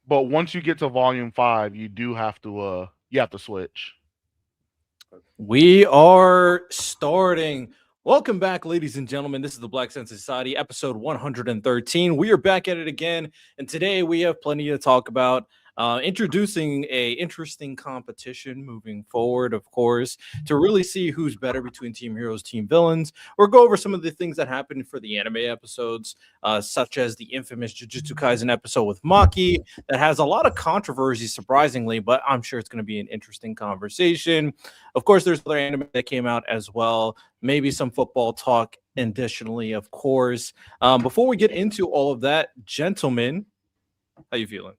But once you get to volume 5, you have to switch. We are starting. Welcome back, ladies and gentlemen. This is the Black Sensei Society, episode 113. We are back at it again, and today we have plenty to talk about. Introducing a interesting competition moving forward, of course, to really see who's better between Team Heroes, Team Villains, or go over some of the things that happened for the anime episodes, such as the infamous Jujutsu Kaisen episode with Maki that has a lot of controversy, surprisingly, but I'm sure it's going to be an interesting conversation. Of course, there's other anime that came out as well, maybe some football talk additionally, of course. Before we get into all of that, gentlemen, how you feeling?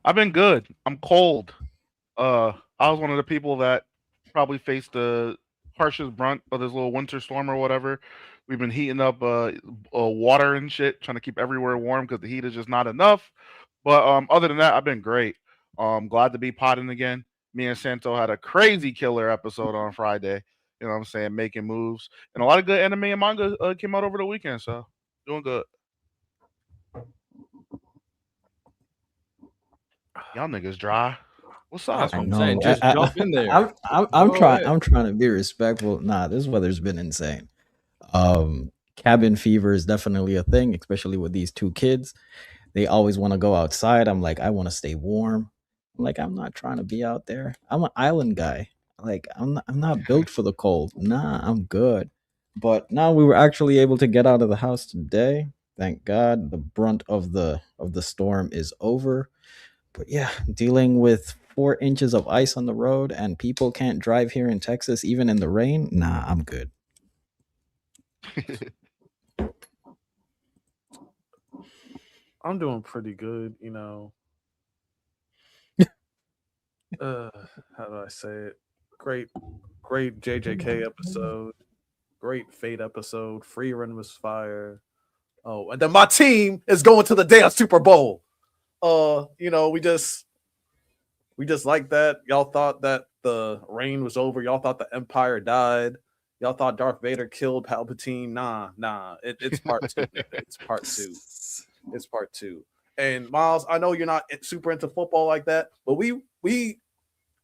I've been good. I'm cold. I was one of the people that probably faced the harshest brunt of this little winter storm or whatever. We've been heating up water and shit, trying to keep everywhere warm because the heat is just not enough. But other than that, I've been great. Glad to be potting again. Me and Santo had a crazy killer episode on Friday. You know what I'm saying? Making moves. And a lot of good anime and manga came out over the weekend, so doing good. Y'all niggas dry. What's up? That's I what I'm know. saying. Just jump in there. I'm Go trying. ahead. I'm trying to be respectful. Nah, this weather's been insane. Cabin fever is definitely a thing, especially with these two kids. They always want to go outside. I'm like, I want to stay warm. I'm like, I'm not trying to be out there. I'm an island guy. Like, I'm not built for the cold. Nah, I'm good. But now we were actually able to get out of the house today. Thank God. The brunt of the storm is over. But yeah, dealing with 4 inches of ice on the road and people can't drive here in Texas even in the rain. Nah, I'm good. I'm doing pretty good, how do I say it? Great JJK episode. Great Fate episode. Free Run was fire. Oh, and then my team is going to the damn Super Bowl. We just like that. Y'all thought that the reign was over. Y'all thought the Empire died. Y'all thought Darth Vader killed Palpatine. Nah. It's part two. It's part two. It's part two. And Miles, I know you're not super into football like that, but we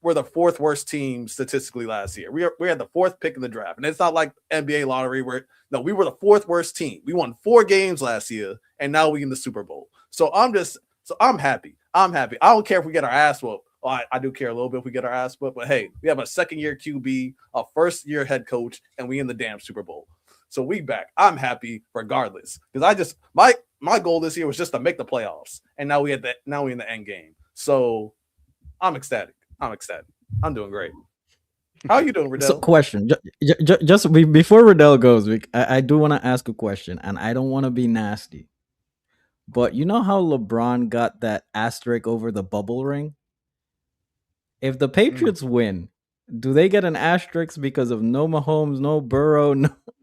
were the fourth worst team statistically last year. We had the fourth pick in the draft, and it's not like NBA lottery where we were the fourth worst team. We won 4 games last year, and now we in the Super Bowl. So I'm happy. I don't care if we get our ass whooped. Well, I do care a little bit if we get our ass whooped, but hey, we have a second-year QB, a first-year head coach, and we in the damn Super Bowl. So we back. I'm happy regardless because my goal this year was just to make the playoffs, and now we in the end game. So I'm ecstatic. I'm doing great. How are you doing, Riddell? So, question. Just before Riddell goes, I do want to ask a question, and I don't want to be nasty. But you know how LeBron got that asterisk over the bubble ring? If the Patriots win, do they get an asterisk because of no Mahomes, no Burrow,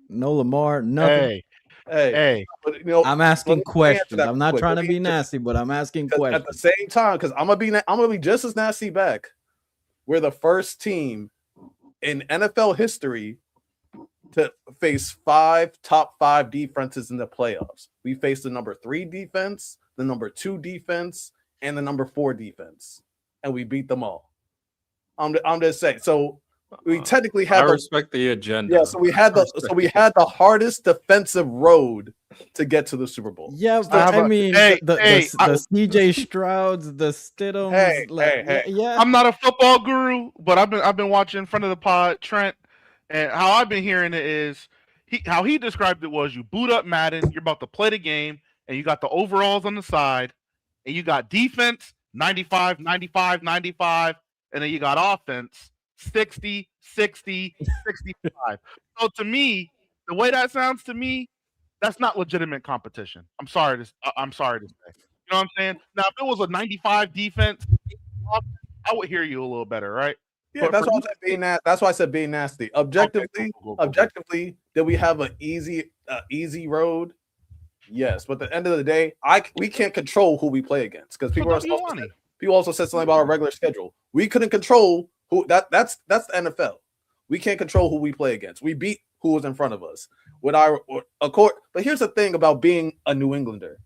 no Lamar, nothing? Hey. But, I'm asking questions. I'm not trying to be just nasty, but I'm asking questions. at the same time because I'm gonna be just as nasty back. We're the first team in NFL history to face 5 top 5 defenses in the playoffs. We faced the number 3 defense, the number 2 defense, and the number 4 defense, and we beat them all. I'm just saying. So we technically had. I respect the agenda. Yeah, so we had the hardest defensive road to get to the Super Bowl. Yeah, but I mean, the CJ Strouds, the Stidhams. Yeah. I'm not a football guru, but I've been watching in front of the pod, Trent, and how I've been hearing it is how he described it was you boot up Madden, you're about to play the game, and you got the overalls on the side, and you got defense 95, 95, 95, and then you got offense 60, 60, 65. So to me, the way that sounds to me, that's not legitimate competition. I'm sorry to say. You know what I'm saying? Now, if it was a 95 defense, I would hear you a little better, right? Yeah, that's why I said being nasty. That's why I said being nasty. Objectively, objectively, did we have an easy road? Yes, but at the end of the day, we can't control who we play against because people also said something about our regular schedule. We couldn't control who that's the NFL. We can't control who we play against. We beat who was in front of us. But here's the thing about being a New Englander.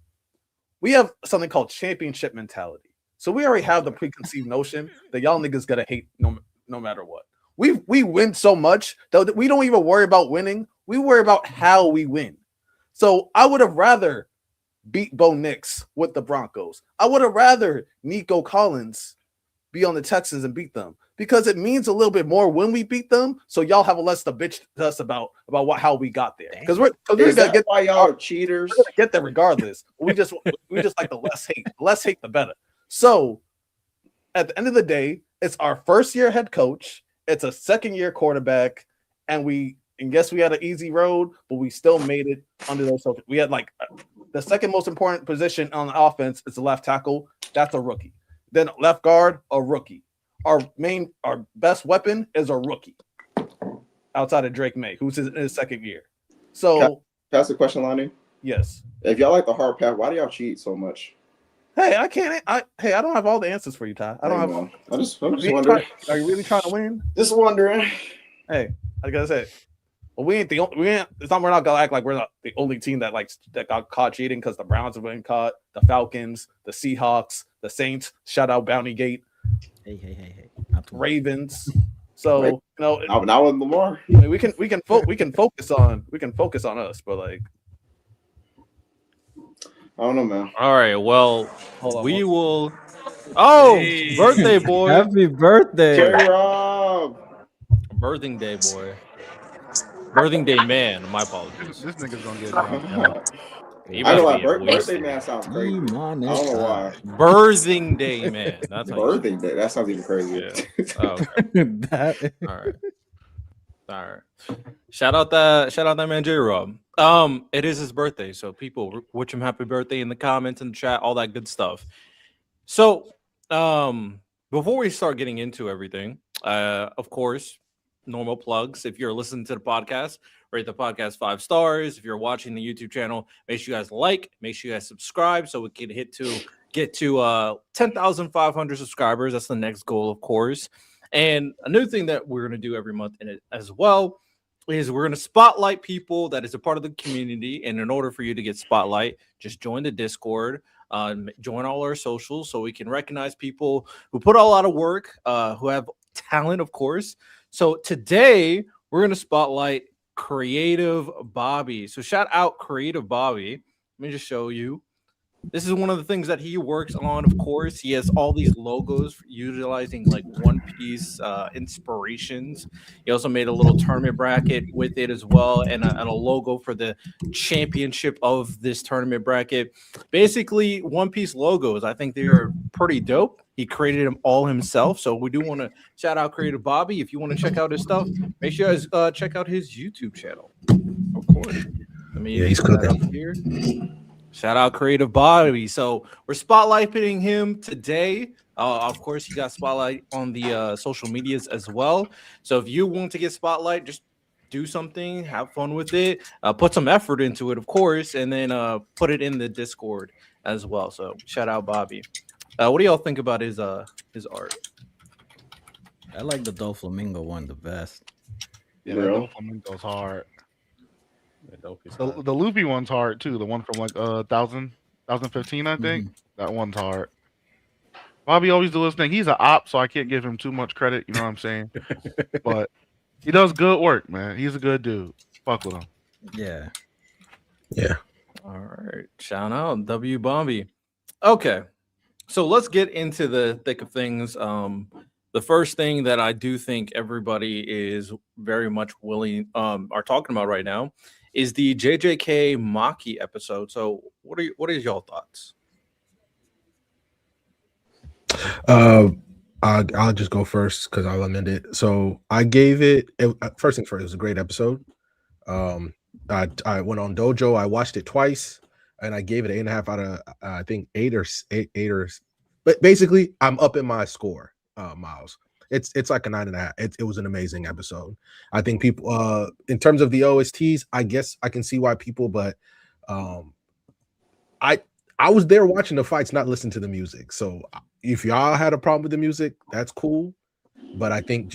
We have something called championship mentality. So we already have the preconceived notion that y'all niggas gonna hate no matter what. We win so much that we don't even worry about winning. We worry about how we win. So I would have rather beat Bo Nix with the Broncos. I would have rather Nico Collins be on the Texans and beat them because it means a little bit more when we beat them. So y'all have less to bitch to us about how we got there. Because we're gonna get why y'all are cheaters. We're gonna get there regardless. We just like the less hate. The less hate, the better. So at the end of the day, it's our first year head coach. It's a second year quarterback, and yes, we had an easy road, but we still made it under those. We had like the second most important position on the offense is the left tackle. That's a rookie. Then left guard, a rookie. Our best weapon is a rookie outside of Drake May, who's in his second year. So Can I ask a question, Lonnie? Yes. If y'all like the hard path, why do y'all cheat so much? Hey, I don't have all the answers for you, Ty. I don't have. I'm just wondering. Are you really trying to win? Just wondering. Hey, I gotta say, well, we're not gonna act like we're not the only team that got caught cheating because the Browns have been caught, the Falcons, the Seahawks, the Saints. Shout out Bounty Gate. Hey. Ravens. So not with Lamar. I mean, we can focus on us, but like. I don't know, man. All right. Well, we will. Oh, birthday boy! Happy birthday, K-Rob. Birthing day boy. Birthing day man. My apologies. This nigga's gonna get drunk. He I don't must know. be Birthday man sounds crazy. I don't know why. Birthing day man. That's how birthing day. That sounds even crazy. Yeah. Oh, okay. All right. Shout out that man J-Rob. It is his birthday, so people wish him happy birthday in the comments and the chat, all that good stuff. So, before we start getting into everything, of course, normal plugs. If you're listening to the podcast, rate the podcast 5 stars. If you're watching the YouTube channel, make sure you guys make sure you guys subscribe so we can get to 10,500 subscribers. That's the next goal, of course. And a new thing that we're going to do every month in it as well is we're going to spotlight people that is a part of the community. And in order for you to get spotlight, just join the Discord, join all our socials so we can recognize people who put a lot of work, who have talent, of course. So today we're going to spotlight Creative Bobby. So shout out Creative Bobby. Let me just show you. This is one of the things that he works on, of course. He has all these logos utilizing like One Piece inspirations. He also made a little tournament bracket with it as well, and a logo for the championship of this tournament bracket. Basically, One Piece logos. I think they're pretty dope. He created them all himself. So we do want to shout out Creative Bobby. If you want to check out his stuff, make sure you guys check out his YouTube channel. Of course. He's cooking here. Shout out Creative Bobby. So we're spotlighting him today. Of course, he got spotlight on the social medias as well. So if you want to get spotlight, just do something, have fun with it, put some effort into it, of course, and then put it in the Discord as well. So shout out Bobby. What do y'all think about his art? I like the Doflamingo one the best. Yeah, the Doflamingo's hard. The Loopy one's hard too. The one from like 2015, I think. That one's hard. Bobby always do his thing. He's an op, so I can't give him too much credit. You know what I'm saying? But he does good work, man. He's a good dude. Fuck with him. Yeah. All right. Shout out W Bobby. Okay. So let's get into the thick of things. The first thing that I do think everybody is very much are talking about right now is the JJK Maki episode. So what are y'all thoughts? I'll just go first because I'll amend it. So I gave it first things first. It was a great episode. I went on Dojo. I watched it twice, and I gave it 8.5 out of I think 8 or. But basically, I'm up in my score, Miles. It's like a 9.5. It was an amazing episode. I think people, in terms of the OSTs, I guess I can see why people, but I was there watching the fights, not listening to the music. So if y'all had a problem with the music, that's cool. But I think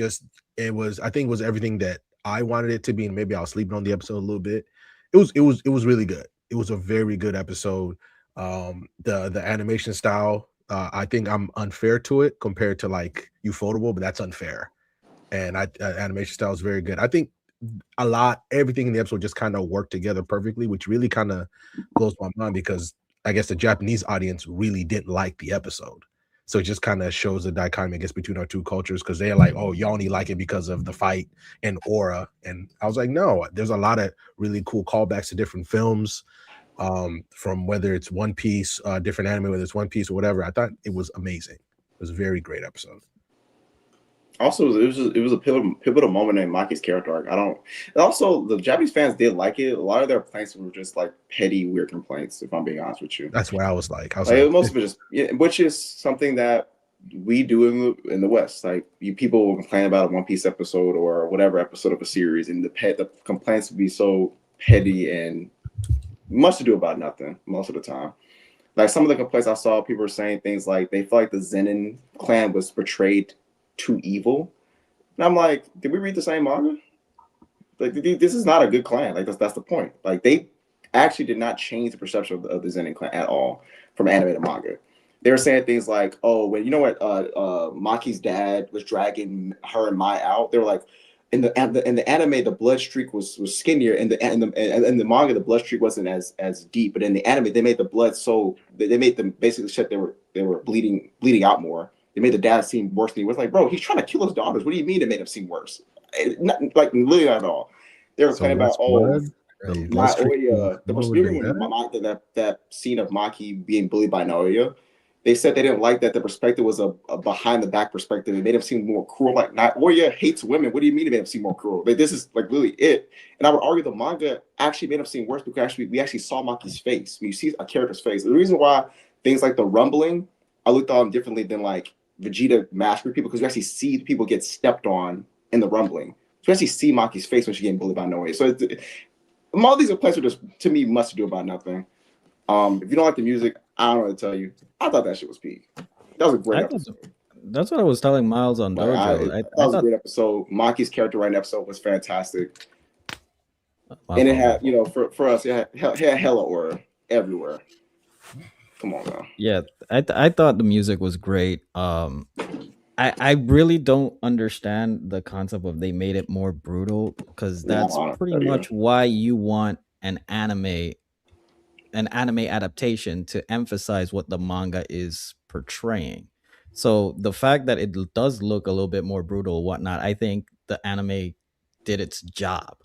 it was everything that I wanted it to be, and maybe I was sleeping on the episode a little bit. it was really good. It was a very good episode. The animation style, I think I'm unfair to it compared to like Ufotable, but that's unfair. And animation style is very good. I think everything in the episode just kind of worked together perfectly, which really kind of blows my mind because I guess the Japanese audience really didn't like the episode. So it just kind of shows the dichotomy, I guess, between our two cultures because they're like, oh, y'all only like it because of the fight and aura. And I was like, no, there's a lot of really cool callbacks to different films, from whether it's One Piece, different anime, whether it's One Piece or whatever. I thought it was amazing. It was a very great episode. Also, it was a pivotal moment in Maki's character arc. Also, the Japanese fans did like it. A lot of their complaints were just like petty, weird complaints. If I'm being honest with you, That's what I was like. most of it just, which is something that we do in the West. Like people will complain about a One Piece episode or whatever episode of a series, and the complaints would be so petty and much to do about nothing most of the time. Like some of the complaints I saw, people were saying things like they felt like the Zenin clan was portrayed too evil, and I'm like, did we read the same manga? Like, this is not a good clan. Like that's the point. Like they actually did not change the perception of the Zenin clan at all from anime to manga. They were saying things like, oh, when Maki's dad was dragging her and Mai out, they were like, in the anime the blood streak was skinnier, and in the manga the blood streak wasn't as deep, but in the anime they made the blood so they made them basically shit they were bleeding out more. They made the dad seem worse than he was. Like, bro, he's trying to kill his daughters. What do you mean it made him seem worse? Not, like, literally not at all. They were saying about, that scene of Maki being bullied by Naoya. They said they didn't like that the perspective was a behind the back perspective. It made him seem more cruel. Like, Naoya hates women. What do you mean it made him seem more cruel? Like, this is like really it. And I would argue the manga actually made him seem worse because we actually saw Maki's face. We see a character's face. The reason why things like the rumbling, I looked on differently than like Vegeta massacred people, because we actually see people get stepped on in the rumbling. So we actually see Maki's face when she's getting bullied by Naoya. So all these complaints are just, to me, must do about nothing. If you don't like the music, I don't know what to tell you. I thought that shit was peak. That was a great episode. That's what I was telling Miles on Dojo. That was a great episode. Maki's character writing episode was fantastic. And it had, for us, it had hella aura everywhere. Come on now. Yeah, I thought the music was great. I really don't understand the concept of they made it more brutal, because that's pretty much why you want an anime adaptation to emphasize what the manga is portraying. So the fact that it does look a little bit more brutal or whatnot, I think the anime did its job.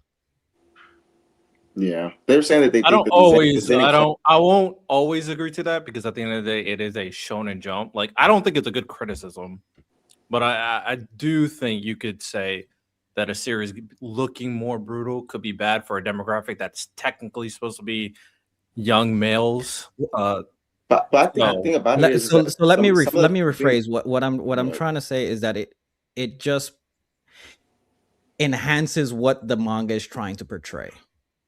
Yeah, they're saying that they think I won't always agree to that, because at the end of the day, it is a Shonen Jump. Like, I don't think it's a good criticism, but I do think you could say that a series looking more brutal could be bad for a demographic that's technically supposed to be young males. But I think about it is, so let me rephrase what I'm trying to say is that it just enhances what the manga is trying to portray,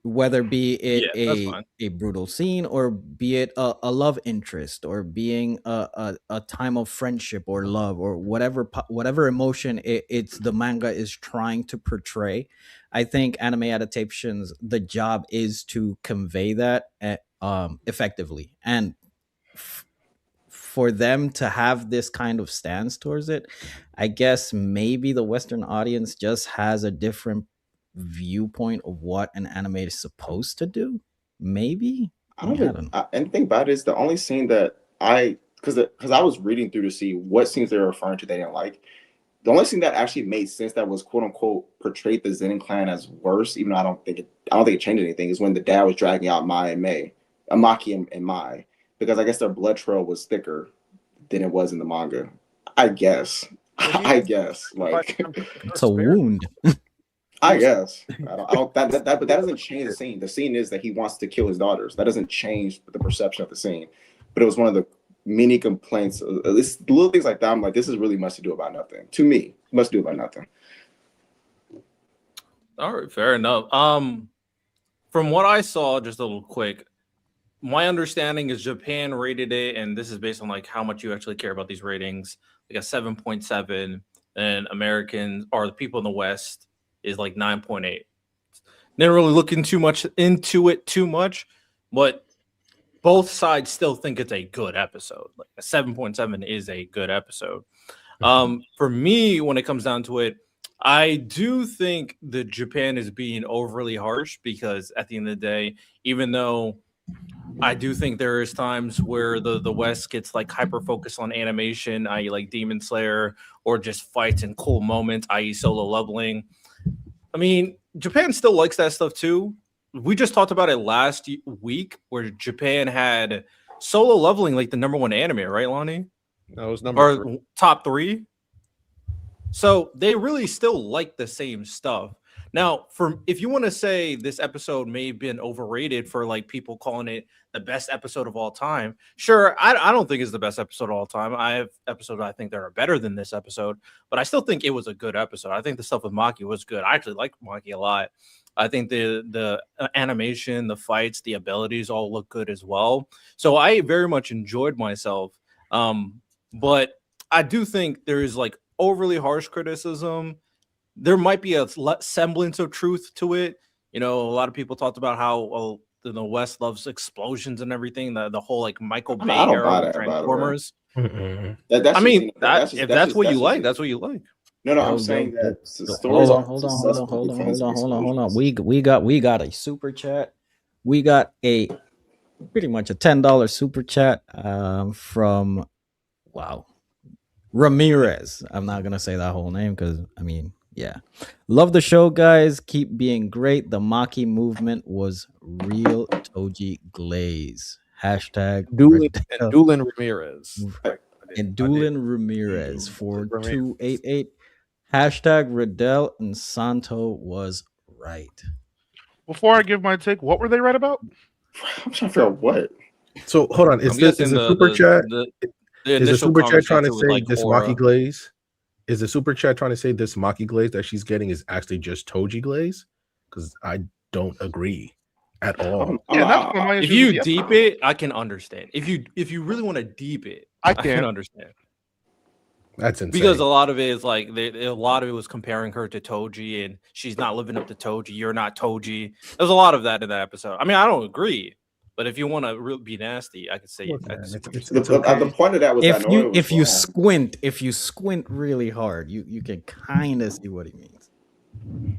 whether be it a brutal scene, or be it a love interest, or being a time of friendship or love, or whatever emotion it's the manga is trying to portray. I think anime adaptations, the job is to convey that effectively, and for them to have this kind of stance towards it, I guess maybe the Western audience just has a different viewpoint of what an anime is supposed to do. Maybe and the thing about it is, the only scene that because I was reading through to see what scenes they were referring to they didn't like. The only thing that actually made sense that was quote unquote portrayed the Zenin clan as worse, even though I don't think it changed anything, is when the dad was dragging out Maki and Mai, because I guess their blood trail was thicker than it was in the manga. I guess like it's a wound. I guess but that doesn't change the scene. The scene is that he wants to kill his daughters. That doesn't change the perception of the scene. But it was one of the many complaints. At least little things like that. I'm like, this is really much to do about nothing. To me, must do about nothing. All right, fair enough. From what I saw, just a little quick, my understanding is Japan rated it, and this is based on like how much you actually care about these ratings, like a 7.7, and Americans, or the people in the West, is like 9.8. Didn't really look into it too much, but both sides still think it's a good episode. Like a 7.7 is a good episode. For me, when it comes down to it, I do think that Japan is being overly harsh because at the end of the day, even though I do think there is times where the West gets like hyper focused on animation, i.e., like Demon Slayer, or just fights and cool moments, i.e., solo leveling. I mean, Japan still likes that stuff too. We just talked about it last week where Japan had solo leveling like the #1 anime, right, Lonnie? That was number Or 3. top 3. So they really still like the same stuff. Now, if you want to say this episode may have been overrated for like people calling it the best episode of all time, sure, I don't think it's the best episode of all time. I have episodes I think that are better than this episode, but I still think it was a good episode. I think the stuff with Maki was good. I actually like Maki a lot. I think the animation, the fights, the abilities all look good as well. So I very much enjoyed myself. But I do think there is like overly harsh criticism. There might be a semblance of truth to it. You know, a lot of people talked about how the West loves explosions and everything. The whole like Michael Bay I don't era buy with that about it, bro. Transformers. That's I mean, just, that's just, if that's what you just- like, that's what you like. No, Yo, I'm saying yo, that the yo, stories are hold successful on, because of hold on. explosions. We got a super chat. We got a pretty much a $10 super chat from Ramirez. I'm not gonna say that whole name because I mean, yeah. Love the show, guys. Keep being great. The Maki movement was real Toji Glaze. Hashtag Doolin Ramirez. and Doolin Ramirez for 288. Hashtag Riddell and Santo was right. Before I give my take, what were they right about? I'm trying to figure out what. So hold on, is I'm the guessing super chat? the Is the initial super chat trying to conversation with, say like, this Aura. Maki glaze? Is the super chat trying to say this Maki glaze that she's getting is actually just Toji glaze? Because I don't agree at all. Yeah, that's my If issue you with the deep episode. it, I can understand. If you really want to deep it, I can can't. understand. That's insane. Because a lot of it is like a lot of it was comparing her to Toji, and she's not living up to Toji. You're not Toji. There's a lot of that in that episode. I mean, I don't agree, but if you want to be nasty, I could say Look, that's man, super it's nasty. okay. The point of that was that Noah was If you wrong. squint really hard, you can kind of see what he means.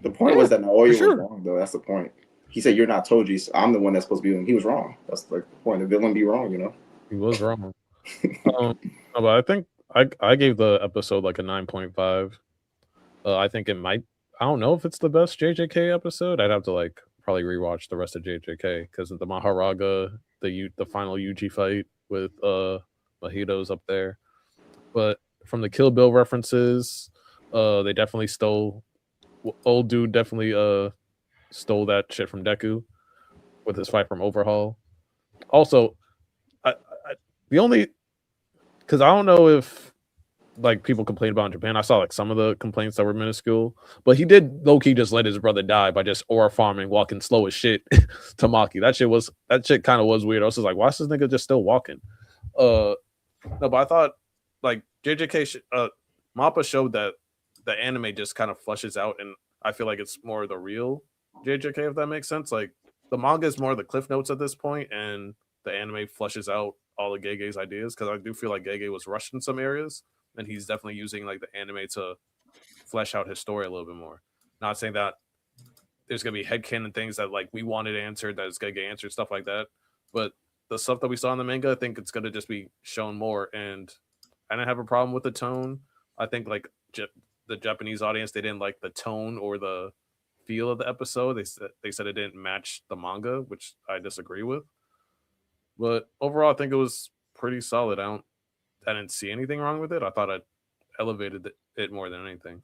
The point was that Naoya sure. was wrong, though. That's the point. He said, "You're not Toji. So I'm the one that's supposed to be doing." He was wrong. That's like the point. The villain be wrong, you know. He was wrong. But I think I gave the episode like a 9.5. I think it might. I don't know if it's the best JJK episode. I'd have to like probably rewatch the rest of JJK because of the Maharaga, the final Yuji fight with Mahito's up there. But from the Kill Bill references, they definitely stole. Old dude definitely stole that shit from Deku with his fight from Overhaul. Also, the only because I don't know if like people complain about in Japan. I saw like some of the complaints that were minuscule, but he did low key just let his brother die by just aura farming, walking slow as shit to Maki. That shit kind of was weird. I was just like, why is this nigga just still walking? No, but I thought like JJK Mappa showed that the anime just kind of flushes out, and I feel like it's more the real JJK, if that makes sense. Like the manga is more the cliff notes at this point, and the anime flushes out all of Gege's ideas, because I do feel like Gege was rushed in some areas, and he's definitely using like the anime to flesh out his story a little bit more. Not saying that there's gonna be headcanon things that like we wanted answered that is Gege answered, stuff like that, but the stuff that we saw in the manga, I think it's gonna just be shown more, and I didn't have a problem with the tone. I think like the Japanese audience, they didn't like the tone or the feel of the episode. They said it didn't match the manga, which I disagree with. But overall, I think it was pretty solid. I didn't see anything wrong with it. I thought I elevated it more than anything.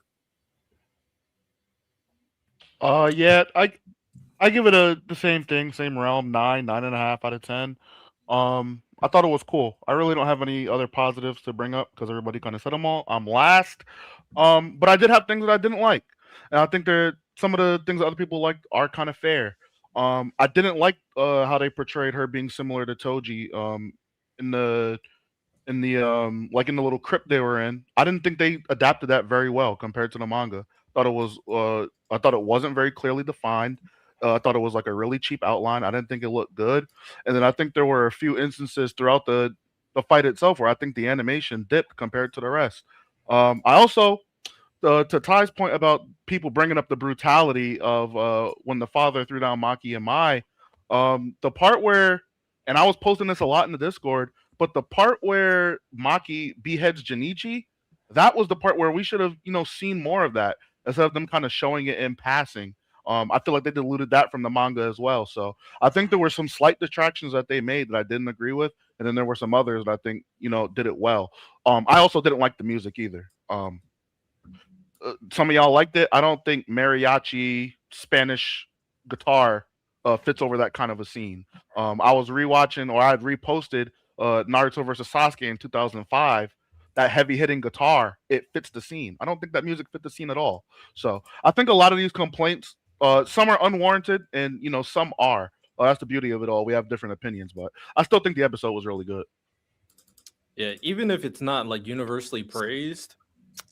Yeah, I give it the same thing, same realm, 9.5 out of 10. I thought it was cool. I really don't have any other positives to bring up because everybody kind of said them all. I'm last. But I did have things that I didn't like, and I think some of the things that other people liked are kind of fair. I didn't like how they portrayed her being similar to Toji. In the like in the little crypt they were in. I didn't think they adapted that very well compared to the manga. I thought it wasn't very clearly defined. I thought it was like a really cheap outline. I didn't think it looked good. And then I think there were a few instances throughout the fight itself where I think the animation dipped compared to the rest. I also, to Ty's point about people bringing up the brutality of when the father threw down Maki and Mai, the part where, and I was posting this a lot in the Discord, but the part where Maki beheads Jinichi, that was the part where we should have, seen more of that instead of them kind of showing it in passing. I feel like they diluted that from the manga as well. So I think there were some slight distractions that they made that I didn't agree with, and then there were some others that I think did it well. I also didn't like the music either. Some of y'all liked it. I don't think mariachi Spanish guitar fits over that kind of a scene. I was rewatching, or I had reposted Naruto versus Sasuke in 2005. That heavy hitting guitar, it fits the scene. I don't think that music fit the scene at all. So I think a lot of these complaints, some are unwarranted, and some are. That's the beauty of it all. We have different opinions, but I still think the episode was really good. Yeah, even if it's not like universally praised,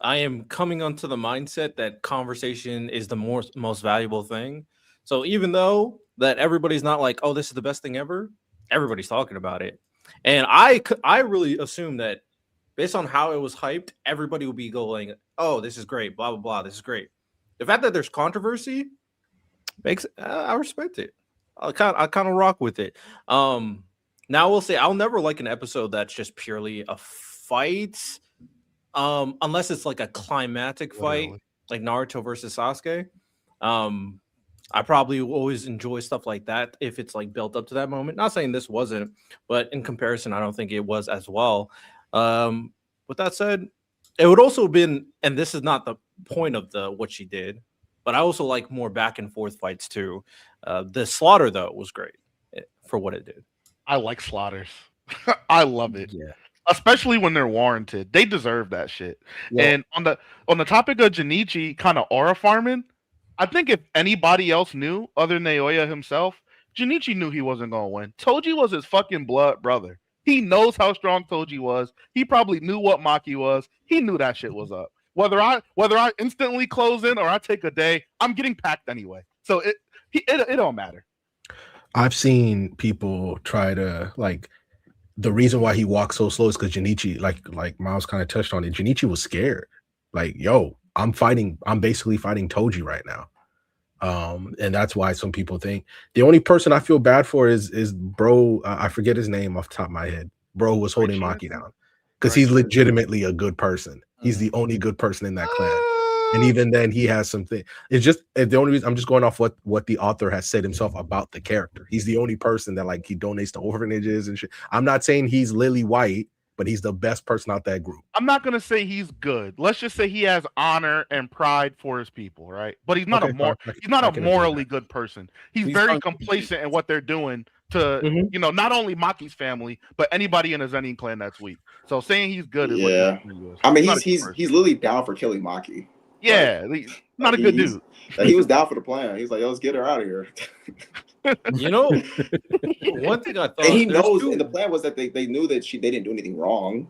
I am coming onto the mindset that conversation is the most valuable thing. So even though that everybody's not like, oh, this is the best thing ever, everybody's talking about it. And I really assume that based on how it was hyped, everybody will be going, oh, this is great, blah, blah, blah, this is great. The fact that there's controversy makes I respect it. I kind of rock with it. Now I will say I'll never like an episode that's just purely a fight. Unless it's like a climatic fight, like Naruto versus Sasuke. I probably always enjoy stuff like that if it's like built up to that moment. Not saying this wasn't, but in comparison, I don't think it was as well. With that said, it would also have been, and this is not the point of what she did, but I also like more back and forth fights too. The slaughter though was great for what it did. I like slaughters. I love it. Yeah. Especially when they're warranted. They deserve that shit. Well, and on the topic of Jinichi kind of aura farming, I think if anybody else knew other than Naoya himself, Jinichi knew he wasn't going to win. Toji was his fucking blood brother. He knows how strong Toji was. He probably knew what Maki was. He knew that shit was up. Whether I instantly close in or I take a day, I'm getting packed anyway. So it don't matter. I've seen people try to like, the reason why he walks so slow is because Jinichi, like Miles kind of touched on it, Jinichi was scared. Like, yo, I'm basically fighting Toji right now. And that's why some people think the only person I feel bad for is bro. I forget his name off the top of my head. Bro was holding Maki down because he's legitimately a good person. He's the only good person in that clan. And even then, he has something. It's just the only reason I'm just going off what the author has said himself about the character. He's the only person that like he donates to orphanages and shit. I'm not saying he's Lily White, but he's the best person out that group. I'm not gonna say he's good. Let's just say he has honor and pride for his people, right? But he's not he's not a morally good person. He's very complacent in what they're doing to not only Maki's family, but anybody in the Zenin clan that's weak. So saying he's good is I mean he's literally down for killing Maki. Yeah, not a good dude. He was down for the plan. He's like, yo, let's get her out of here. One thing I thought, and he knows, and the plan was that they knew that they didn't do anything wrong.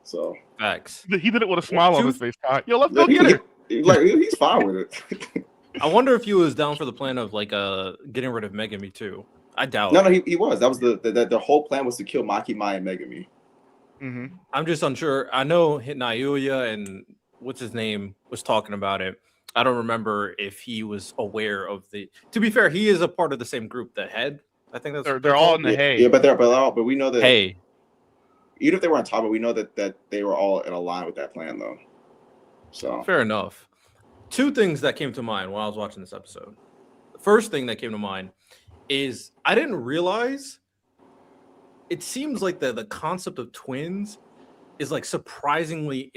So facts. He did it with a smile on his face. Yo, let's go get her. He's fine with it. I wonder if he was down for the plan of like getting rid of Megami too. I doubt. No, he was. That was the whole plan was to kill Maki, Mai, and Megami. Mm-hmm. I'm just unsure. I know Naoya and what's his name was talking about it. I don't remember if he was aware of the. To be fair, he is a part of the same group. The head, I think that's they're all in the hay. Yeah, but we know that. Hey, even if they were on top of it, we know that they were all in a line with that plan, though. So fair enough. Two things that came to mind while I was watching this episode. The first thing that came to mind is I didn't realize. It seems like the concept of twins is like surprisingly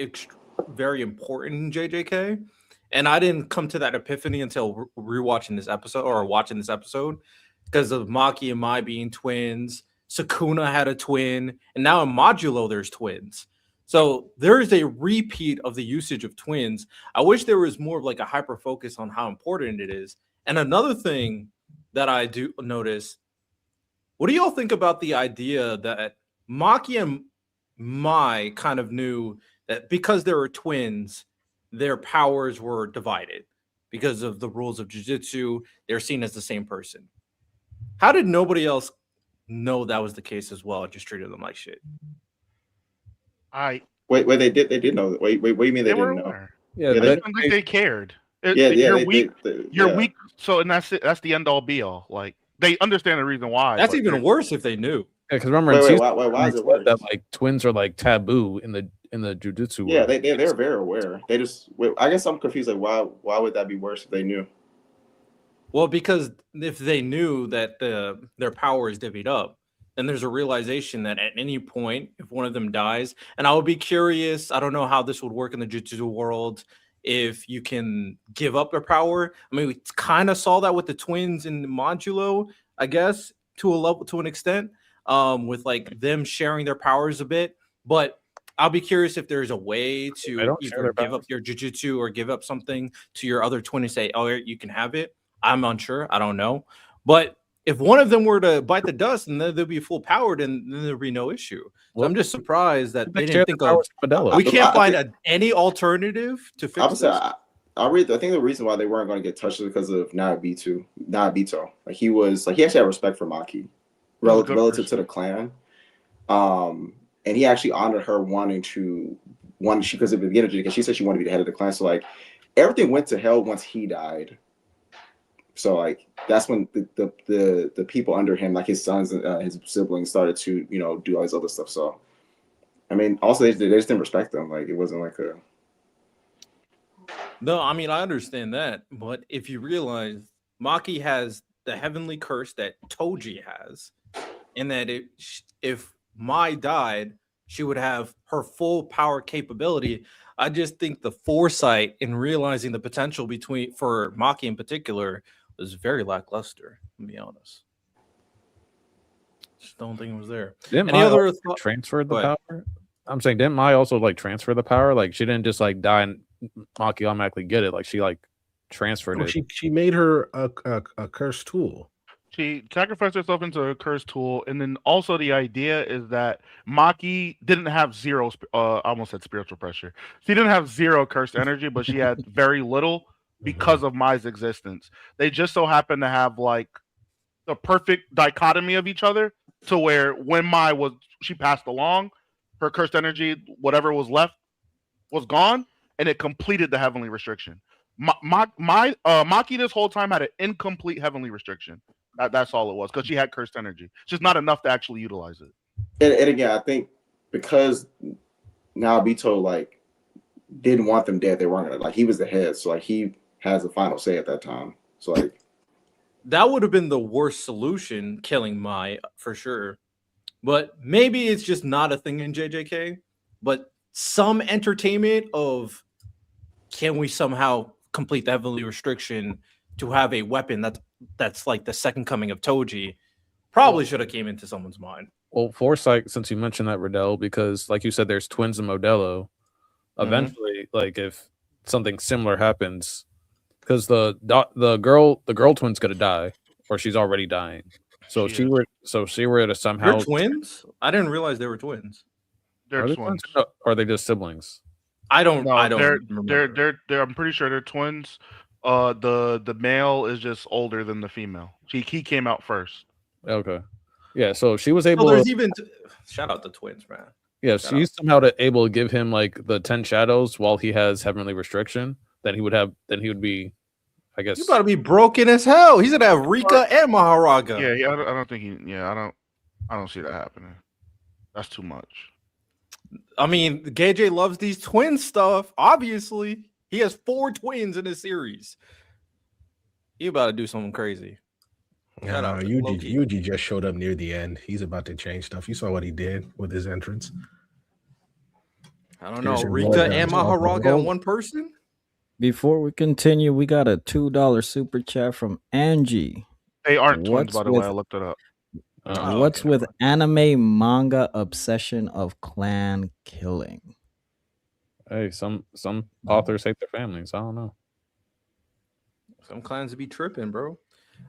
very important in JJK. And I didn't come to that epiphany until rewatching this episode or watching this episode because of Maki and Mai being twins. Sukuna had a twin, and now in Modulo there's twins. So there is a repeat of the usage of twins. I wish there was more of like a hyper focus on how important it is. And another thing that I do notice, what do y'all think about the idea that Maki and Mai kind of knew that because they were twins, their powers were divided? because of the rules of jiu-jitsu. They're seen as the same person. How did nobody else know that was the case as well and just treated them like shit? Wait, they did know. Wait, what do you mean they were didn't know? aware. Yeah, Yeah, They they- didn't think they cared. You're You're weak. So, and that's it. That's the end all be all. Like they understand the reason why. That's but even they're- worse if they knew. because remember, Wait, in season why is they it said worse? that like twins are like taboo in the jujitsu Yeah, world. they're very aware. They just I guess I'm confused. Like why would that be worse if they knew? Well, because if they knew that their power is divvied up, then there's a realization that at any point, if one of them dies, and I would be curious, I don't know how this would work in the jiu-jitsu world, if you can give up their power. I mean, we kind of saw that with the twins in Modulo, I guess, to an extent, with like them sharing their powers a bit. But I'll be curious if there's a way They to don't share either their give up powers. your jiu-jitsu or give up something to your other twin and say, oh, you can have it. I'm unsure. I don't know. But if one of them were to bite the dust and then they'll be full powered and then there'll be no issue. So Well, I'm just surprised that they share didn't the think of powers with Modelo. we can't I find think- any alternative to fix Obviously, this. I think the reason why they weren't going to get touched is because of Naobito. Like he actually had respect for Maki, relative to the clan. And he actually honored her because at the beginning, because she said she wanted to be the head of the clan. So like everything went to hell once he died. So like that's when the people under him, like his sons and his siblings, started to do all this other stuff. So I mean, also they just didn't respect them. Like it wasn't like a. No, I mean I understand that, but if you realize Maki has the heavenly curse that Toji has, and that if Mai died, she would have her full power capability. I just think the foresight in realizing the potential for Maki in particular was very lackluster, to be honest. Just don't think it was there. Didn't Any Mai other also thought? transfer the Go ahead. power? I'm saying, didn't Mai also like transfer the power? Like she didn't just like die and Maki automatically get it. Like she like transferred No, it. she made her a cursed tool. She sacrificed herself into a cursed tool, and then also the idea is that Maki didn't have zero. I almost said spiritual pressure. She didn't have zero cursed energy, but she had very little because of Mai's existence. They just so happened to have like the perfect dichotomy of each other, to where when she passed along, her cursed energy, whatever was left, was gone, and it completed the heavenly restriction. Maki this whole time had an incomplete heavenly restriction. That's all it was, because she had cursed energy. It's just not enough to actually utilize it. And again, I think because Naobito like didn't want them dead, they weren't gonna, like, he was the head, so like he has the final say at that time. So like That would have been the worst solution, killing Mai for sure. But maybe it's just not a thing in JJK. But some entertainment of, can we somehow complete the heavenly restriction to have a weapon that's like the second coming of Toji, probably should have came into someone's mind. Well, foresight, since you mentioned that, Riddell, because like you said, there's twins in Modelo. Eventually, like if something similar happens, because the girl twin's gonna die, or she's already dying. So She she were to somehow. They're twins? I didn't realize they were twins. They're Are they twins. twins? Or are they just siblings? I don't They're remember. I'm pretty sure they're twins. The male is just older than the female. He came out first. Okay. Yeah, so she was Oh, able there's to. even shout out to twins, man. Yeah, Shout she's somehow able to give him like the 10 shadows while he has heavenly restriction. Then he would be, I guess. You about to be broken as hell. He's gonna have Rika and Maharaga. Yeah. I don't think he. Yeah, I don't see that happening. That's too much. I mean, KJ loves these twin stuff. Obviously, he has 4 twins in his series. He about to do something crazy. Shout out to Loki. Yuji just showed up near the end. He's about to change stuff. You saw what he did with his entrance. I don't know. Here's your Rika Lord and Guns. Maharaga in one person? Before we continue, we got a $2 super chat from Angie. They aren't twins, What's by the way. with- I looked it up. What's with anime manga obsession of clan killing? Hey, some authors hate their families. I don't know. Some clans be tripping, bro.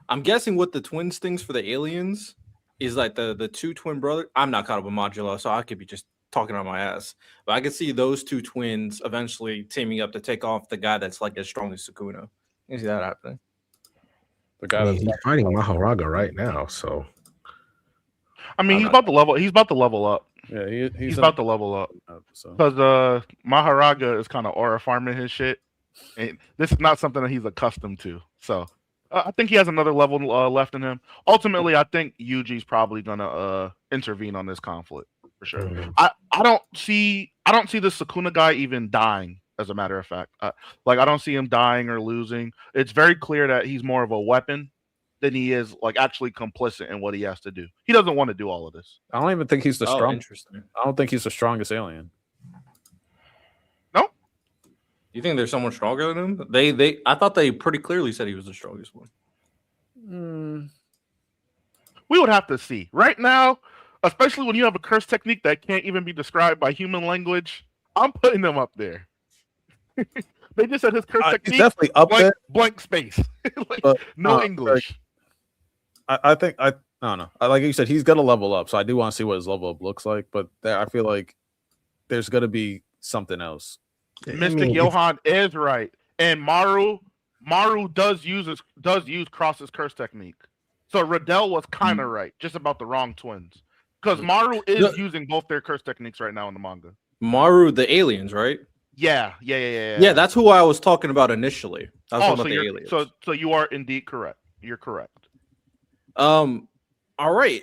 I'm guessing what the twins things for the aliens is like the 2 twin brothers. I'm not caught up with Modulo, so I could be just talking on my ass. But I could see those 2 twins eventually teaming up to take off the guy that's like as strong as Sukuna. You see that happening? The I guy mean, that's he's fighting Maharaga right now, so I mean, I'm he's not- about to level. He's about to level up. yeah, He's in about to level up so. because Maharaga is kind of aura farming his shit, and this is not something that he's accustomed to. So I think he has another level left in him. Ultimately, I think Yuji's probably gonna intervene on this conflict for sure. Mhm. I don't see the Sukuna guy even dying. As a matter of fact, like I don't see him dying or losing. It's very clear that he's more of a weapon than he is like actually complicit in what he has to do. He doesn't want to do all of this. I don't even think he's the Oh, strongest. interesting. I don't think he's the strongest alien. No, You think there's someone stronger than him? I thought they pretty clearly said he was the strongest one. we would have to see. Right now, especially when you have a curse technique that can't even be described by human language, I'm putting them up there. They just said his curse He's technique definitely up there. blank space. Like, But, no English. I think I don't know. Like you said, he's gonna level up, so I do want to see what his level up looks like. But I feel like there's gonna be something else. Mystic Johan is right, and Maru does use Cross's curse technique. So Riddell was kind of right, just about the wrong twins, because Maru is using both their curse techniques right now in the manga. Maru, the aliens, right? Yeah. Yeah, that's who I was talking about initially. I was talking about the aliens. So you are indeed correct. You're correct. All right.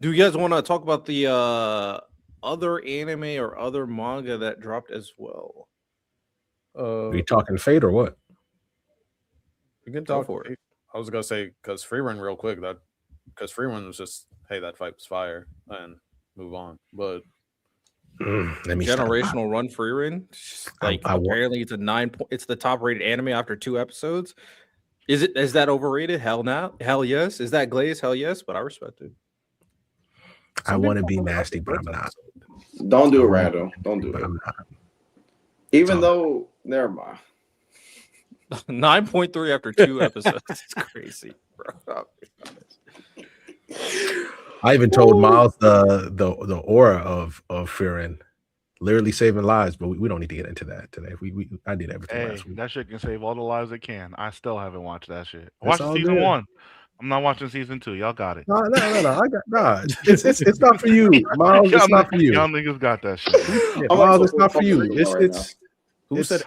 Do you guys want to talk about the other anime or other manga that dropped as well? Are you talking Fate or what? We can Go talk for it. I was gonna say because free run real quick because free run was just hey that fight was fire and move on. But Let me Generational Run Free Run. Like I want- apparently it's a 9. It's the top rated anime after 2 episodes. Is that overrated? Hell no. Hell yes. Is that Glaze? Hell yes. But I respect it. I want to be nasty, but I'm not. Don't do it, Randall. Don't do But it. I'm not. Even though, never mind. 9.3 after 2 episodes. It's crazy, bro. I even told Miles the aura of Fearin, literally saving lives, but we don't need to get into that today. I did everything Hey, last week. that shit can save all the lives it can. I still haven't watched that shit. I It's watched all season good. 1. I'm not watching season 2. Y'all got it. No. I got nah. It's not for you, Miles. It's not for you. Y'all niggas got that shit. Yeah, I'm Miles, like it's not for you. right now. It's who said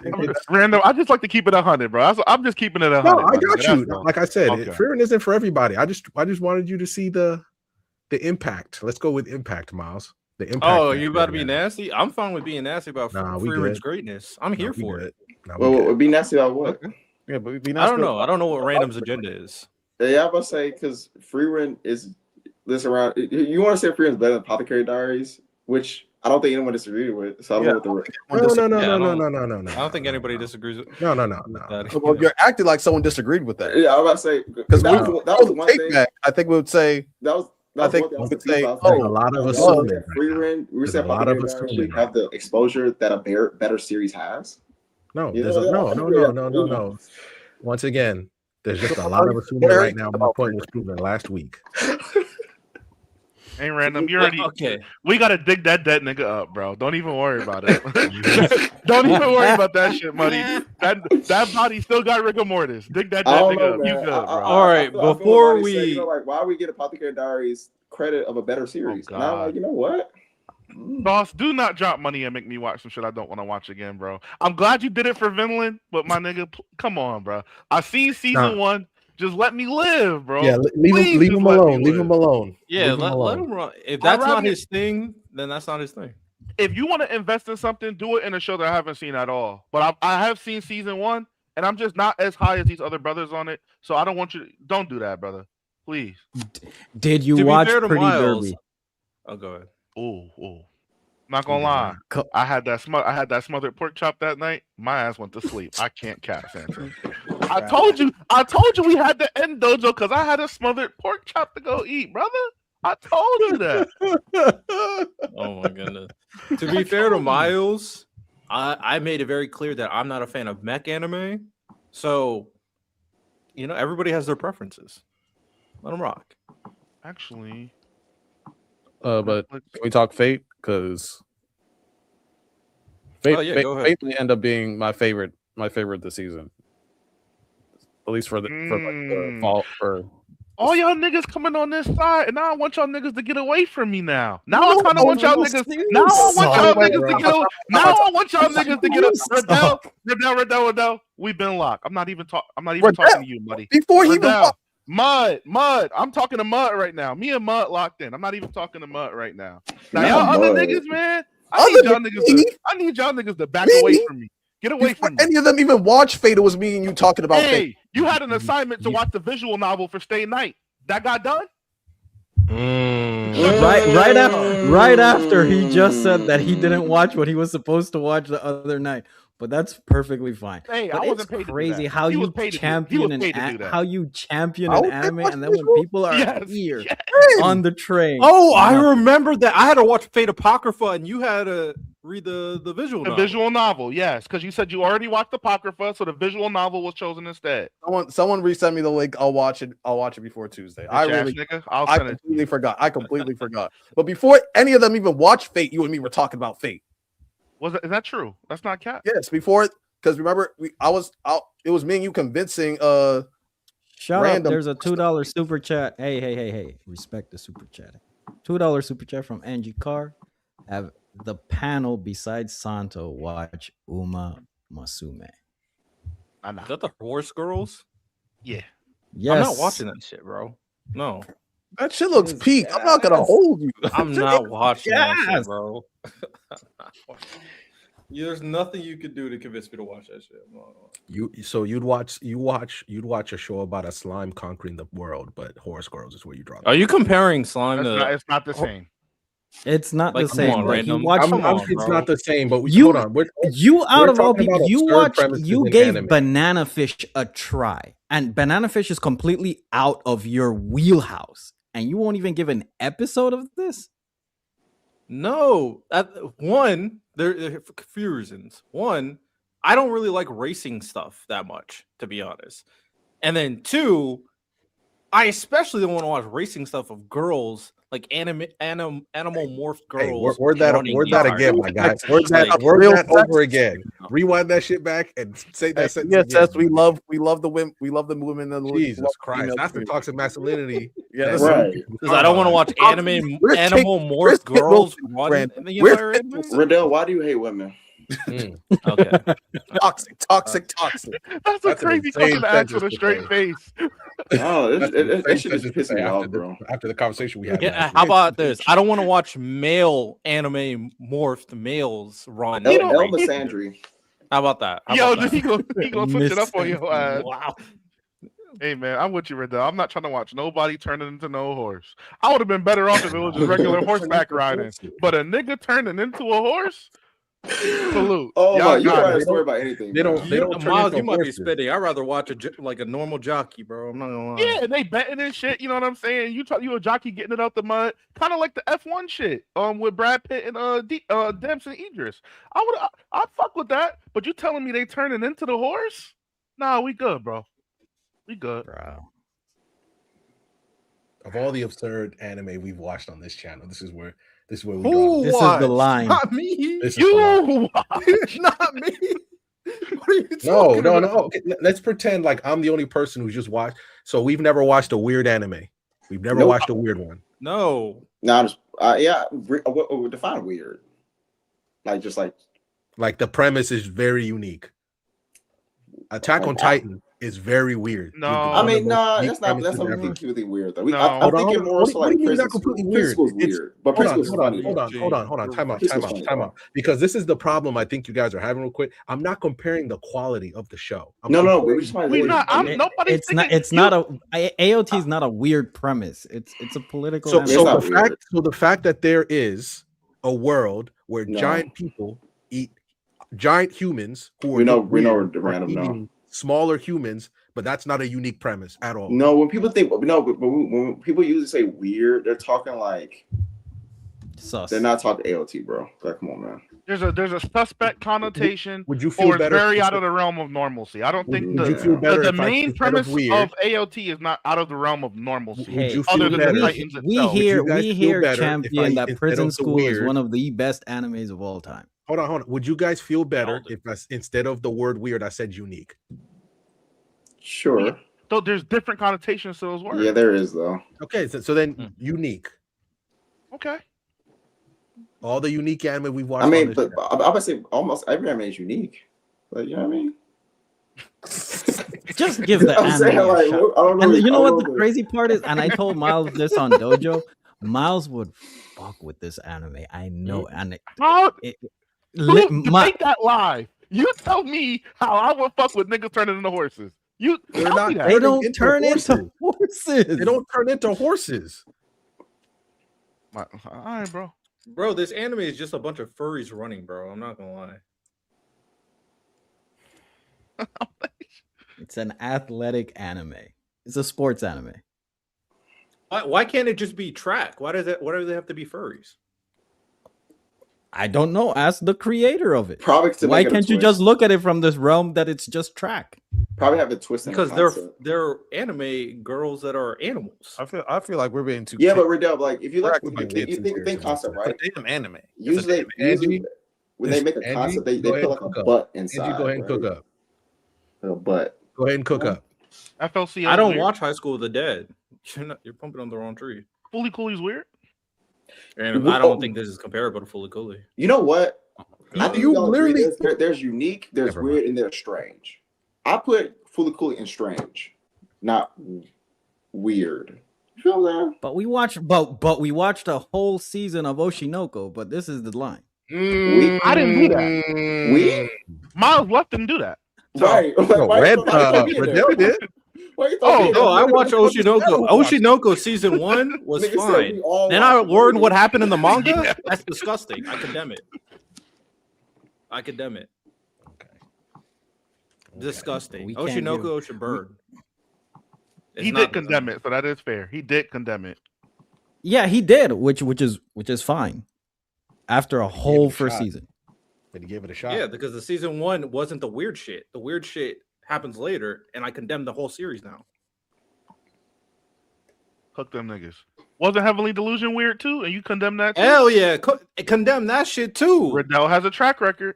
Random. I just like to keep it 100, bro. I'm just keeping it 100. no. I my got nigga. you. That's all. Like I said, Okay. Fearin isn't for everybody. I just wanted you to see the impact. Let's go with impact, Miles. The impact. Oh, that you about to be Fearin has. nasty? I'm fine with being nasty about Nah, we Free Run's good. greatness. I'm here No, we for good. it. No, we good. Well, be nasty about what? Yeah, but be I don't know. I don't know what Random's agenda is. Yeah, I was about to say because free run is this around. You want to say free run is better than Apothecary Diaries, which I don't think anyone disagreed with. So I don't know what the No. I don't think anybody disagrees with No. that. Well, you're acting like someone disagreed with that. Yeah, I was about to say Because that was one take thing. back. I think we would say I think one thing I was we could confused say, about. There's a lot of assuming right free now. run. We There's said a lot of Apothecary Diaries assuming have the exposure that a better series has. No, Yeah, there's no. Once again, there's just a lot of assuming right now. My point was proven last week. Ain't Random. You already. Okay. We gotta dig that dead nigga up, bro. Don't even worry about it. Don't even worry about that shit, buddy. That body still got rigor mortis. Dig that dead nigga up. You good, bro? All right, before we- why we get Apothecary Diaries credit of a better series? And I'm God. like, you know what? Boss, do not drop money and make me watch some shit I don't want to watch again, bro. I'm glad you did it for Vinland, but my nigga, come on, bro. I seen season 1. Just let me live, bro. Yeah, leave him alone. Leave him alone. Yeah, Leave him let alone. him run. If that's I'd not rather- his thing, then that's not his thing. If you want to invest in something, do it in a show that I haven't seen at all. But I have seen season 1, and I'm just not as high as these other brothers on it. So I don't want you to. Don't do that, brother. Please. Did you To be watch fair to Pretty Miles- Derby? Oh, go ahead. Ooh. Not gonna lie. I had that smothered pork chop that night. My ass went to sleep. I can't cap, Sensei. I told you we had to end dojo because I had a smothered pork chop to go eat, brother. I told you that. Oh my goodness. To be fair to Miles, I made it very clear that I'm not a fan of mech anime. So, everybody has their preferences. Let them rock. Actually, but can we talk Fate? Because Fate, Oh, yeah, Fate, go ahead. Fate may end up being my favorite this season. At least for the fall for. All y'all niggas coming on this side, and now I want y'all niggas to get away from me now. Now I kind of want y'all niggas. Now I want y'all niggas to get away. Now I want y'all niggas to get away. Riddell, we've been locked. I'm not even talking to you, Muddy. Before he even Mud. I'm talking to Mud right now. Me and Mud locked in. I'm not even talking to Mud right now. Now y'all other niggas, man. I need y'all niggas to back away from me. Get away from me. Any of them even watch Fate? It was me and you talking about Fate. You had an assignment to watch the visual novel for Stay Night. That got done? Right after he just said that he didn't watch what he was supposed to watch the other night. But that's perfectly fine. Hey, but I wasn't paid crazy to do that. how you champion an anime and then when people are here on the train. Oh, I remember that. I had to watch Fate Apocrypha and you had to read the visual novel. The visual novel, yes, because you said you already watched Apocrypha, so the visual novel was chosen instead. Someone resend me the link. I'll watch it before Tuesday. I completely forgot. But before any of them even watched Fate, you and me were talking about Fate. Is that true? That's not cap. Yes, before, because remember, it was me and you convincing. Shout out! There's a $2 super chat. Hey! Respect the super chat. $2 super chat from Angie Carr. Have the panel besides Santo watch Uma Musume? Is that the Horse Girls? Yeah. Yes. I'm not watching that shit, bro. No. That shit looks peak. I'm not gonna hold you. I'm not watching that shit, bro. There's nothing you could do to convince me to watch that shit. You'd watch a show about a slime conquering the world, but Horse Girls is where you draw. Are you comparing slime to? It's not the same. It's not the same. On, random. It's not the same. But hold on. You out of all people, you gave Banana Fish a try, and Banana Fish is completely out of your wheelhouse. And you won't even give an episode of this? No. One, there are a few reasons. One, I don't really like racing stuff that much, to be honest. And then two, I especially don't want to watch racing stuff of girls, like animal morphed girls. Hey, word that again, my guy. Word that over again. Rewind that shit back and say that sentence. Yes, we love the women. We love the women. Jesus Christ, that's the toxic masculinity. Yeah, right. Because I don't want to watch animal morphed girls run in the entire anime. Riddell, why do you hate women? Okay. Toxic. That's a crazy question to ask with a straight face. Oh, it should just piss me off, bro. After the conversation we had. Yeah, how about this? I don't want to watch male anime morphed males run. Elma Sandry. How about that? He gonna switch it up on your ass. Wow. Hey man, I'm with you, Riddell. I'm not trying to watch nobody turning into no horse. I would have been better off if it was just regular horseback riding. But a nigga turning into a horse? Salute. Oh my, you don't worry about anything. They don't Miles, you might be spitting. I'd rather watch a normal jockey, bro. I'm not gonna lie. Yeah, and they betting and shit. You know what I'm saying? You a jockey getting it out the mud, kind of like the F1 shit. With Brad Pitt and Dempsey and Idris. I'd fuck with that. But you telling me they turning into the horse? Nah, we good, bro. We good, bro. Of all the absurd anime we've watched on this channel, this is where we draw. This is the line. Not me. You not me. What are you talking about? No. Okay, let's pretend like I'm the only person who's just watched. So we've never watched a weird anime. We've never watched a weird one. No. Define weird. Like the premise is very unique. Attack on Titan is very weird. No, I mean, that's completely weird though. I'm thinking more so like not completely weird. But hold on. Time out. Because this is the problem I think you guys are having real quick. I'm not comparing the quality of the show. AOT is not a weird premise. It's a political. So the fact that there is a world where giant people eat giant humans who are eating smaller humans, but that's not a unique premise at all. No, when people when people usually say weird, they're talking like sus. They're not talking AOT, bro. Like, come on, man. There's a suspect connotation. Would you feel better? Very out of the realm of normalcy. I don't think the main premise of AOT is not out of the realm of normalcy. Hey, we hear champion that Prison School is one of the best animes of all time. Hold on. Would you guys feel better if instead of the word weird, I said unique? Sure. Though there's different connotations to those words. Yeah, there is though. Okay, so then unique. Okay. All the unique anime we've watched. I mean, on this but show. I would say almost every anime is unique. Like, you know what I mean? Just give the I'm anime saying, a like, shot. I don't know. And you know I what don't the know. crazy part is? And I told Miles this on Dojo. Miles would fuck with this anime. I know. And How? li- Who my- debate that live? You tell me how I would fuck with niggas turning into horses. You They're tell not- me that. they turning don't into turn horses. into horses. They don't turn into horses. All right, bro. Bro, this anime is just a bunch of furries running, bro. I'm not gonna lie. It's an athletic anime. It's a sports anime. Why can't it just be track? Why do they have to be furries? I don't know. Ask the creator of it. Probably to Why make it a can't you twist. just look at it from this realm that it's just track? Probably have a twist in the Because concept. they're anime girls that are animals. I feel like we're being too. Yeah, but Riddell, like if you look, Correct, like, you it's think serious concept, about right? It's a damn anime. It's a Usually damn Angie, when they make a Angie, concept, they go put ahead like and a cook up. butt inside. Angie, go ahead and cook right? up. A butt. Go ahead and cook up. FLC. I don't weird. watch High School of the Dead. You're pumping on the wrong tree. Fully Cooley's weird. And I don't think this is comparable to Fully Cooley. You know what? I think You we all agree literally- there's unique, there's Never weird, and there's strange. I put Fully Cooley in strange, not weird. You feel what I'm saying? But we watched a whole season of Oshinoko, but this is the line. I didn't do that. We Miles left didn't do that. right? No, Why you Red, throw me in there? Riddell did. Why you throw me in No, there? I watched Oshinoko. watched it. Oshinoko season 1 was Nigga said fine. we all Then I watched it. learned what happened in the manga. Yeah. That's disgusting. I condemn it. Disgusting. We can't Oshinoko should burn. He did condemn it, so that is fair. He did condemn it. Yeah, he did, which is fine. After a whole it a first shot. season. But he gave it a shot. Yeah, because the season 1 wasn't the weird shit. The weird shit happens later, and I condemn the whole series now. Hook them niggas. Wasn't Heavenly Delusion weird too? And you condemn that too? Hell yeah, condemn that shit too. Riddell has a track record.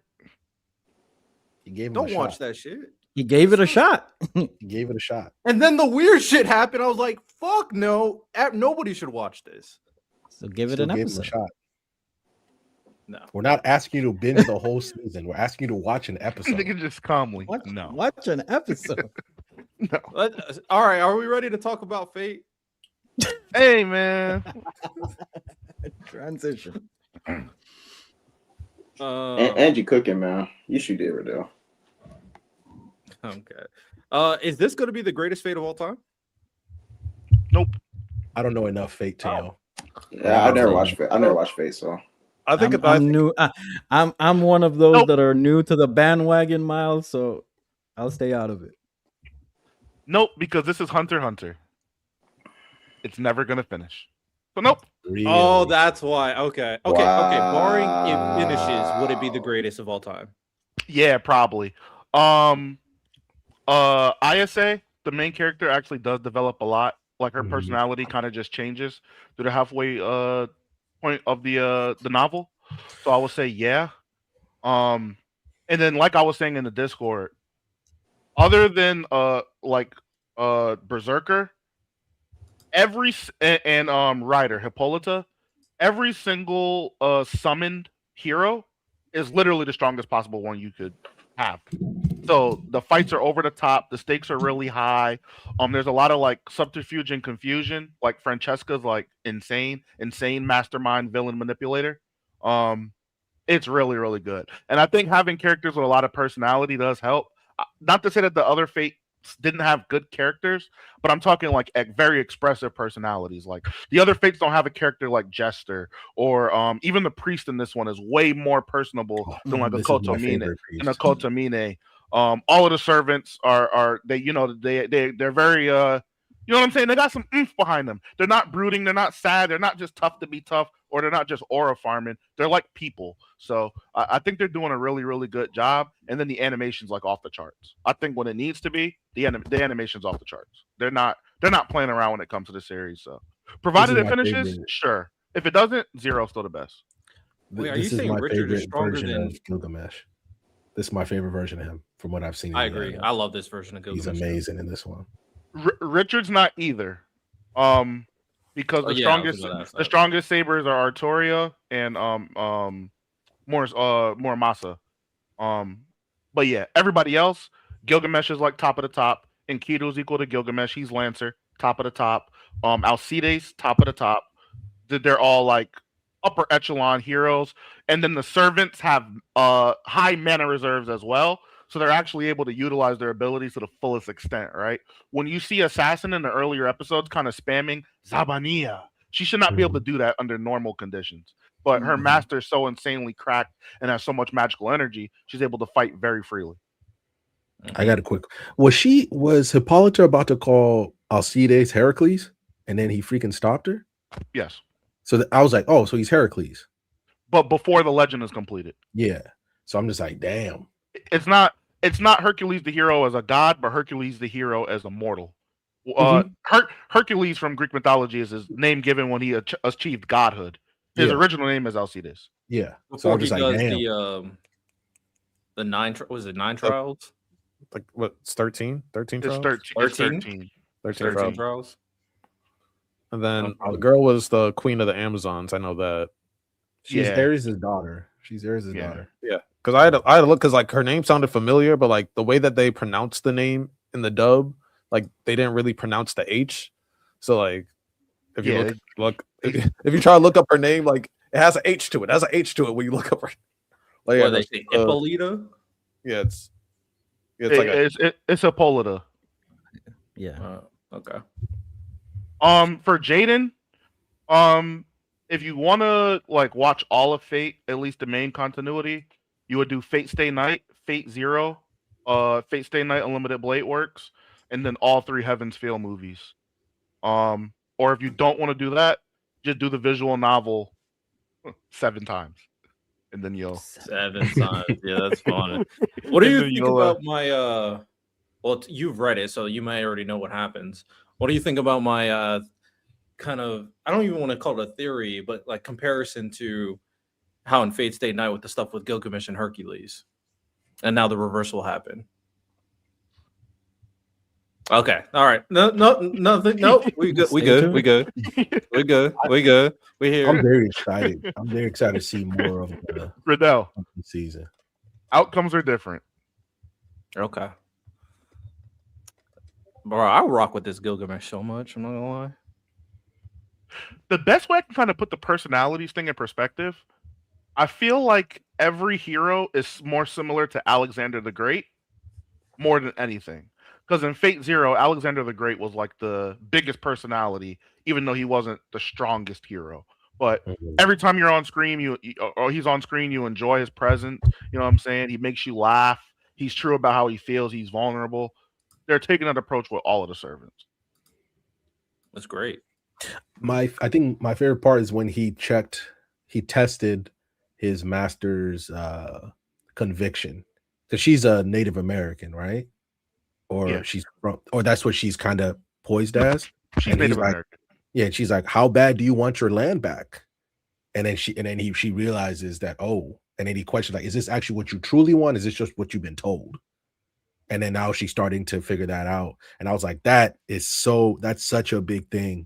He gave him Don't a watch shot. that shit. He gave it a shot. He gave it a shot. And then the weird shit happened. I was like, fuck no. Nobody should watch this. So give it Still an gave him a episode. shot. No. We're not asking you to binge the whole season. We're asking you to watch an episode. Nigga just calmly. No. Watch an episode. No. All right, are we ready to talk about Fate? Hey man. Transition. Angie cooking, man. You should do Riddell. Okay. Is this going to be the greatest Fate of all time? Nope. I don't know enough Fate to know. Yeah, I never watched Fate. I never watched Fate, so I think I'm new. I'm one of those Nope. that are new to the bandwagon, Miles. So I'll stay out of it. Nope, because this is Hunter x Hunter. It's never gonna finish. So nope. Really? Oh, that's why. Okay. Okay. Barring Wow. it finishes, would it be the greatest of all time? Yeah, probably. ISA, the main character, actually does develop a lot. Like her Mhm. personality kind of just changes through the halfway point of the novel. So I would say yeah. And then like I was saying in the Discord, other than Berserker, Rider Hippolyta, every single summoned hero is literally the strongest possible one you could have. So the fights are over the top, the stakes are really high. There's a lot of like subterfuge and confusion. Like Francesca's like insane mastermind villain manipulator. It's really, really good. And I think having characters with a lot of personality does help. Not to say that the other Fates didn't have good characters, but I'm talking like very expressive personalities. Like the other Fates don't have a character like Jester, or even the priest in this one is way more personable than like a This is my Kotomine favorite and a priest. Kotomine. All of the servants are they're very you know what I'm saying? They got some oomph behind them. They're not brooding. They're not sad. They're not just tough to be tough, or they're not just aura farming. They're like people. So I think they're doing a really, really good job. And then the animation's like off the charts. I think when it needs to be, the animation's off the charts. They're not playing around when it comes to the series. So provided is it my finishes, favorite. sure. If it doesn't, Zero's still the best. Wait, are This you is saying my Richard is favorite stronger version than- of Gilgamesh. This is my favorite version of him from what I've seen. I agree. I love this version of Gilgamesh. He's amazing in this one. Richard's not either. Because the strongest sabers are Artoria and Muramasa. But yeah, everybody else, Gilgamesh is like top of the top. Enkidu's equal to Gilgamesh. He's Lancer, top of the top. Alcides, top of the top. They're all like upper echelon heroes. And then the servants have high mana reserves as well. So they're actually able to utilize their abilities to the fullest extent, right? When you see Assassin in the earlier episodes kind of spamming Zabania, she should not be able to do that under normal conditions. But her master is so insanely cracked and has so much magical energy, she's able to fight very freely. I got a quick. Was Hippolyta about to call Alcides Heracles, and then he freaking stopped her? Yes. So I was like, oh, so he's Heracles. But before the legend is completed. Yeah. So I'm just like, damn. It's not Hercules the hero as a god, but Hercules the hero as a mortal. Hercules from Greek mythology is his name given when he achieved godhood. His original name is Alcides. Yeah. Before he does the 9 trials? Like what? It's 13? 13 trials? It's 13 trials. And then the girl was the queen of the Amazons. I know that. She's Ares' daughter. Yeah. Because I had to look because like her name sounded familiar, but like the way that they pronounced the name in the dub, like they didn't really pronounce the H. So like if you if you try to look up her name, like it has an H to it. It has an H to it when you look up her. Like they say Hippolyta? Yeah, it's Hippolyta. Yeah. Okay. For Jaden, if you want to like watch all of Fate, at least the main continuity, you would do Fate Stay Night, Fate Zero, Fate Stay Night Unlimited Blade Works, and then all 3 Heaven's Feel movies. Or if you don't want to do that, just do the visual novel 7 times, and then you'll 7 times. Yeah, that's fun. What do you think about my? Well, you've read it, so you may already know what happens. What do you think about my kind of? I don't even want to call it a theory, but like comparison to how in Fate Stay Night with the stuff with Gilgamesh and Hercules, and now the reverse will happen. Okay. All right. Nothing. No. We good. We good. We here. I'm very excited. To see more of the Riddell season. Outcomes are different. Okay. Bro, I rock with this Gilgamesh so much. I'm not gonna lie. The best way I can kind of put the personalities thing in perspective, I feel like every hero is more similar to Alexander the Great more than anything. Because in Fate Zero, Alexander the Great was like the biggest personality, even though he wasn't the strongest hero. But every time you're on screen, he's on screen, you enjoy his presence. You know what I'm saying? He makes you laugh. He's true about how he feels. He's vulnerable. They're taking that approach with all of the servants. That's great. I think my favorite part is when he tested his master's conviction, because she's a Native American, right? Or she's from, or that's what she's kind of poised as. She's Native American. Yeah, and she's like, "How bad do you want your land back?" And then she realizes that, and then he questions like, "Is this actually what you truly want? Is this just what you've been told?" And then now she's starting to figure that out. And I was like, that's such a big thing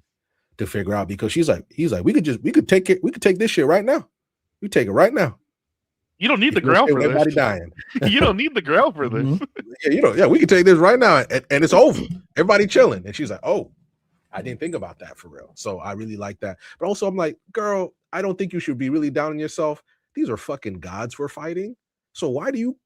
to figure out, because he's like, we could take this shit right now. We take it right now. You don't need the Grail for everybody this. Dying. You don't need the Grail for this. Yeah, we can take this right now, and it's over. Everybody chilling. And she's like, "Oh, I didn't think about that for real." So I really like that. But also, I'm like, girl, I don't think you should be really down on yourself. These are fucking gods we're fighting. So why do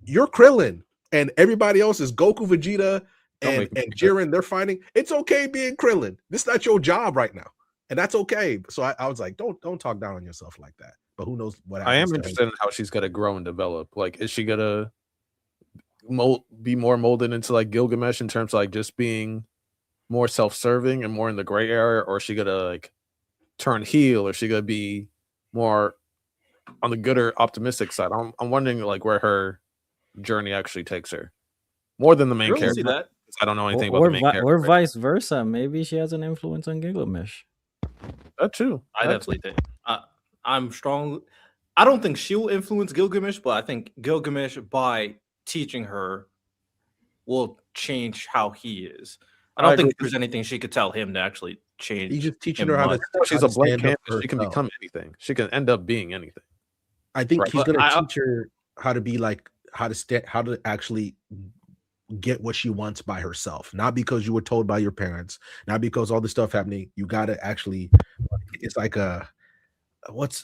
you're Krillin, and everybody else is Goku, Vegeta, and Jiren. They're fighting. It's okay being Krillin. This is not your job right now, and that's okay. So I was like, don't talk down on yourself like that. But who knows what happens. I am interested in how she's gonna grow and develop. Like, is she gonna be more molded into like Gilgamesh in terms of like just being more self-serving and more in the gray area, or is she gonna like turn heel, or is she gonna be more on the gooder, optimistic side? I'm wondering like where her journey actually takes her, more than the main character. That. I don't know anything about the main character. Or vice versa. Maybe she has an influence on Gilgamesh. That too. I definitely think. I'm strong. I don't think she will influence Gilgamesh, but I think Gilgamesh, by teaching her, will change how he is. I don't think there's anything she could tell him to actually change. He's just teaching him her how to. much. She's how a to blank stand up canvas. for She can herself. become anything. She can end up being anything. I think Right. he's But gonna teach her how to be like how to actually get what she wants by herself, not because you were told by your parents, not because all the stuff happening. You gotta actually. It's like a what's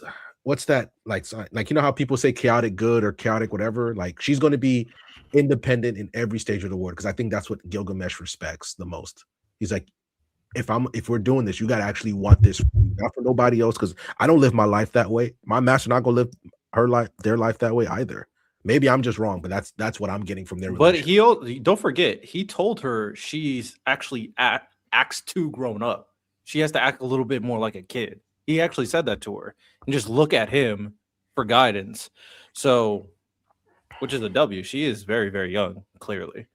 that like you know how people say chaotic good or chaotic whatever. Like she's going to be independent in every stage of the word because I think that's what Gilgamesh respects the most. He's like, if we're doing this, you got to actually want this, not for nobody else, because I don't live my life that way. My master not gonna live their life that way either. Maybe I'm just wrong, but that's what I'm getting from their But relationship. don't forget, he told her she's actually acts too grown up. She has to act a little bit more like a kid. He actually said that to her, and just look at him for guidance. So, which is a W. She is very, very young. Clearly,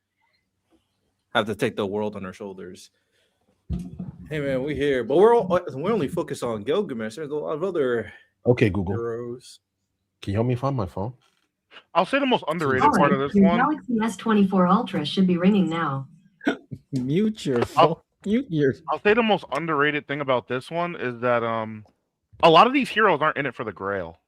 have to take the world on her shoulders. Hey man, we here, but we're only focused on Gilgamesh. There's a lot of other Okay, Google, heroes. can you help me find my phone? I'll say the most underrated All part right, of this your one. Galaxy S24 Ultra should be ringing now. Mute your phone. Mute your. I'll say the most underrated thing about this one is that a lot of these heroes aren't in it for the grail.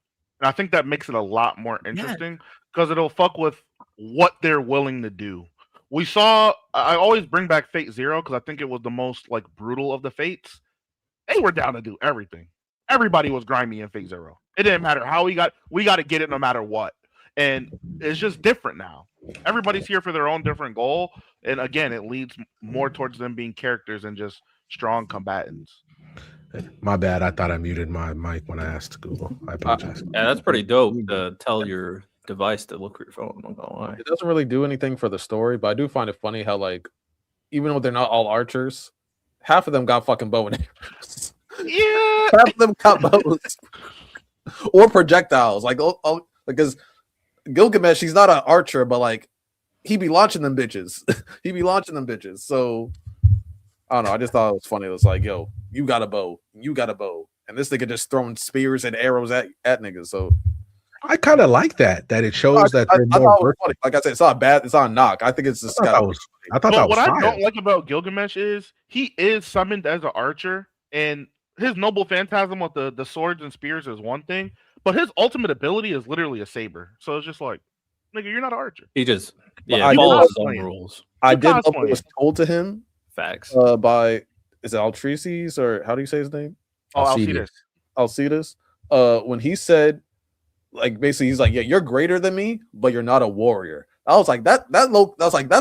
And I think that makes it a lot more interesting because it'll fuck with what they're willing to do. We saw I always bring back Fate Zero because I think it was the most like brutal of the fates. They were down to do everything. Everybody was grimy in Fate Zero. It didn't matter how we got to get it no matter what. And it's just different now. Everybody's here for their own different goal. And again, it leads more towards them being characters and just strong combatants. My bad. I thought I muted my mic when I asked Google. I apologize. Yeah, that's pretty dope to tell your device to look for your phone. I'm not gonna lie. It doesn't really do anything for the story, but I do find it funny how like even though they're not all archers, half of them got fucking bow and arrows. Yeah. Half of them got bows or projectiles. Like because Gilgamesh, he's not an archer, but like he be launching them bitches. He be launching them bitches. So I don't know. I just thought it was funny. It was like, yo, you got a bow, and this nigga just throwing spears and arrows at niggas. So I kind of like that it shows that they're I more thought it was funny. Like I said, it's not bad. It's not a knock. I think it's just I thought that was What I fire. don't like about Gilgamesh is he is summoned as an archer, and his noble phantasm with the swords and spears is one thing, but his ultimate ability is literally a saber. So it's just like, nigga, you're not an archer. He just I follows his cosplaying. own rules. I You did love what cosplaying. was told to him Facts. by is it Altrices or how do you say his name? I'll see this. Alcides. When he said, like basically, he's like, yeah, you're greater than me, but you're not a warrior. I was like, that's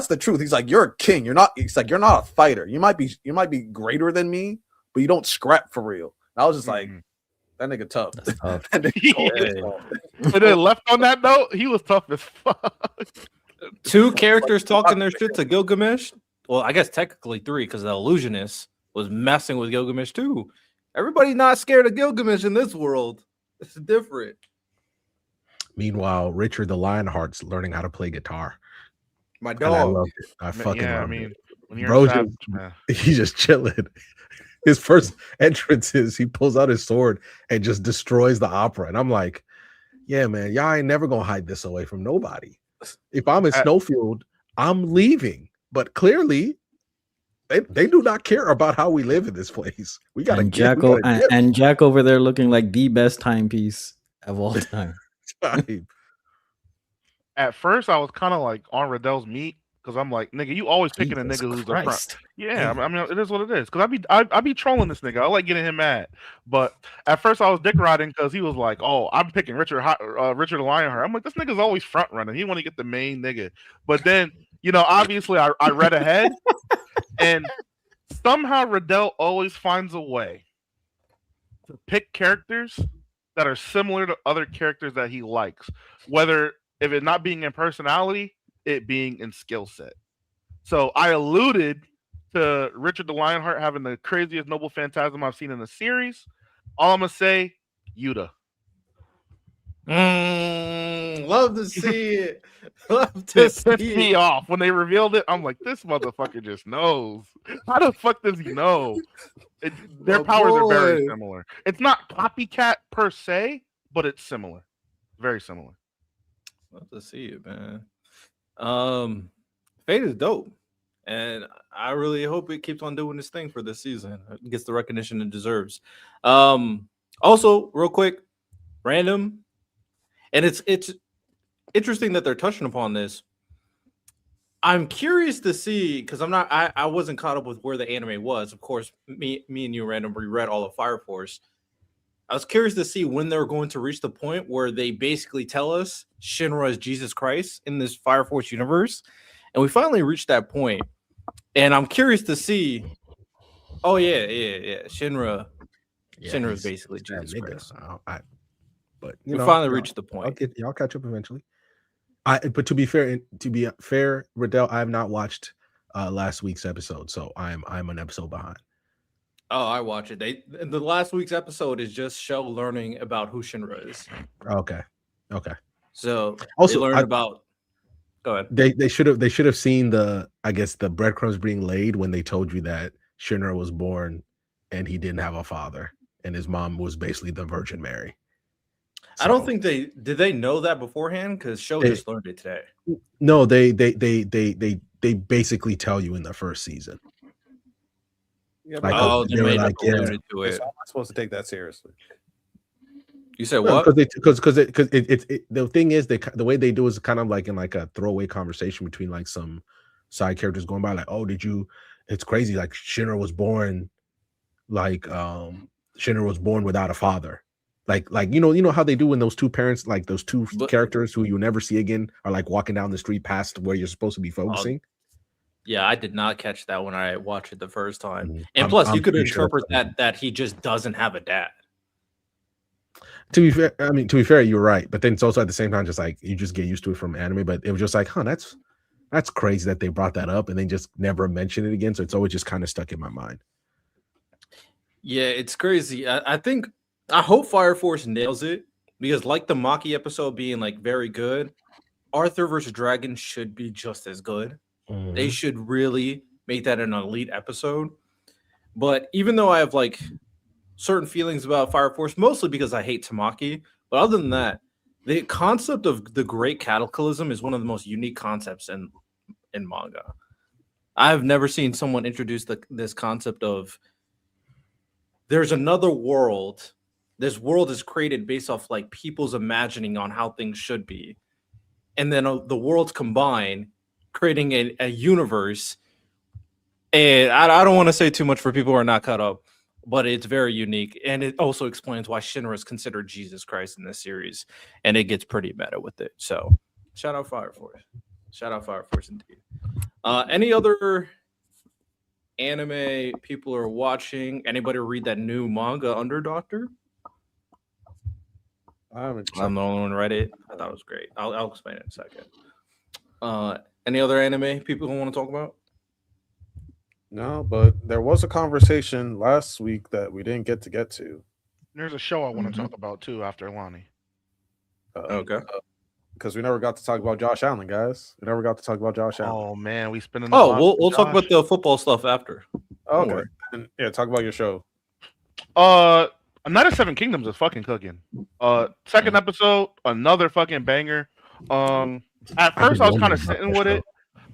the truth. He's like, you're a king. You're not. He's like, you're not a fighter. You might be greater than me, but you don't scrap for real. And I was just like, that nigga tough. That's tough. That nigga tough. And then left on that note, he was tough as fuck. Two characters talking their shit to Gilgamesh. Well, I guess technically three because the illusionist was messing with Gilgamesh too. Everybody's not scared of Gilgamesh in this world. It's different. Meanwhile, Richard the Lionheart's learning how to play guitar. My And I dog. loved it. I fucking Yeah, I loved mean, it. when you're Bro, in Savage, man. He's just chilling. His first entrance is he pulls out his sword and just destroys the opera. And I'm like, yeah, man, y'all ain't never gonna hide this away from nobody. If I'm in Snowfield, I'm leaving. But clearly, they do not care about how we live in this place. We gotta And get Jack, and Jack over there looking like the best timepiece of all time. time. At first, I was kind of like on Riddell's meat because I'm like, nigga, you always picking a Jesus nigga who's a front. Christ. Yeah, I mean, it is what it is. Because I be trolling this nigga. I like getting him mad. But at first, I was dick riding because he was like, "Oh, I'm picking Richard the Lionheart." I'm like, this nigga's always front running. He want to get the main nigga. But then, obviously, I read ahead, and somehow Riddell always finds a way to pick characters that are similar to other characters that he likes. Whether if it not being in personality, it being in skill set. So I alluded to Richard the Lionheart having the craziest noble phantasm I've seen in the series. All I'm gonna say, Yuta. Love to see it. Love to It pissed see me it. off when they revealed it. I'm like, this motherfucker just knows. How the fuck does he know? Their My powers are very boy. similar. It's not copycat per se, but it's similar. Very similar. Love to see it, man. Fate is dope, and I really hope it keeps on doing this thing for this season. It gets the recognition it deserves. Also, real quick, random, and it's interesting that they're touching upon this. I'm curious to see because I wasn't caught up with where the anime was. Of course, me and you randomly read all of Fire Force. I was curious to see when they're going to reach the point where they basically tell us Shinra is Jesus Christ in this Fire Force universe. And we finally reached that point. And I'm curious to see. Oh, yeah. Shinra is basically Jesus Christ. But we finally reached the point. Y'all catch up eventually. But to be fair, Riddell, I have not watched last week's episode, so I'm an episode behind. Oh, I watch it. The last week's episode is just Show learning about who Shinra is. Okay. So also they learned about. Go ahead. They should have seen the breadcrumbs being laid when they told you that Shinra was born and he didn't have a father and his mom was basically the Virgin Mary. So, I don't think they know that beforehand because Show just learned it today. No, they basically tell you in the first season. Yeah, like, they were like, to it. So I'm not supposed to take that seriously. You said what? Because the thing is the way they do is kind of like in like a throwaway conversation between like some side characters going by like, oh, it's crazy, like Shinra was born without a father. Like you know how they do when those two parents, like those two characters who you never see again, are like walking down the street past where you're supposed to be focusing. Yeah, I did not catch that when I watched it the first time. And plus, you could interpret that he just doesn't have a dad. To be fair, you're right. But then it's also at the same time, just like you just get used to it from anime. But it was just like, that's crazy that they brought that up and they just never mention it again. So it's always just kind of stuck in my mind. Yeah, it's crazy. I hope Fire Force nails it because, like the Maki episode being like very good, Arthur versus Dragon should be just as good. Mm-hmm. They should really make that an elite episode. But even though I have like certain feelings about Fire Force, mostly because I hate Tamaki, but other than that, the concept of the Great Cataclysm is one of the most unique concepts in manga. I've never seen someone introduce this concept of there's another world. This world is created based off like people's imagining on how things should be. And then the worlds combine, creating a universe. And I don't want to say too much for people who are not caught up, but it's very unique. And it also explains why Shinra is considered Jesus Christ in this series. And it gets pretty meta with it. So shout out Fire Force. Shout out Fire Force indeed. Any other anime people are watching? Anybody read that new manga, Underdoctor? I'm the only one who read it. I thought it was great. I'll explain it in a second. Any other anime people who want to talk about? No, but there was a conversation last week that we didn't get to. There's a show I want to talk about too after Lonnie. Okay. Because we never got to talk about Josh Allen, guys. We never got to talk about Josh Allen. Oh man, we spinning. We'll talk about the football stuff after. Okay. And, talk about your show. Night of Seven Kingdoms is fucking cooking. Second episode, another fucking banger. At first I was kind of sitting with it.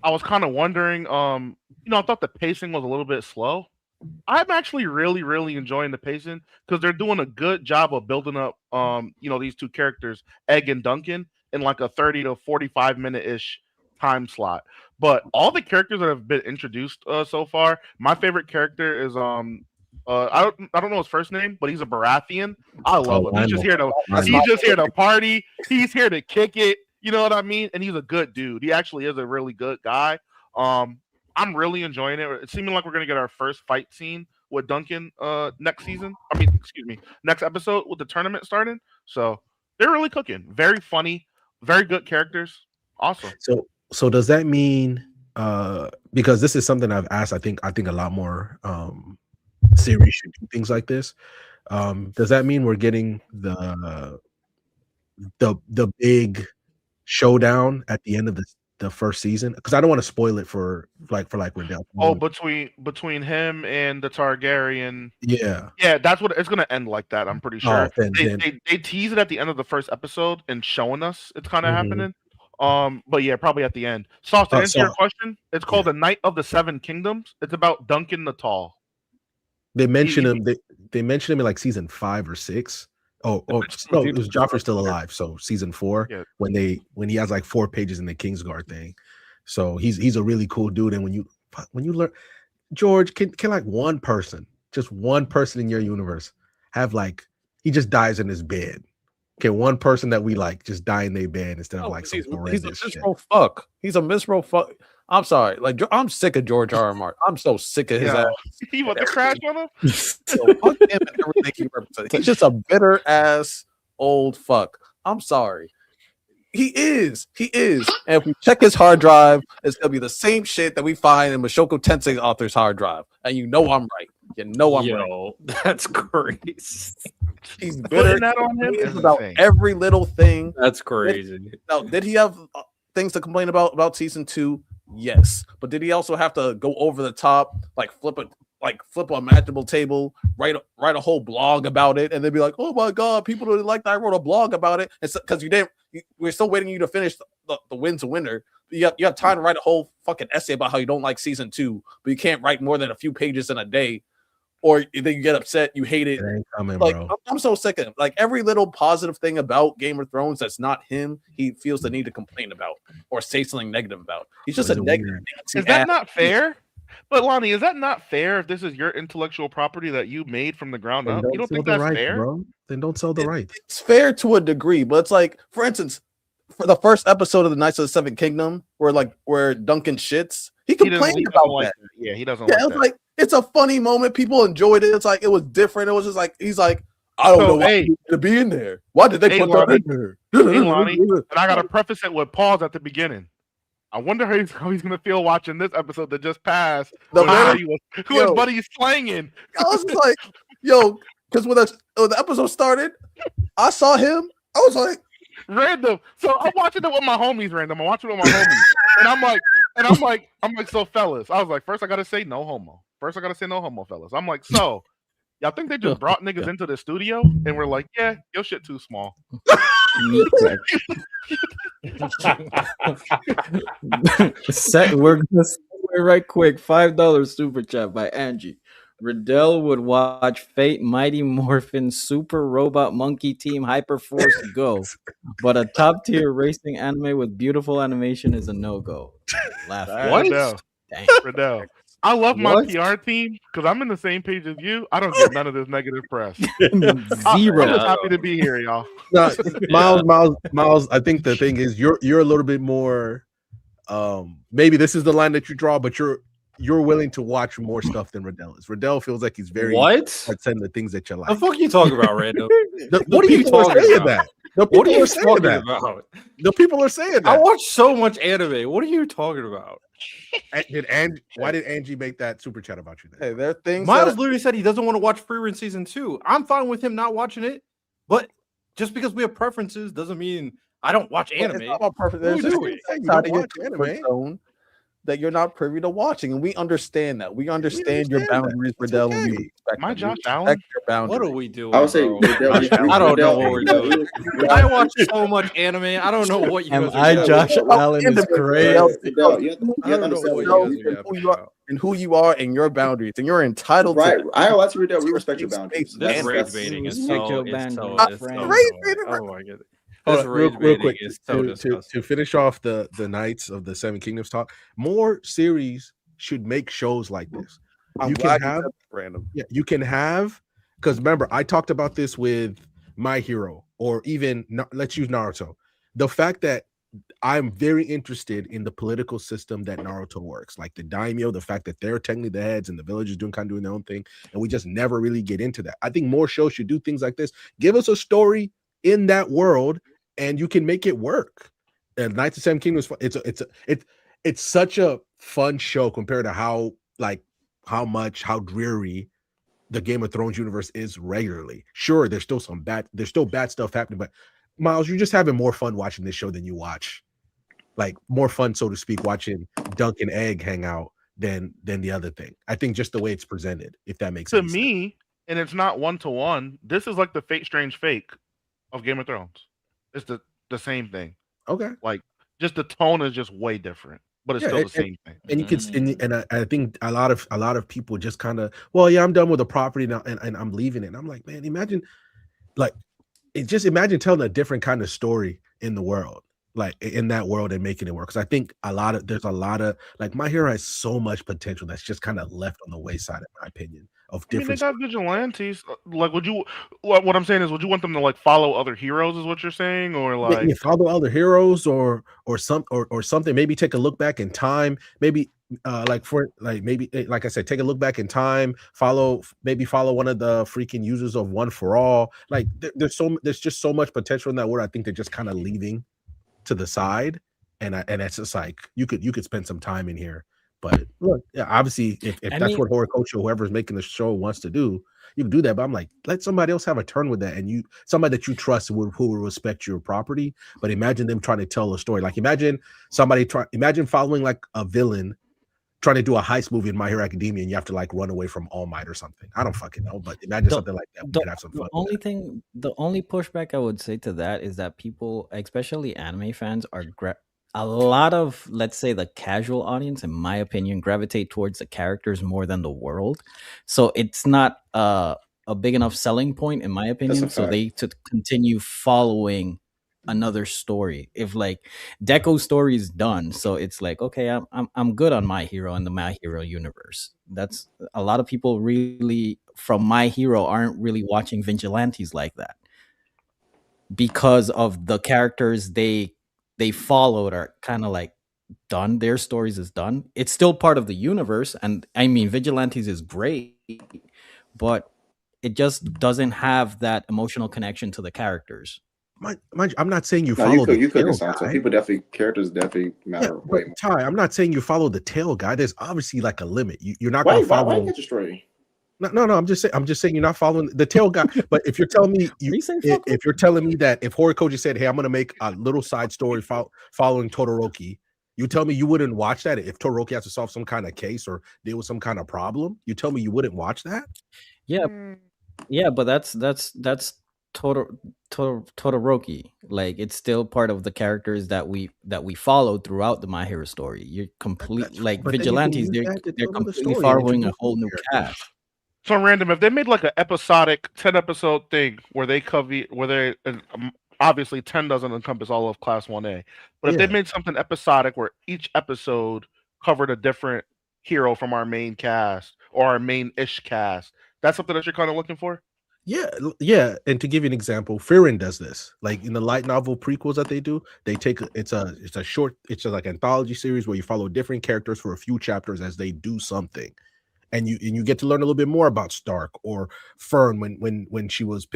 I was kind of wondering, I thought the pacing was a little bit slow. I'm actually really, really enjoying the pacing because they're doing a good job of building up, these two characters, Egg and Duncan, in like a 30 to 45 minute-ish time slot. But all the characters that have been introduced so far, my favorite character is I don't know his first name, but he's a Baratheon. I love him. He's just here to party. He's here to kick it. You know what I mean? And he's a good dude. He actually is a really good guy. I'm really enjoying it. It's seeming like we're gonna get our first fight scene with Duncan next episode with the tournament starting. So they're really cooking. Very funny, very good characters. Awesome. So does that mean because this is something I've asked, I think a lot more series should do things like this. Does that mean we're getting the big showdown at the end of the first season? Because I don't want to spoil it for Riddell. Oh, between him and the Targaryen. Yeah. Yeah, that's what it's gonna end like that. I'm pretty sure. then They tease it at the end of the first episode and showing us it's kind of Mhm. happening. But yeah, probably at the end. Sauce, to answer your question, it's called The Night of the Seven Kingdoms. It's about Duncan the Tall. they mentioned him. They mentioned him in like season 5 or 6. No, it was Joffrey still alive. So season 4, Yeah. when he has like 4 pages in the Kingsguard thing. So he's a really cool dude. And when you learn, George, can like one person, just one person in your universe have like he just dies in his bed? Can one person that we like just die in their bed instead of like some horrendous he's a shit? miserable fuck. He's a miserable fuck. I'm sorry. Like I'm sick of George R. R. Martin. I'm so sick of his ass. He want to crash on him? So fuck him and everything he represents. He's just a bitter ass old fuck. I'm sorry. He is. And if we check his hard drive, it's gonna be the same shit that we find in Mashoko Tensei's author's hard drive. And you know I'm right. You know I'm right. Yo, that's crazy. He's Putting bitter. that on him It's is about insane. every little thing. That's crazy. Now, did he have things to complain about season 2? Yes, but did he also have to go over the top, like flip a imaginable table, write a whole blog about it, and then be like, "Oh my god, people didn't like that I wrote a blog about it," because we're still waiting you to finish the win to winner. You have time to write a whole fucking essay about how you don't like season 2, but you can't write more than a few pages in a day, or then you get upset, you hate it. It ain't coming, Like bro. I'm so sick of him. Like every little positive thing about Game of Thrones that's not him, he feels the need to complain about or say something negative about. He's just a It's negative. weird. Is that not fair? But Lonnie, is that not fair if this is your intellectual property that you made from the ground Then up? You don't sell think the that's rights, fair? bro. Then don't sell the rights. It's fair to a degree, but it's like, for instance, for the first episode of the Knights of the Seven Kingdom, where Duncan shits, he complained about like that. Yeah, he doesn't Yeah, like it's that. like it's a funny moment. People enjoyed it. It's like it was different. It was just like he's like, I don't So, know why hey. he needed to be in there. Why did they Hey, put Lonnie. that in there? Hey, Lonnie, and I gotta preface it with pause at the beginning. I wonder how he's gonna feel watching this episode that just passed. The who minute- his buddy's slanging. I was just like, yo, because when the episode started, I saw him. I was like, Random. So I'm watching it with my homies random. I'm watching it with my homies. And I'm like, so fellas. I was like, first I gotta say no homo. First I gotta say no homo, fellas. I'm like, so y'all think they just brought niggas into the studio and we're like, yeah, your shit too small. We're gonna segue right quick. $5 super chat by Angie. Riddell would watch Fate, Mighty Morphin, Super Robot Monkey Team, Hyperforce Go, but a top tier racing anime with beautiful animation is a no go. Laugh. What? Dang. Riddell. I love my What? PR team because I'm in the same page as you. I don't get none of this negative press. Zero. I'm just happy to be here, y'all. No, Miles. I think the thing is you're a little bit more. Maybe this is the line that you draw, but you're willing to watch more stuff than Riddell is. Riddell feels like he's very What? saying the things that you The like. fuck you talking about, Random? What are you people are talking saying about? that? The What are people you are saying talking that. about? The people are saying I that. watch so much anime. What are you talking about? Why did Angie make that super chat about you? hey, Then? there are things. Miles literally said he doesn't want to watch Free Run season 2. I'm fine with him not watching it, but just because we have preferences doesn't mean I don't watch anime. It's not about perfect. What are There's we just doing? You outside don't of your watch comfort anime. zone that you're not privy to watching, and we understand that. We understand your understand that. boundaries, It's Riddell. And we okay. respect Am I them. We Josh respect Allen? your boundaries. What are we doing? I would say bro? Riddell, I don't know what we're Riddell, doing. I watch so much anime. I don't know what you Am guys are I yapping Josh about. Allen is Individual. crazy. Riddell, you have to I don't know understand, what Riddell, you guys are yapping about. and who you are and your boundaries, and you're entitled right? to. I watch Riddell. We respect your boundaries. This rage That's- baiting is Respect so. your It's so. boundaries, It's so friend. Rage annoying. baiting. Oh my goodness. Hold This on, rage real baiting quick is so to disgusting. finish off the Knights of the Seven Kingdoms talk. More series should make shows like this. I'm You glad can have said that, random. Yeah, you can have, because remember, I talked about this with My Hero, or even let's use Naruto. The fact that I'm very interested in the political system that Naruto works, like the daimyo, the fact that they're technically the heads and the villagers doing their own thing, and we just never really get into that. I think more shows should do things like this. Give us a story in that world, and you can make it work. And Knights of Seven Kingdoms, it's such a fun show compared to how dreary the Game of Thrones universe is regularly. Sure, there's still bad stuff happening, but Miles, you're just having more fun watching this show than you watch like more fun, so to speak, watching Dunk and Egg hang out than the other thing. I think just the way it's presented, if that makes To any sense. me, and it's not 1-to-1. This is like the Fate Strange Fake of Game of Thrones. It's the same thing. Okay. Like, just the tone is just way different, but it's Yeah, still the same thing. And you could, and I think a lot of people just kind of, well, yeah, I'm done with the property now, and I'm leaving it. And I'm like, man, imagine, like, imagine telling a different kind of story in the world, like in that world, and making it work. Because I think there's a lot of like My Hero has so much potential that's just kind of left on the wayside, in my opinion. Of I mean, they different. got vigilantes. Like, what I'm saying is, would you want them to like follow other heroes? Is what you're saying, or like Follow other heroes or something. Maybe take a look back in time. Maybe like I said, take a look back in time. Follow one of the freaking users of One for All. Like there's just so much potential in that world. I think they're just kind of leaving to the side, and it's just like you could spend some time in here. But look, yeah, obviously, if that's what horror culture, whoever's making the show wants to do, you can do that. But I'm like, let somebody else have a turn with that, and somebody that you trust who will respect your property. But imagine them trying to tell a story. Like imagine following like a villain trying to do a heist movie in My Hero Academia, and you have to like run away from All Might or something. I don't fucking know, but imagine something like that. We could have some fun. The only pushback I would say to that is that people, especially anime fans, are a lot of, let's say, the casual audience, in my opinion, gravitate towards the characters more than the world. So it's not a big enough selling point, in my opinion. So they to continue following another story. If like Deco's story is done, so it's like, okay, I'm good on My Hero and the My Hero universe. That's a lot of people really from My Hero aren't really watching vigilantes like that because of the characters they followed are kind of like done. Their stories is done. It's still part of the universe, and I mean vigilantes is great, but it just doesn't have that emotional connection to the characters. I'm not saying you follow the tail guy. So characters definitely matter way more. Ty, I'm not saying you follow the tail guy. There's obviously like a limit. You're not going going to follow. Why get you straight? No. I'm just saying you're not following the tail guy. But if you're telling me if you're telling me that if Horikoji said, "Hey, I'm going to make a little side story following Todoroki," you tell me you wouldn't watch that if Todoroki has to solve some kind of case or deal with some kind of problem. You tell me you wouldn't watch that? Yeah, but that's Todoroki. Like it's still part of the characters that we follow throughout the My Hero story. You're complete like vigilantes. They're completely following a whole new cast. So random. If they made like an episodic 10-episode thing where they obviously 10 doesn't encompass all of Class 1A, but if they made something episodic where each episode covered a different hero from our main cast or our main-ish cast, that's something that you're kind of looking for? Yeah. And to give you an example, Frieren does this. Like in the light novel prequels that they do, they take it's a short, it's like anthology series where you follow different characters for a few chapters as they do something. And you get to learn a little bit more about Stark or Fern when she was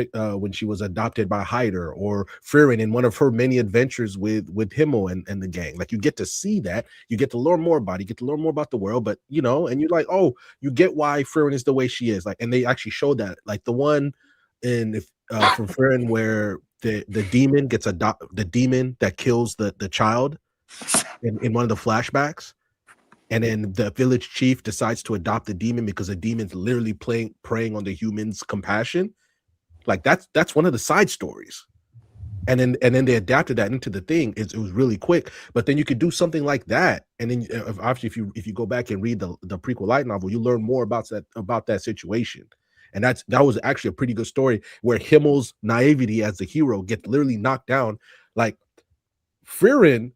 adopted by Hyder, or Frieren in one of her many adventures with Himmel and the gang. Like you get to see that, you get to learn more about it, you get to learn more about the world, but and you're like, oh, you get why Frieren is the way she is. Like, and they actually show that, like the one from Frieren where the demon gets the demon that kills the child in one of the flashbacks. And then the village chief decides to adopt the demon because the demon's literally preying on the human's compassion. Like that's one of the side stories. And then they adapted that into the thing. It was really quick, but then you could do something like that. And then obviously if you go back and read the prequel light novel, you learn more about that situation. And that was actually a pretty good story where Himmel's naivety as the hero gets literally knocked down. Like Frieren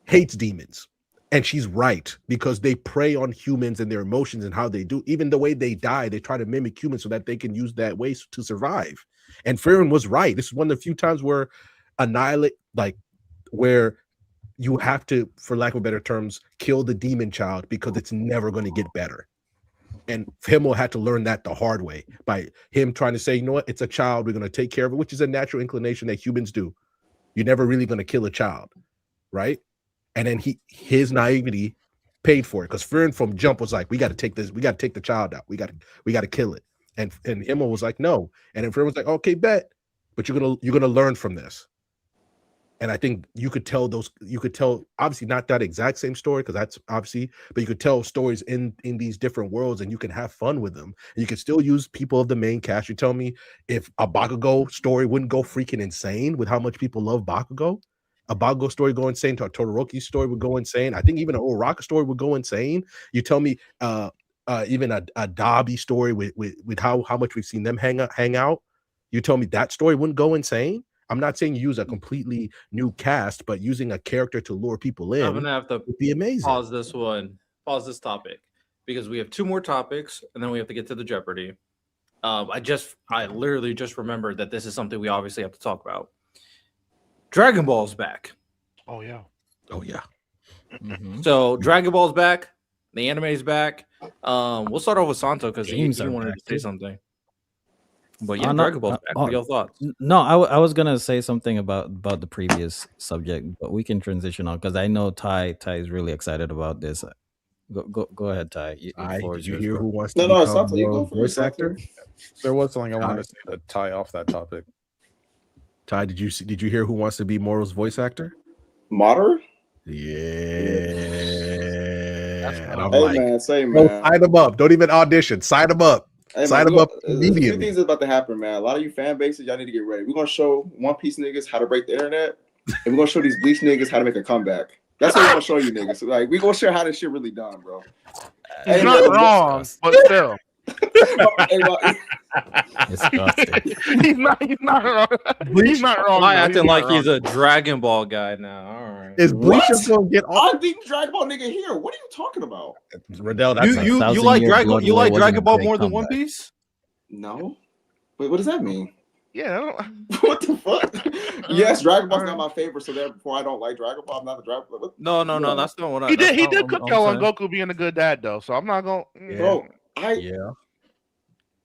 hates demons. And she's right, because they prey on humans and their emotions and how they do. Even the way they die, they try to mimic humans so that they can use that way to survive. And Frieren was right. This is one of the few times where where you have to, for lack of better terms, kill the demon child because it's never going to get better. And Himmel had to learn that the hard way by him trying to say, you know what, it's a child, we're going to take care of it, which is a natural inclination that humans do. You're never really going to kill a child, right? And then his naivety paid for it, because Frieren from jump was like, we got to take the child out. We got to kill it. And Himmel was like, no. And then Frieren was like, okay, bet, but you're gonna learn from this. And I think you could tell obviously not that exact same story, because that's obviously, but you could tell stories in these different worlds, and you can have fun with them. And you can still use people of the main cast. You tell me if a Bakugo story wouldn't go freaking insane with how much people love Bakugo? A Bakugo story go insane. Todoroki's story would go insane. I think even an Uraraka story would go insane. You tell me even a Dobby story with how much we've seen them hang out. You tell me that story wouldn't go insane. I'm not saying you use a completely new cast, but using a character to lure people in I'm gonna have to would be amazing. pause this topic, because we have 2 more topics and then we have to get to the Jeopardy. I literally just remembered that this is something we obviously have to talk about. Dragon Ball's back. Oh yeah. Oh yeah. Mhm. So Dragon Ball's back. The anime's back. We'll start off with Santo because he Games are wanted back, to say too. something. But yeah, no, Dragon Ball's back. What are your thoughts? No, I was gonna say something about the previous subject, but we can transition on because I know Ty is really excited about this. Go ahead, Ty. The floor Did is you yours, hear bro. who wants to No, become Santo, you go Moro's for it, voice Santo. actor? There was something I wanted to say to tie off that topic. Ty, did you hear who wants to be Moro's voice actor? Moro? Yeah. And I'm Hey like, man, say bro, man. sign him up. Don't even audition. Sign him up. Hey, Sign man, him up there's a few immediately. things that's about to happen, man. A lot of you fan bases, y'all need to get ready. We're gonna show One Piece niggas how to break the internet, and we're gonna show these Bleach niggas how to make a comeback. That's what we're gonna show you niggas. So, like, we're gonna share how this shit really done, bro. He's Hey, not man, wrong, but still. Disgusting. he's not wrong. He's not wrong. Why though. acting He's not like he's wrong. a Dragon Ball guy now? All right. Is Bleach just What? gonna get off? I think Dragon Ball nigga here. What are you talking about? Riddell, that's You Thousand like Year Dragon Blood you War like wasn't Dragon a Ball great more than One comeback. Piece? No. Wait, what does that mean? Yeah. What the fuck? Yes, Dragon Ball's not my favorite, so therefore I don't like Dragon Ball. I'm not a Dragon Ball. No, Yeah. that's not what I. He did. that's He not did what cook I'm y'all on saying. Goku being a good dad, though. So I'm not gonna. Bro, Yeah.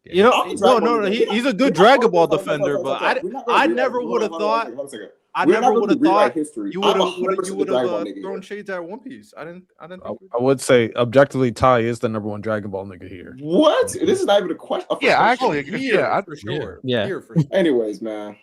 You know, I'm a Dragon Ball nigga. he's a good We're not Dragon gonna- Ball hold on, defender, hold on, but hold on. We're not gonna I rewrite- never hold would have on, hold on, thought. hold on a second. I We're never not gonna would have rewrite thought history. you I'm would 100% the Dragon Ball nigga thrown here. shades at One Piece. I didn't. I would say objectively, Ty is the number 1 Dragon Ball nigga here. What? This is not even a question. Yeah, I Oh, actually agree. here Yeah, for sure. Yeah. Here for sure. Anyways, man.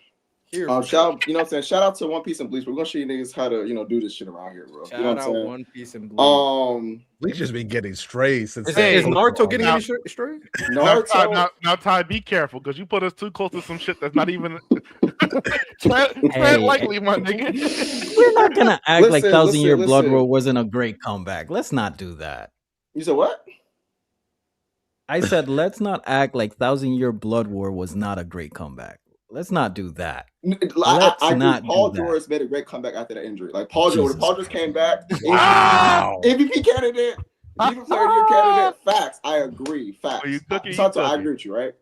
Here Shout for sure. out, you know what I'm saying? Shout out to One Piece and Bleach. We're gonna show you niggas how to, do this shit around here, bro. Shout You know what I'm out saying? One Piece and Bleach. Bleach has been getting strays since. Is Hey, Naruto getting now- any straight? Now, Ty, Naruto. now, Ty, be careful because you put us too close to some shit that's not even. tread Hey. lightly, my nigga. We're not gonna act like Listen, 1,000 Year listen, Blood listen. War wasn't a great comeback. Let's not do that. You said what? I said let's not act like 1,000 Year Blood War was not a great comeback. Let's not do that. I agree. not Paul do that. George made a great comeback after that injury. Like Paul George, Jesus when Paul George came back, Wow. MVP candidate, Defensive Player of the Year candidate. Facts. I agree. Facts. Well, you took it, you Santo, took I it. agree with you, right?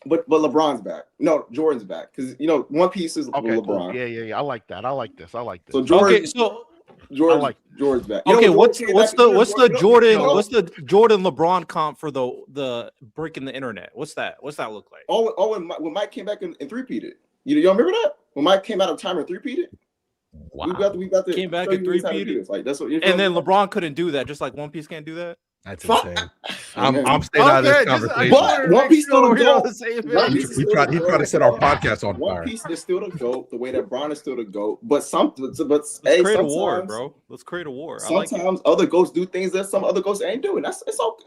But LeBron's back. No, Jordan's back because One Piece is Okay, LeBron. cool. Yeah. I like that. I like this. So Jordan, Okay, so Jordan, I like- Jordan's back. okay, Jordan what's came the back- Jordan you know- what's the Jordan LeBron comp for the breaking the internet? What's that look like? when Mike came back and three-peated. Y'all remember that? When Mike came out of time and three-peated? Wow. We got to Came back show and you how to do three-peated? this. Like that's what you're And then LeBron couldn't do that, just like One Piece can't do that. That's Fuck. insane. I'm staying out of this conversation. But One Piece still the GOAT. One Piece is He still tried the to GOAT. set our podcast on One fire. Piece is still the GOAT, the way that Bron is still the GOAT. But Let's create a war, bro. Let's create a war. I like it. Sometimes other GOATs do things that some other GOATs ain't doing. It's all good.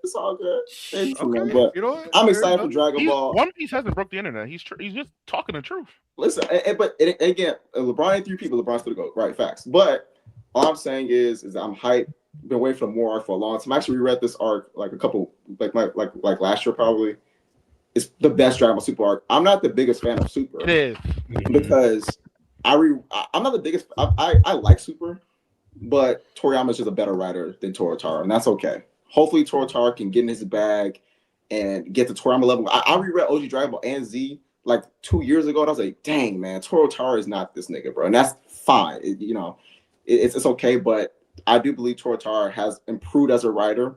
It's all good. It's true, man, but You know what? I'm Fair excited for enough. Dragon Ball. One Piece hasn't broke the internet. He's just talking the truth. Listen, but again, LeBron ain't 3 people. LeBron's still the GOAT, right? Facts. But all I'm saying is I'm hyped. Been waiting for more arc for a long time. I actually reread this arc like a couple, like last year probably. It's the best Dragon Ball Super arc. I'm not the biggest fan of Super It is. because I'm not the biggest. I like Super, but Toriyama's just a better writer than Torotaro, and that's okay. Hopefully, Torotaro can get in his bag and get to Toriyama level. I reread OG Dragon Ball and Z like 2 years ago, and I was like, dang man, Torotaro is not this nigga, bro, and that's fine. It's okay, but I do believe Torotaro has improved as a writer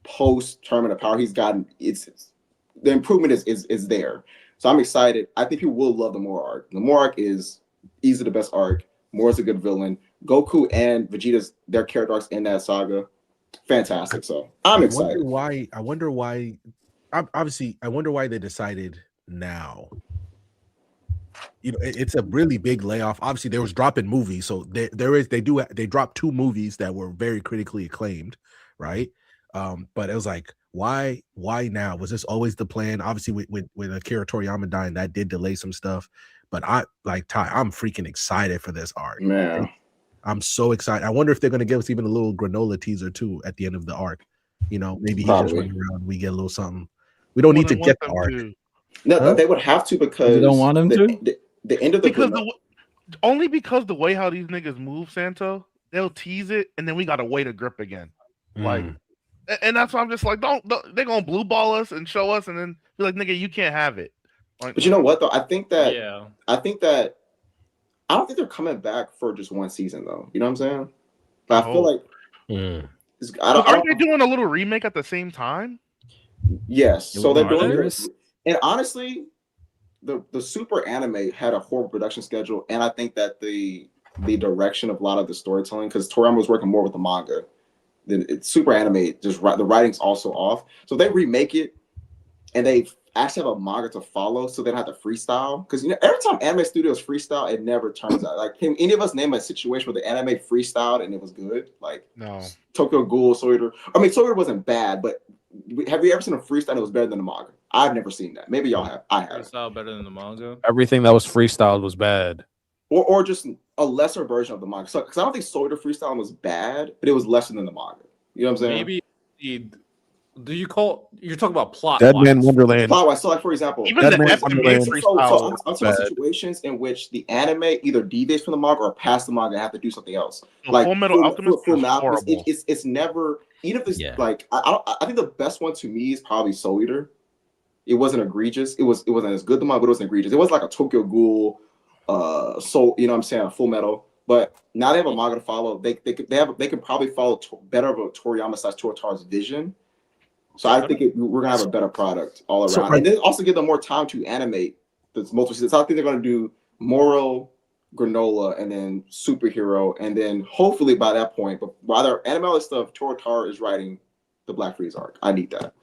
post Tournament of Power. He's gotten the improvement is there. So I'm excited. I think people will love the Moro arc. The Moro arc is easily the best arc. Moro's a good villain. Goku and Vegeta's their character arcs in that saga, fantastic. So I'm excited. I wonder why they decided now. it's a really big layoff. Obviously, there was dropping movies, so they dropped 2 movies that were very critically acclaimed, right? But it was like, why now? Was this always the plan? Obviously, with Akira Toriyama dying, that did delay some stuff. But I'm freaking excited for this arc. Man. I'm so excited. I wonder if they're going to give us even a little granola teaser too at the end of the arc. Maybe he just running around. We get a little something. We don't need to get the arc. No, they would have to because you don't want him to. The end of the only because the way how these niggas move, Santo, they'll tease it and then we gotta wait a grip again. Like, and that's why I'm just like, don't they're gonna blue ball us and show us and then be like, nigga, you can't have it. Like, but you know what though? I think that I don't think they're coming back for just one season though. You know what I'm saying? But I feel like aren't they doing a little remake at the same time? Yes. So they're doing it. And honestly, the Super Anime had a horrible production schedule, and I think that the direction of a lot of the storytelling, because Toriyama was working more with the manga, it's Super Anime, just the writing's also off. So they remake it, and they actually have a manga to follow, so they don't have to freestyle. Because every time anime studios freestyle, it never turns out. Like, can any of us name a situation where the anime freestyled and it was good? Like, no. Tokyo Ghoul, Soider. I mean, Soider wasn't bad, but have you ever seen a freestyle that was better than the manga? I've never seen that. Maybe y'all have. I have. Freestyle better than the manga. Everything that was freestyled was bad. Or just a lesser version of the manga. So, because I don't think Soider freestyle was bad, but it was lesser than the manga. You know what I'm saying? Maybe. You're talking about plot? Dead Man Wonderland. Plot wise. So, like for example, even the estimate freestyle. I'm talking situations in which the anime either deviates from the manga or past the manga and have to do something else. Like Fullmetal Alchemist, it's never. Even if it's like I think the best one to me is probably Soul Eater. It wasn't egregious. It wasn't as good the manga, but it wasn't egregious. It was like a Tokyo Ghoul, Soul. You know what I'm saying? A Full Metal. But now they have a manga to follow. They can probably follow better of a Toriyama / Toyotaro's vision. So I think we're gonna have a better product all around, and then also give them more time to animate the multiple seasons. So I think they're gonna do Moro, Granola, and then Superhero, and then hopefully by that point, but while they're animating stuff, Toriyama is writing the Black Freeze arc. I need that.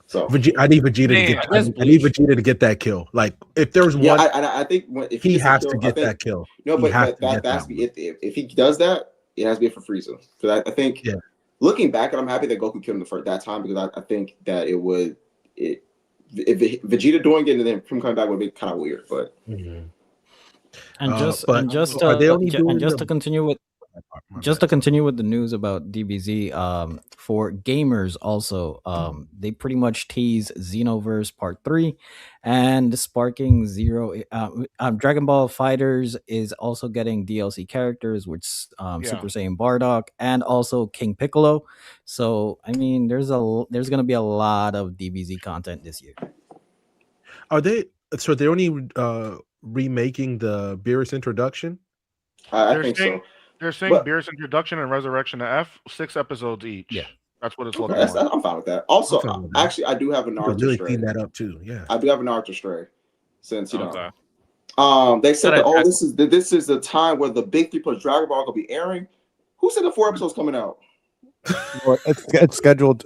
So I need Vegeta to get that kill. Like if there's one, I think if he has to get that kill. No, but that has to be if he does that, it has to be for Frieza. Because I think. Yeah. Looking back, and I'm happy that Goku killed him for that time because I think that if Vegeta doing it and then him coming back would be kind of weird. But to continue with the news about DBZ, for gamers also, they pretty much tease Xenoverse Part 3 and Sparking Zero. Dragon Ball Fighters is also getting DLC characters, which Super Saiyan Bardock and also King Piccolo. So I mean, there's gonna be a lot of DBZ content this year. Are they? So they're only remaking the Beerus introduction? I think so. They're saying Beerus Introduction and Resurrection to F, 6 episodes each. Yeah, that's what it's looking like. I'm fine with that. Also, actually, I do have a Naruto really Stray. clean that up too. Yeah, I do have a Naruto Stray. Since they said that this is the time where the big 3 plus Dragon Ball will be airing. Who said the 4 episodes coming out? Well, it's scheduled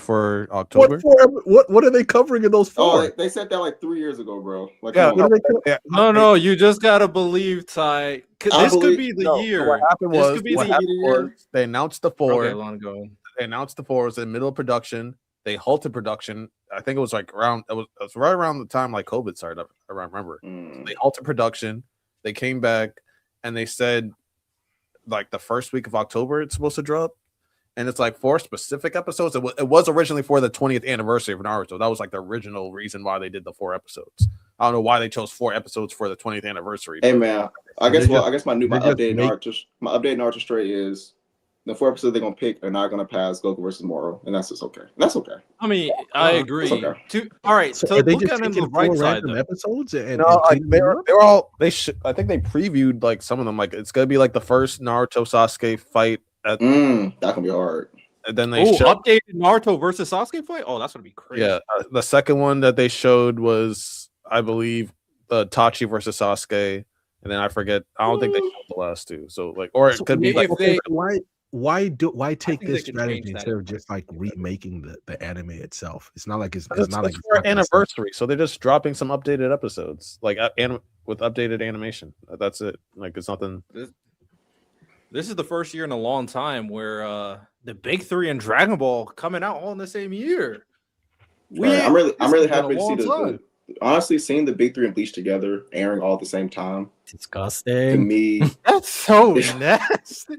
for October. What are they covering in those 4? Oh, they said that like 3 years ago, bro. Like, no, you just gotta believe, Ty. This could be the year. What happened was they announced the 4. Okay, long ago. They announced the 4 was in the middle of production. They halted production. I think it was like around. It was right around the time like COVID started. I remember. They halted production. They came back and they said like the first week of October it's supposed to drop. And it's like 4 specific episodes. It was originally for the 20th anniversary of Naruto. That was like the original reason why they did the 4 episodes. I don't know why they chose 4 episodes for the 20th anniversary. Hey man, I guess my updated Naruto Stray is the 4 episodes they're gonna pick are not gonna pass Goku versus Moro, and that's just okay. That's okay. I mean, I agree. Okay. All right, so are they look just at it on taking the right 4 side. random episodes and they're all I think they previewed like some of them. Like it's gonna be like the first Naruto Sasuke fight. That can be hard. And then they updated Naruto versus Sasuke fight. Oh, that's gonna be crazy. Yeah, the second one that they showed was, I believe, the Tachi versus Sasuke, and then I forget. I don't think they showed the last 2. So like, or it could be like, why take this strategy instead of just like remaking the anime itself? It's not like it's not like for anniversary. So they're just dropping some updated episodes. Like with updated animation. That's it. Like it's nothing. This is the first year in a long time where the big three and Dragon Ball coming out all in the same year. Right. I'm really happy to see the honestly seeing the big three and Bleach together, airing all at the same time. To Disgusting. me, That's so nasty.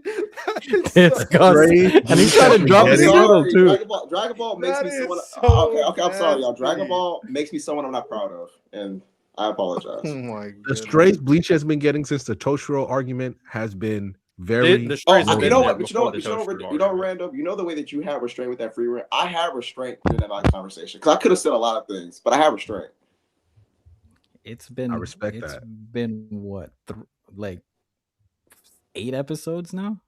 Disgusting. And he's trying to drop I'm it in the sorry, middle too. Dragon Ball makes That me is someone. so Okay, I'm sorry, y'all. Dragon nasty. Ball makes me someone I'm not proud of, and I apologize. Oh my The goodness. strays Bleach has been getting since the Toshiro argument has been very. The strays have you been know there what? But you know before what? the You know, Toaster you know, Bar. Random. You know the way that you have restraint with that free rant. I have restraint in that conversation because I could have said a lot of things, but I have restraint. It's been. I respect It's that. been what, like 8 episodes now.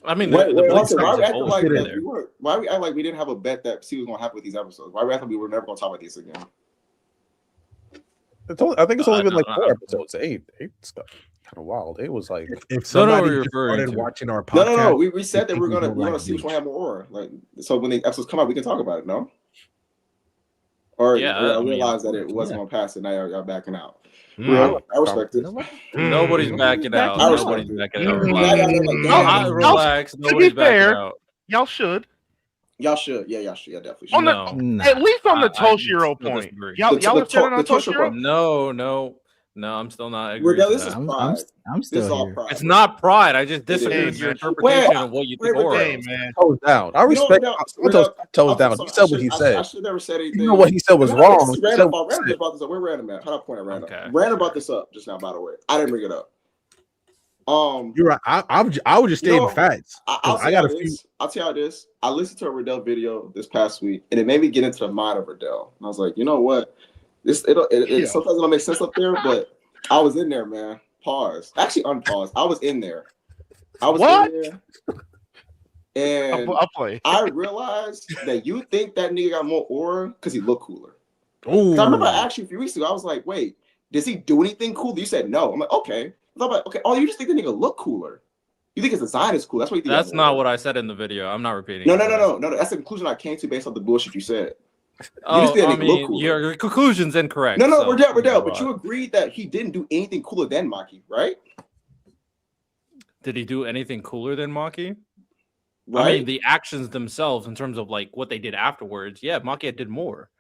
I mean, Wait, the why Bleach we fans have acting always like been that? there. Why we act like we didn't have a bet that see was going to happen with these episodes? Why we act like we were never going to talk about these again? I think it's only been like no, 4 no. episodes. 8 stuff. Kind of wild. It was like If Don't know what somebody you're just referring started to. watching our podcast, No. We said that think we're we gonna don't like see which one Bleach. have more aura. Like, so when the episodes come out, we can talk about it. No, or Yeah, I I mean, realized that it wasn't yeah. going to pass, and now y'all backing out. Mm. I respect it. Nobody's backing out. I Nobody's respect backing out. Now Relax. y'all like, damn. Relax. To be Nobody's backing fair, out. y'all should. Y'all should. Yeah, y'all should. Yeah, definitely should. On the, No. Nah. At least on the I Toshiro still point. disagree. Y'all are standing on the Toshiro Toshiro? point. No, I'm still not agreeing to This is that. pride. I'm This still is all here. pride. It's not pride. I just It disagree is, with your man. interpretation of what you think Wait, aura Hey, is. man. toes down. I You know respect what, Santos toes I'm down. sorry. He said what he I said. should never said anything. You know what he said was No, wrong. This is He random. said what he Random said. just brought this up. Where random at? How do I point at random? Okay, Random sure. brought this up just now. By the way, I didn't bring it up. You're right. I would just You stay know, in facts. I'll I got a few. I'll tell you this. I listened to a Riddell video this past week, and it made me get into the mind of Riddell. And I was like, you know what? Sometimes it don't make sense up there, but I was in there, man. Pause. Actually, unpause. I was in there. What? In there, and I'll play. I realized that you think that nigga got more aura because he looked cooler. Ooh. I remember I asked you a few weeks ago. I was like, wait, does he do anything cool? You said no. I'm like, okay. I'm like, okay. Oh, you just think the nigga look cooler. You think his design is cool. That's what you think. That's not what I said in the video. I'm not repeating. No. it. That's the conclusion I came to based off the bullshit you said. Oh, think I that nigga look mean, cooler. your conclusion's incorrect. No, so Riddell, but you agreed that he didn't do anything cooler than Maki, right? Did he do anything cooler than Maki? Right. I mean, the actions themselves, in terms of like what they did afterwards. Yeah, Maki did more.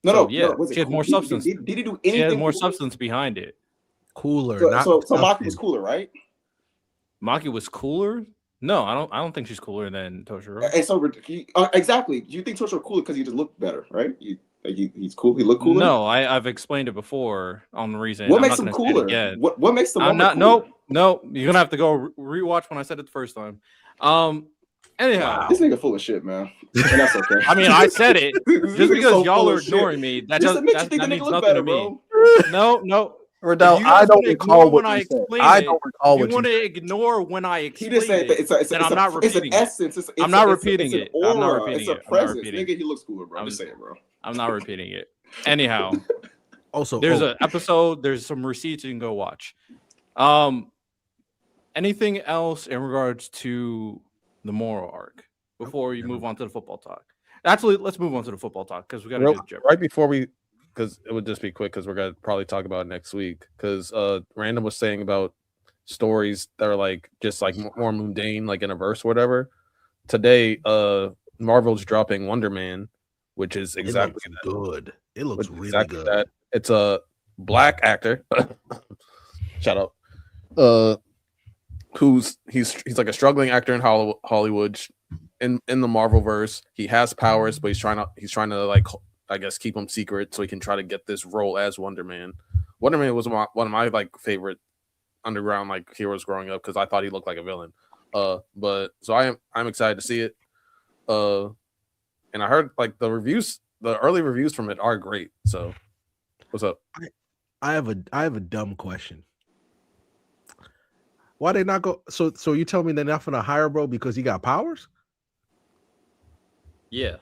No. Was it she had more cool? substance. Did he do anything? She had more cooler? substance behind it. Cooler. So Maki was cooler, right? Maki was cooler. No, I don't think she's cooler than Toshiro. And so exactly, do you think Toshiro cooler because he just looked better, right? He's cool. He looked cooler. No, I've explained it before on the reason. What I'm makes not him gonna say it cooler? again. What makes the I'm moment not. cooler? No. You're gonna have to go rewatch when I said it the first time. Anyhow, This nigga full of shit, man. And that's okay. I mean, I said it. This Just nigga because so y'all full are of shit. ignoring me, that Just doesn't admit you think the that nigga means look nothing better, to me. bro. No. Riddell, If you guys I don't wanna recall ignore what when I you said. explain I it, don't recall if what you want you to said. ignore when I He explain just said it, then I'm not repeating It's an it. essence. I'm not repeating it. I'm not repeating It's a it. I'm not presence. repeating Nigga, he looks cooler, bro. I'm just saying, bro. I'm not repeating it. Anyhow, Also, there's an episode. There's some receipts you can go watch. Anything else in regards to the Moro arc before we move on to the football talk? Actually, let's move on to the football talk because we got to do Jeopardy. Right before we, because it would just be quick because we're gonna probably talk about it next week. Because Random was saying about stories that are like just like more mundane, like in a verse or whatever. Today, Marvel's dropping Wonder Man, which is exactly it looks good. It looks really exactly good. that. It's a black actor. Shut up. He's like a struggling actor in Hollywood. In the Marvel verse, he has powers, but he's trying to like, I guess, keep them secret so he can try to get this role as Wonder Man. Wonder Man was one of my like favorite underground like heroes growing up because I thought he looked like a villain. But so I'm excited to see it. And I heard like the early reviews from it are great. So what's up? I have a dumb question. Why they not go? So you tell me they're not gonna hire bro because he got powers? Yeah.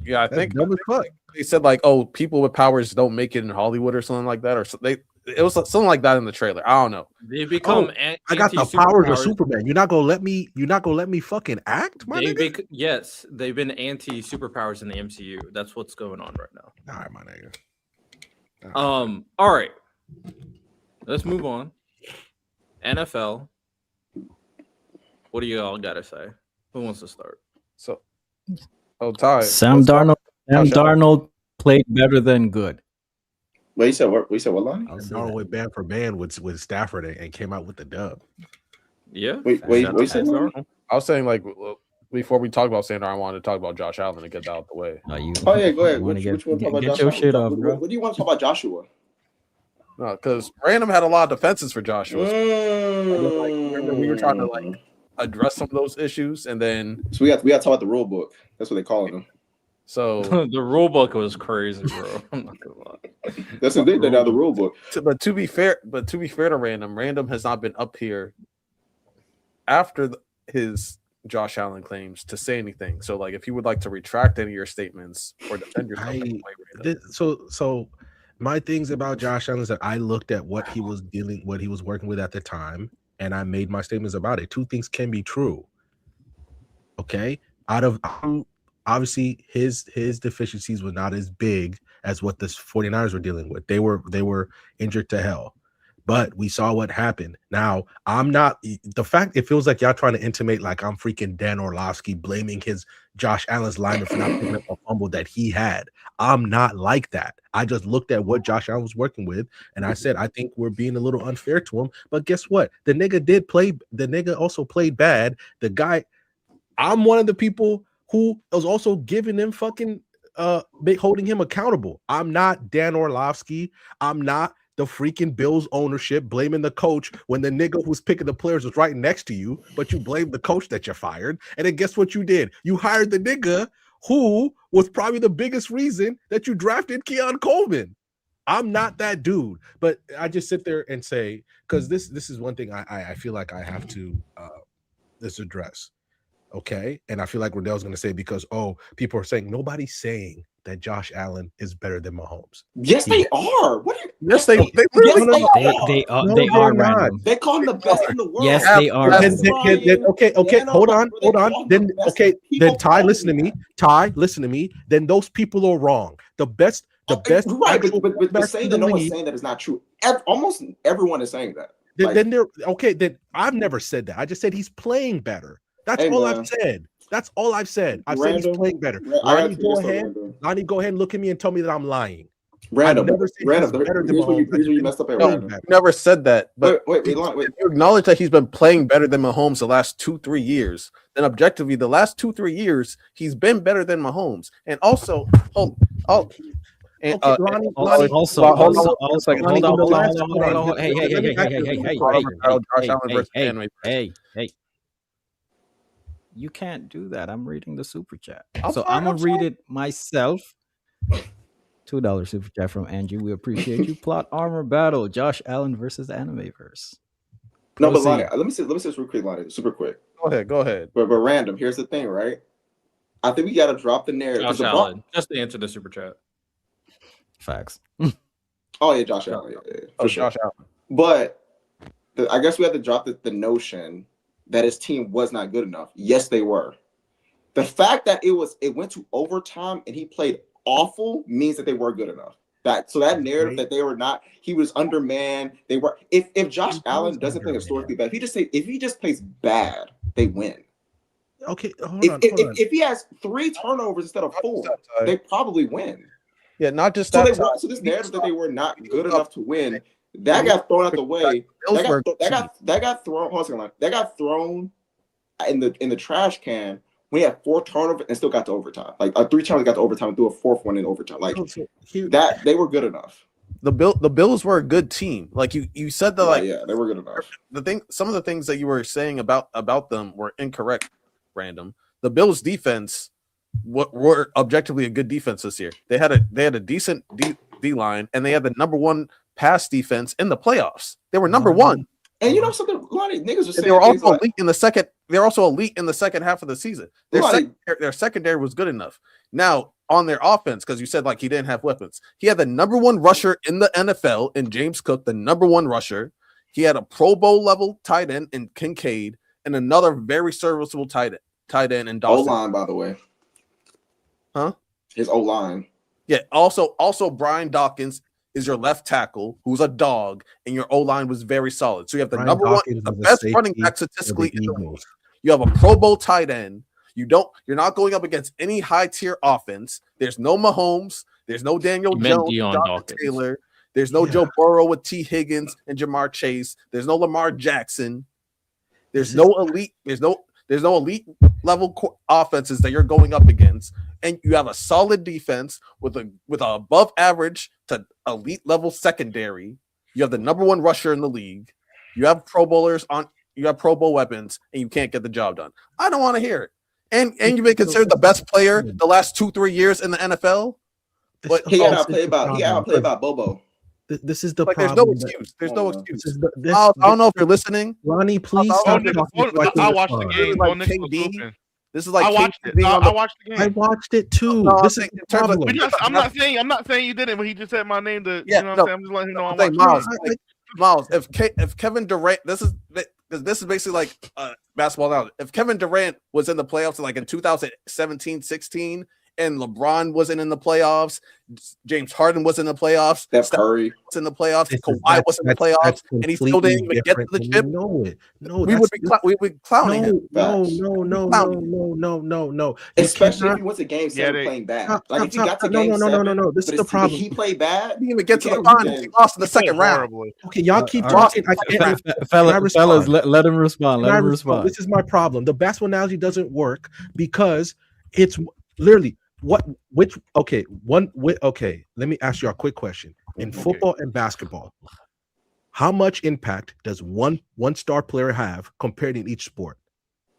Yeah, I That's think dumb as fuck. they said like, oh, people with powers don't make it in Hollywood or something like that, or it was something like that in the trailer. I don't know. They become. I got the powers of Superman. You're not gonna let me fucking act, my nigga? Yes, they've been anti superpowers in the MCU. That's what's going on right now. All right, my nigga. All right. Let's move on. NFL. What do you all got to say? Who wants to start? So, Ty. Sam Darnold. Sam Josh Allen. Darnold played better than good. Wait, you said what? You said what line? I'll say Darnold that. went band for band with Stafford and came out with the dub. Yeah. Wait, Shout what you out said? to Lonnie? Darnold. I was saying like before we talk about Sandor, I wanted to talk about Josh Allen to get that out the way. Oh, you, Oh yeah, go ahead. you wanna Which one? Talk about get Josh your Allen? shit off, bro. What do you want to talk about Joshua? No, because Random had a lot of defenses for Joshua. Remember we were trying to like address some of those issues, and then So we got to talk about the rule book. That's what they calling them. so The rule book was crazy, bro. I'm not gonna lie. That's what they did now. The rule book. but to be fair to Random has not been up here after his Josh Allen claims to say anything. So like if you would like to retract any of your statements or defend yourself, So my things about Josh Allen is that I looked at what he was working with at the time, and I made my statements about it. Two things can be true. Okay, obviously his deficiencies were not as big as what the 49ers were dealing with. They were injured to hell. But we saw what happened. Now, I'm not the fact it feels like y'all trying to intimate like I'm freaking Dan Orlovsky blaming his Josh Allen's lineman for not picking up a fumble that he had. I'm not like that. I just looked at what Josh Allen was working with, and I said I think we're being a little unfair to him. But guess what? The nigga also played bad. The guy, I'm one of the people who was also giving him fucking holding him accountable. I'm not Dan Orlovsky. I'm not the freaking Bills ownership blaming the coach when the nigga who's picking the players was right next to you, but you blame the coach that you fired. And then guess what you did? You hired the nigga who was probably the biggest reason that you drafted Keon Coleman. I'm not that dude, but I just sit there and say, because this is one thing I feel like I have to address. Okay. And I feel like Riddell's going to say, because, people are saying nobody's saying that Josh Allen is better than Mahomes. Yes, they are. What? yes, they Yes, They are No, they they're are not. random. They call him the best in the world. Yes, they are. Okay, hold on. Then Ty, listen to me. Then those people are wrong. The best. Right, but saying that no one's saying that is not true. Almost everyone is saying that. Then they're okay. Then I've never said that. I just said he's playing better. That's all I've said. That's all I've said. I've said he's playing better. Lonnie, go ahead. Lonnie, go ahead and look at me and tell me that I'm lying. Random. Here's where you messed up at Random. never said that. But Wait. if you acknowledge that he's been playing better than Mahomes the last 2-3 years, then objectively, the last 2-3 years, he's been better than Mahomes. And also, hold on. Hey, you can't do that. I'm reading the super chat. So I'm gonna read it myself. $2 super chat from Angie. We appreciate you. Plot armor battle. Josh Allen versus Animeverse. No, but Lonnie, let me say this real quick, Lonnie, super quick. Go ahead. But Random, here's the thing, right? I think we got to drop the narrative. Josh Allen. Just to answer the super chat. Facts. Oh yeah, Josh Allen. Yeah, for sure. Josh Allen. But I guess we have to drop the notion that his team was not good enough. Yes, they were. The fact that it went to overtime and he played awful means that they were good enough. That narrative that they were not, he was undermanned. They were. If Josh Allen doesn't play historically bad, if he just plays bad, they win. Okay, hold on. If he has 3 turnovers instead of 4, they probably win. Yeah, not just so that. So this narrative that they were not good enough to win, that got thrown out the way. That got thrown. Hold on, that got thrown in the trash can when he had 4 turnovers and still got to overtime. Like 3 turnovers got to overtime and threw a 4th one in overtime. Like that, they were good enough. The Bills were a good team. Like you said that. Yeah, they were good enough. Some of the things that you were saying about them were incorrect. Random. The Bills defense were objectively a good defense this year. They had a decent D line, and they had the number 1 pass defense in the playoffs. They were number 1. And you know something, a lot of niggas are saying they were also elite in the second. They're also elite in the second half of the season. Their secondary was good enough. Now on their offense, because you said like he didn't have weapons. He had the number 1 rusher in the NFL in James Cook, the number 1 rusher. He had a Pro Bowl level tight end in Kincaid, and another very serviceable tight end in Dawson. O-line, by the way. Huh? His O-line. Yeah. Also Brian Dawkins is your left tackle, who's a dog, and your O-line was very solid. So you have the Ryan number Dawkins one, the is a best safety running back for the statistically in the Eagles. league. You have a Pro Bowl tight end. You're not going up against any high-tier offense. There's no Mahomes. There's no Daniel You meant Jones, Deion Jonathan Dawkins. Taylor. There's no Yeah. Joe Burrow with T. Higgins and Jamar Chase. There's no Lamar Jackson. There's This no elite. There's no elite level offenses that you're going up against, and you have a solid defense with a above average to elite level secondary. You have the number one rusher in the league. You have Pro Bowlers on. You have Pro Bowl weapons, and you can't get the job done. I don't want to hear it. And you've been considered the best player the last 2-3 years in the NFL. But He this outplayed is the about problem. Bobo. This is the like, there's problem. no excuse. There's no excuse. This, I don't know if you're listening. Ronnie, please I'll- stop I'll- talking. so I can I watched the respond. game. Like Bo Nix was KD. hooping. This is like I watched KD it. being on I the- watched the I game. watched it too. No, This I'm is saying the in terms of- problem. We just, I'm not saying you didn't, but he just said my name to, Yeah, you know what no. I'm saying? I'm just letting him know I I'm saying, watched the game. Miles, if Kevin Durant, this is basically like basketball now. If Kevin Durant was in the playoffs like in 2017-16 and LeBron wasn't in the playoffs, James Harden was in the playoffs, Steph Curry was in the playoffs, This is- Kawhi was in the playoffs, that's and he still didn't even get to completely the different chip, when you know it. No, we would be clowning him. no, Facts. no. Especially if he went to game 7 they- playing bad. Stop, Like if you stop, got to stop. game No. 7, This but is the problem. he played bad. He didn't even get to the You finals. can't- He lost in the He played second round. horribly. Okay, y'all keep all talking. I can't. Fellas, respond? let him respond. Can Let I him respond? respond. This is my problem. The basketball analogy doesn't work because it's literally okay. Let me ask you a quick question. In football and basketball, how much impact does one star player have compared in each sport?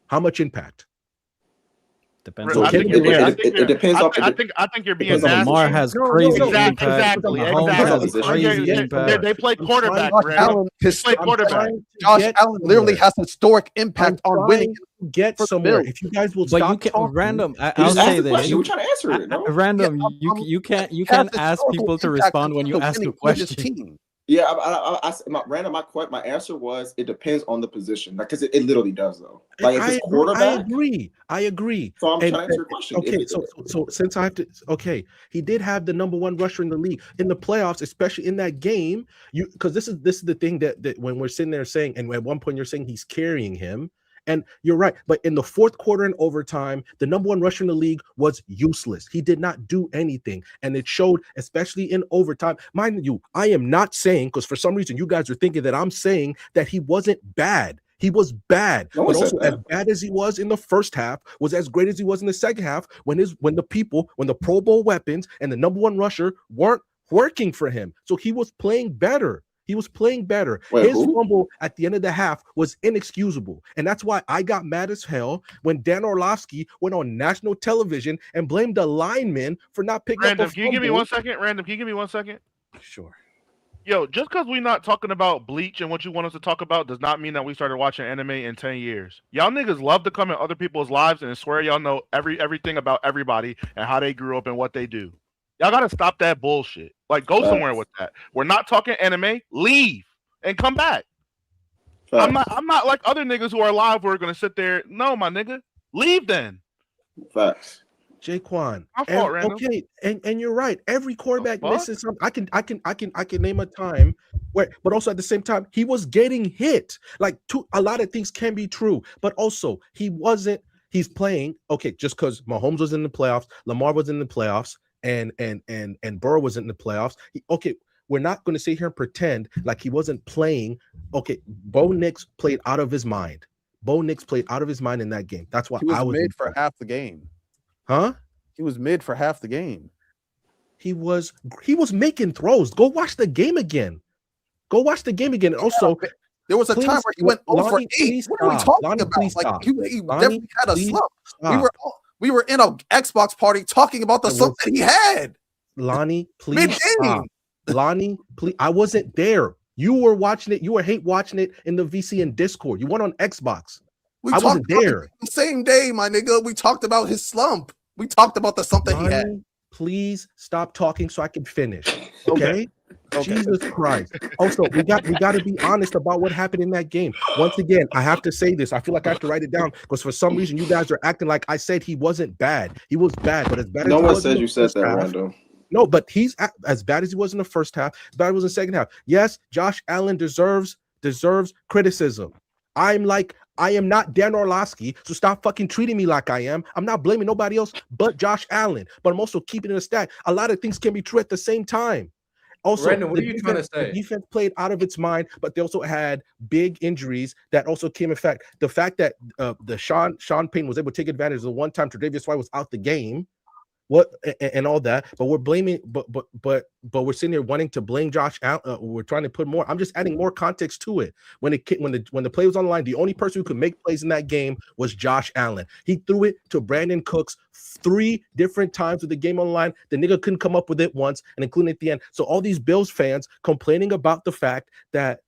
How much impact? Depends I on think the you're- player. I think it you're- depends I on- think- I think I think you're being depends on nasty. Lamar has No, crazy no, impact. Exactly. Mahomes has Exactly. crazy They impact. play quarterback, Josh Brandon. Allen, Play quarterback. Josh Allen literally has historic impact on winning. Get for the somewhere. Bills. If you guys will But stop you can't talking, random. You I'll just asked say the this. question. We're trying to answer it. No? Random. Yeah, You can't has ask historical people to impact respond when you on ask a winning with his question. team. Yeah, my answer was it depends on the position, like because it literally does though. Like if I it's quarterback, agree. so I'm And- trying to answer your question. Okay, so since I have to, he did have the number one rusher in the league in the playoffs, especially in that game. Because this is the thing that when we're sitting there saying, and at one point you're saying he's carrying him, and you're right. But in the fourth quarter and overtime, the number one rusher in the league was useless. He did not do anything, and it showed, especially in overtime. Mind you, I am not saying, because for some reason you guys are thinking that I'm saying that he wasn't bad. He was bad, No one but also said that. as bad as he was in the first half, was as great as he was in the second half when the Pro Bowl weapons and the number one rusher weren't working for him. So he was playing better. Wait, His who? fumble at the end of the half was inexcusable. And that's why I got mad as hell when Dan Orlovsky went on national television and blamed the lineman for not picking Random, up a can you give me fumble. 1 second? Random, can you give me 1 second? Sure. Yo, just because we're not talking about Bleach and what you want us to talk about does not mean that we started watching anime in 10 years. Y'all niggas love to come in other people's lives and swear y'all know everything about everybody and how they grew up and what they do. Y'all gotta stop that bullshit. Like, go somewhere with that. We're not talking anime. Leave and come back. I'm not like other niggas who are live who are gonna sit there. No, my nigga, leave then. Facts. Jaquan. My fault, Randall. Okay, and you're right. Every quarterback fuck? misses something. I can name a time where, but also at the same time, he was getting hit. Like a lot of things can be true, but also he wasn't. He's playing okay just because Mahomes was in the playoffs, Lamar was in the playoffs, and Burrow was in the playoffs. We're not going to sit here and pretend like he wasn't playing. Okay, Bo Nix played out of his mind. Bo Nix played out of his mind in that game. That's why He was I was mid for half the game. Huh? He was mid for half the game. He was making throws. Go watch the game again. And also, There was a please, time where he went 0 for Lonnie, 8. please What are we stop. talking Lonnie, about? please Like stop. he Lonnie, definitely had a please slump. stop. We were in a Xbox party talking about the It slump was- that he had. Lonnie, please Mid-game. stop. Lonnie, please. I wasn't there. You were watching it. You were watching it in the VC and Discord. You went on Xbox. We I talked wasn't about there. it the same day, my nigga. We talked about his slump. We talked about the slump that he had. Lonnie, please stop talking so I can finish. Okay. Okay. Jesus Christ. Also, we got to be honest about what happened in that game. Once again, I have to say this. I feel like I have to write it down because for some reason you guys are acting like I said he wasn't bad. He was bad, but as bad No as he one was in said the you said first that, half, Randall. No, but he's as bad as he was in the first half, as bad as he was in the second half. Yes, Josh Allen deserves criticism. I am not Dan Orlovsky, so stop fucking treating me like I am. I'm not blaming nobody else but Josh Allen, but I'm also keeping it a stack. A lot of things can be true at the same time. Also, Brandon, what are you trying to say? The defense played out of its mind, but they also had big injuries that also came in effect. The fact that the Sean Payton was able to take advantage of the one time Tre'Davious White was out the game, and all that, but we're blaming, but we're sitting here wanting to blame Josh Allen. We're trying to put more. I'm just adding more context to it. When the play was on the line, the only person who could make plays in that game was Josh Allen. He threw it to Brandon Cooks 3 different times with the game on the line. The nigga couldn't come up with it once, and including at the end. So all these Bills fans complaining about the fact that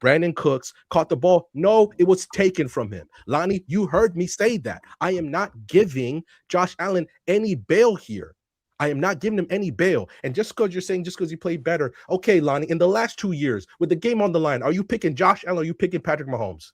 Brandon Cooks caught the ball. No, it was taken from him. Lonnie, you heard me say that. I am not giving Josh Allen any bail here. I am not giving him any bail. And just because you're saying just because he played better, okay, Lonnie, in the last 2 years with the game on the line, are you picking Josh Allen or are you picking Patrick Mahomes?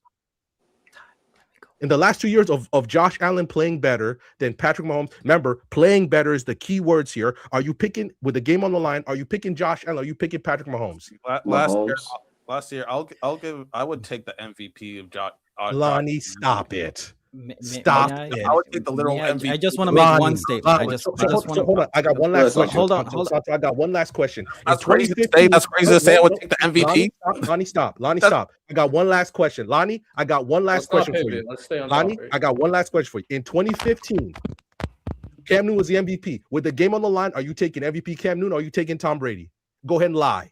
In the last 2 years of Josh Allen playing better than Patrick Mahomes, remember, playing better is the key words here. Are you picking, with the game on the line, are you picking Josh Allen or are you picking Patrick Mahomes? Last year, I would take the MVP of Josh. Lonnie, stop it. Stop. I would take the literal MVP. I just want to make one statement. Hold on. I got one last question. Hold on. I got one last question. That's crazy to say. That's crazy to say. I would take the MVP. Lonnie, stop. I got one last question. Lonnie, I got one last question for you. Let's stay on Lonnie, topic. I got one last question for you. In 2015, Cam Newton was the MVP. With the game on the line, are you taking MVP Cam Newton or are you taking Tom Brady? Go ahead and lie.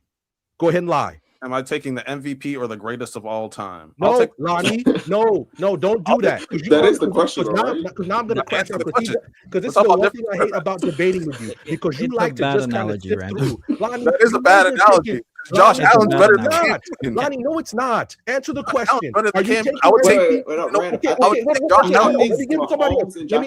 Am I taking the MVP or the greatest of all time? No, Lonnie, no, don't do that. That is the question, Because now I'm going to crash out. Because this is Let's the talk one about thing I hate about debating with you. Because you It's a like to bad just kind of analogy, skip Randall. through. Lonnie, That is a bad analogy. Josh Lonnie, Allen's it's a better bad than not. Cam. Lonnie, no, it's not. Answer the question. better than Are you Cam. taking I would take- MVP? Wait, Okay, I would take Josh Allen. let me give him somebody else. Let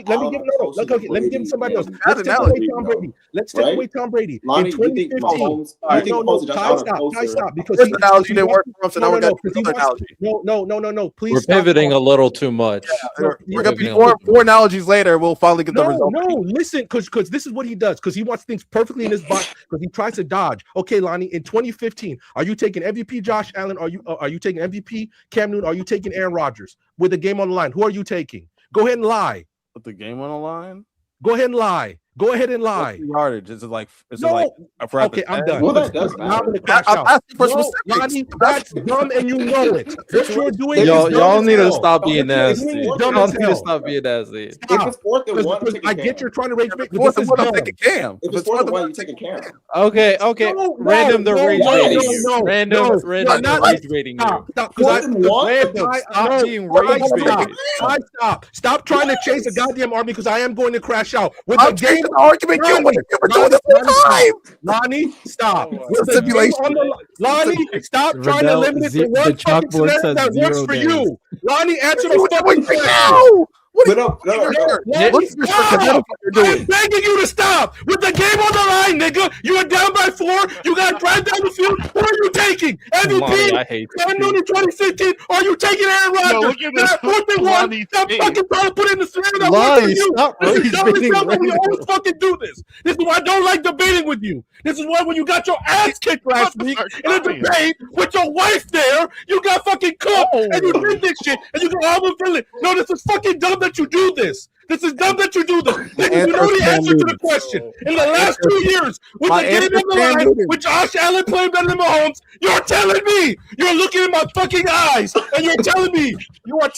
me give him somebody else. Let's take away Tom Brady. Let's take away Tom Brady. Lonnie, In you think 2015. Mahomes? You think Mahomes and Josh Allen are closer? Stop. Because This analogy didn't work for him, so now we're no, going to another analogy. no. Please We're stop. pivoting a little too much. We're going to be pivoting a little four analogies later. We'll finally get the result. No, listen, because this is what he does. Because he wants things perfectly in his box. Because he tries to dodge. Okay, Lonnie, in 2015, are you taking MVP Josh Allen? Are you taking MVP Cam Newton? Are you taking Aaron Rodgers with the game on the line? Who are you taking? Go ahead and lie. Put the game on the line. Go ahead and lie. What's the yardage? Is it like? Okay, I'm done. Well, that does Now I'm matter. gonna crash out. asking for No, specifics. Lonnie, that's dumb, and you know it. What you're doing is dumb Y'all as need to hell. stop being nasty. Dumb Y'all as need to hell. stop being nasty. If it's 4th and 1, I'm Because taking I Cam. get you're trying to rage bait, but Fourth this and is one, I'm dumb. taking Cam. If it's 4th and 1, you're taking Cam. Okay. No, Random, the no, rage no, rating no, you. no, Random, no, the not- rage rating you. Stop. 4th and 1? Random, stop being rage baited. Stop trying to chase a goddamn army because I am going to crash out. With I'm the game, changing the argument. You've been doing this the whole time. Lonnie, stop. Oh, wow. With the game Simulation. on the, Lonnie, stop trying to Riddell, limit it the to one fucking chalkboard scenario says that 0 works for days. you. Lonnie, answer What the are fucking you doing question. now? What are But you no. Lonnie, What's your stop. you're I'm doing? begging you to stop. With the game on the line, nigga. You are down by 4. You got to drive down the field. Who are you taking? Lonnie, MVP? I hate Cam you. Newton in 2015? Or are you taking Aaron Yo, Rodgers? look at this. Not 4th and 1. Lonnie Stop face. fucking trying to put in the scenario that works for Lonnie, you. stop This is rage dumb as baiting hell, but we Randall. always fucking do this. This is why I don't like debating with you. This is why when you got your ass kicked last week in a debate with your wife there, you got fucking cooked and you did this shit and you got all the feeling. No, this is fucking dumb that you do this. This is dumb that you do this. Nigga, you know the answer to the question. In the last 2 years, with the game on the line, with Josh Allen playing better than Mahomes, you're telling me, you're looking in my fucking eyes, and you're telling me you are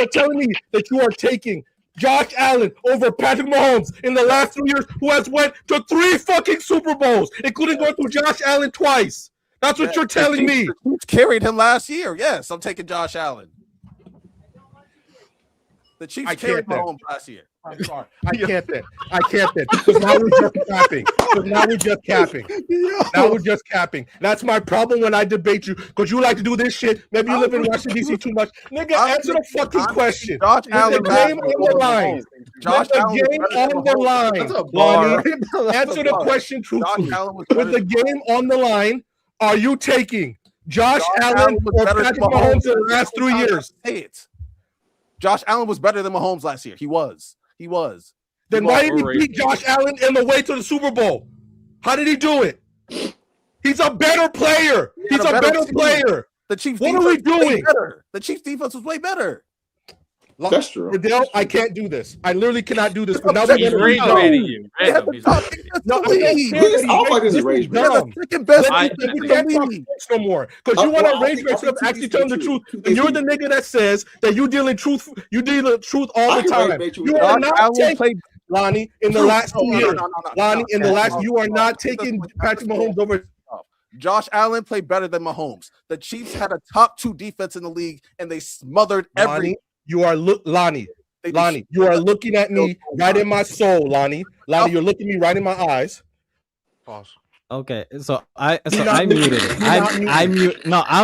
telling me that you are taking Josh Allen over Patrick Mahomes in the last 2 years, who has went to 3 fucking Super Bowls, including going through Josh Allen twice. That's what you're telling me. The Chiefs carried him last year. Yes, I'm taking Josh Allen. The Chiefs carried Mahomes last year. I'm sorry. I can't then. Because now we're just capping. Now we're just capping. That's my problem when I debate you. Because you like to do this shit. Maybe you live in Washington, D.C. too much. Nigga, answer the fucking question. Josh Allen. The game on the line. Josh Allen. The game on the line. Lonnie, answer the question truthfully. With the game on the line, are you taking Josh Allen or Patrick Mahomes in the last 3 years? Say it. Josh Allen was better than Mahomes last year. He was. Then why did he beat Josh Allen in the way to the Super Bowl? How did he do it? He's a better player. He's a better player. The Chiefs. What are we doing? The Chiefs defense was way better. That's true. Riddell, I can't do this. I literally cannot do this. Now He's rage baiting you. Random. He's rage baiting you. No, I don't like this is rage bait. dumb. Second best. We can't talk sports no more because you want to rage bait instead of actually telling the truth. And you're the nigga that says that you dealing truth. You dealing truth all the time. You are not taking Lonnie in the last 2 years. Lonnie in the last, you are not taking Patrick Mahomes over. Josh Allen played better than Mahomes. The Chiefs had a top 2 defense in the league, and they smothered every. You are Lonnie, you are looking at me right in my soul, Lonnie. You're looking me right in my eyes. Pause. Okay, so I muted it. I'm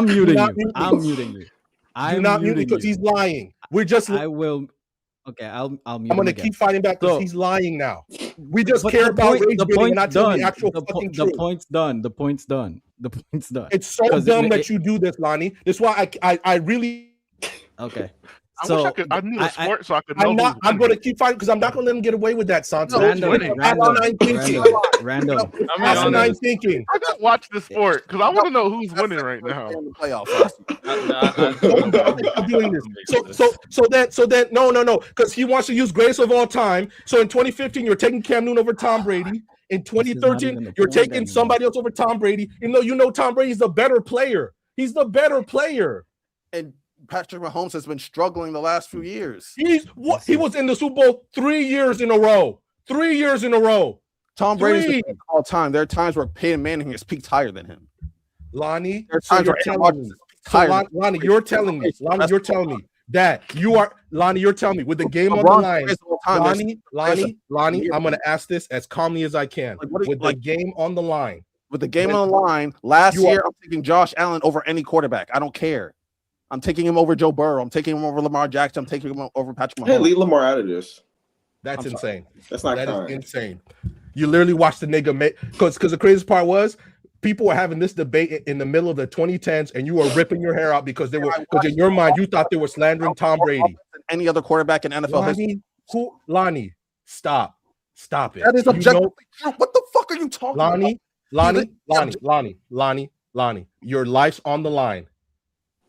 muting you. I'm muting you. I'm not muting because he's lying. We're just. I will. Okay, I'll mute. I'm gonna keep fighting back because he's lying now. We just care about rage baiting and not telling the actual fucking truth. The point's done. The point's done. It's so dumb that you do this, Lonnie. That's why I really. Okay. I wish I knew the sport so I could know. I'm going to keep fighting because I'm not going to let him get away with that, Santos. Random. Asinine thinking. I gotta watch the sport because I want to know who's winning right now. In the playoffs. Doing this. So then, no, because he wants to use greatest of all time. So in 2015, you're taking Cam Newton over Tom Brady. In 2013, you're taking somebody else over Tom Brady. Even though you know Tom Brady's the better player. He's the better player. And Patrick Mahomes has been struggling the last few years. He was in the Super Bowl 3 years in a row. 3 years in a row. Tom Brady's the best all time. There are times where Peyton Manning has peaked higher than him. Lonnie, you're telling me that you are Lonnie. You're telling me with the game on the line, Lonnie. I'm gonna ask this as calmly as I can. With the game on the line. With the game on the line, last year I'm taking Josh Allen over any quarterback. I don't care. I'm taking him over Joe Burrow. I'm taking him over Lamar Jackson. I'm taking him over Patrick Mahomes. Hey, leave Lamar out of this. That's insane. That's not that is insane. You literally watched the nigga make because the craziest part was people were having this debate in the middle of the 2010s, and you were ripping your hair out because because in your mind you thought they were slandering Tom Brady. Any other quarterback in NFL history? Lonnie, stop it. That is objectively true. What the fuck are you talking about? Lonnie, your life's on the line.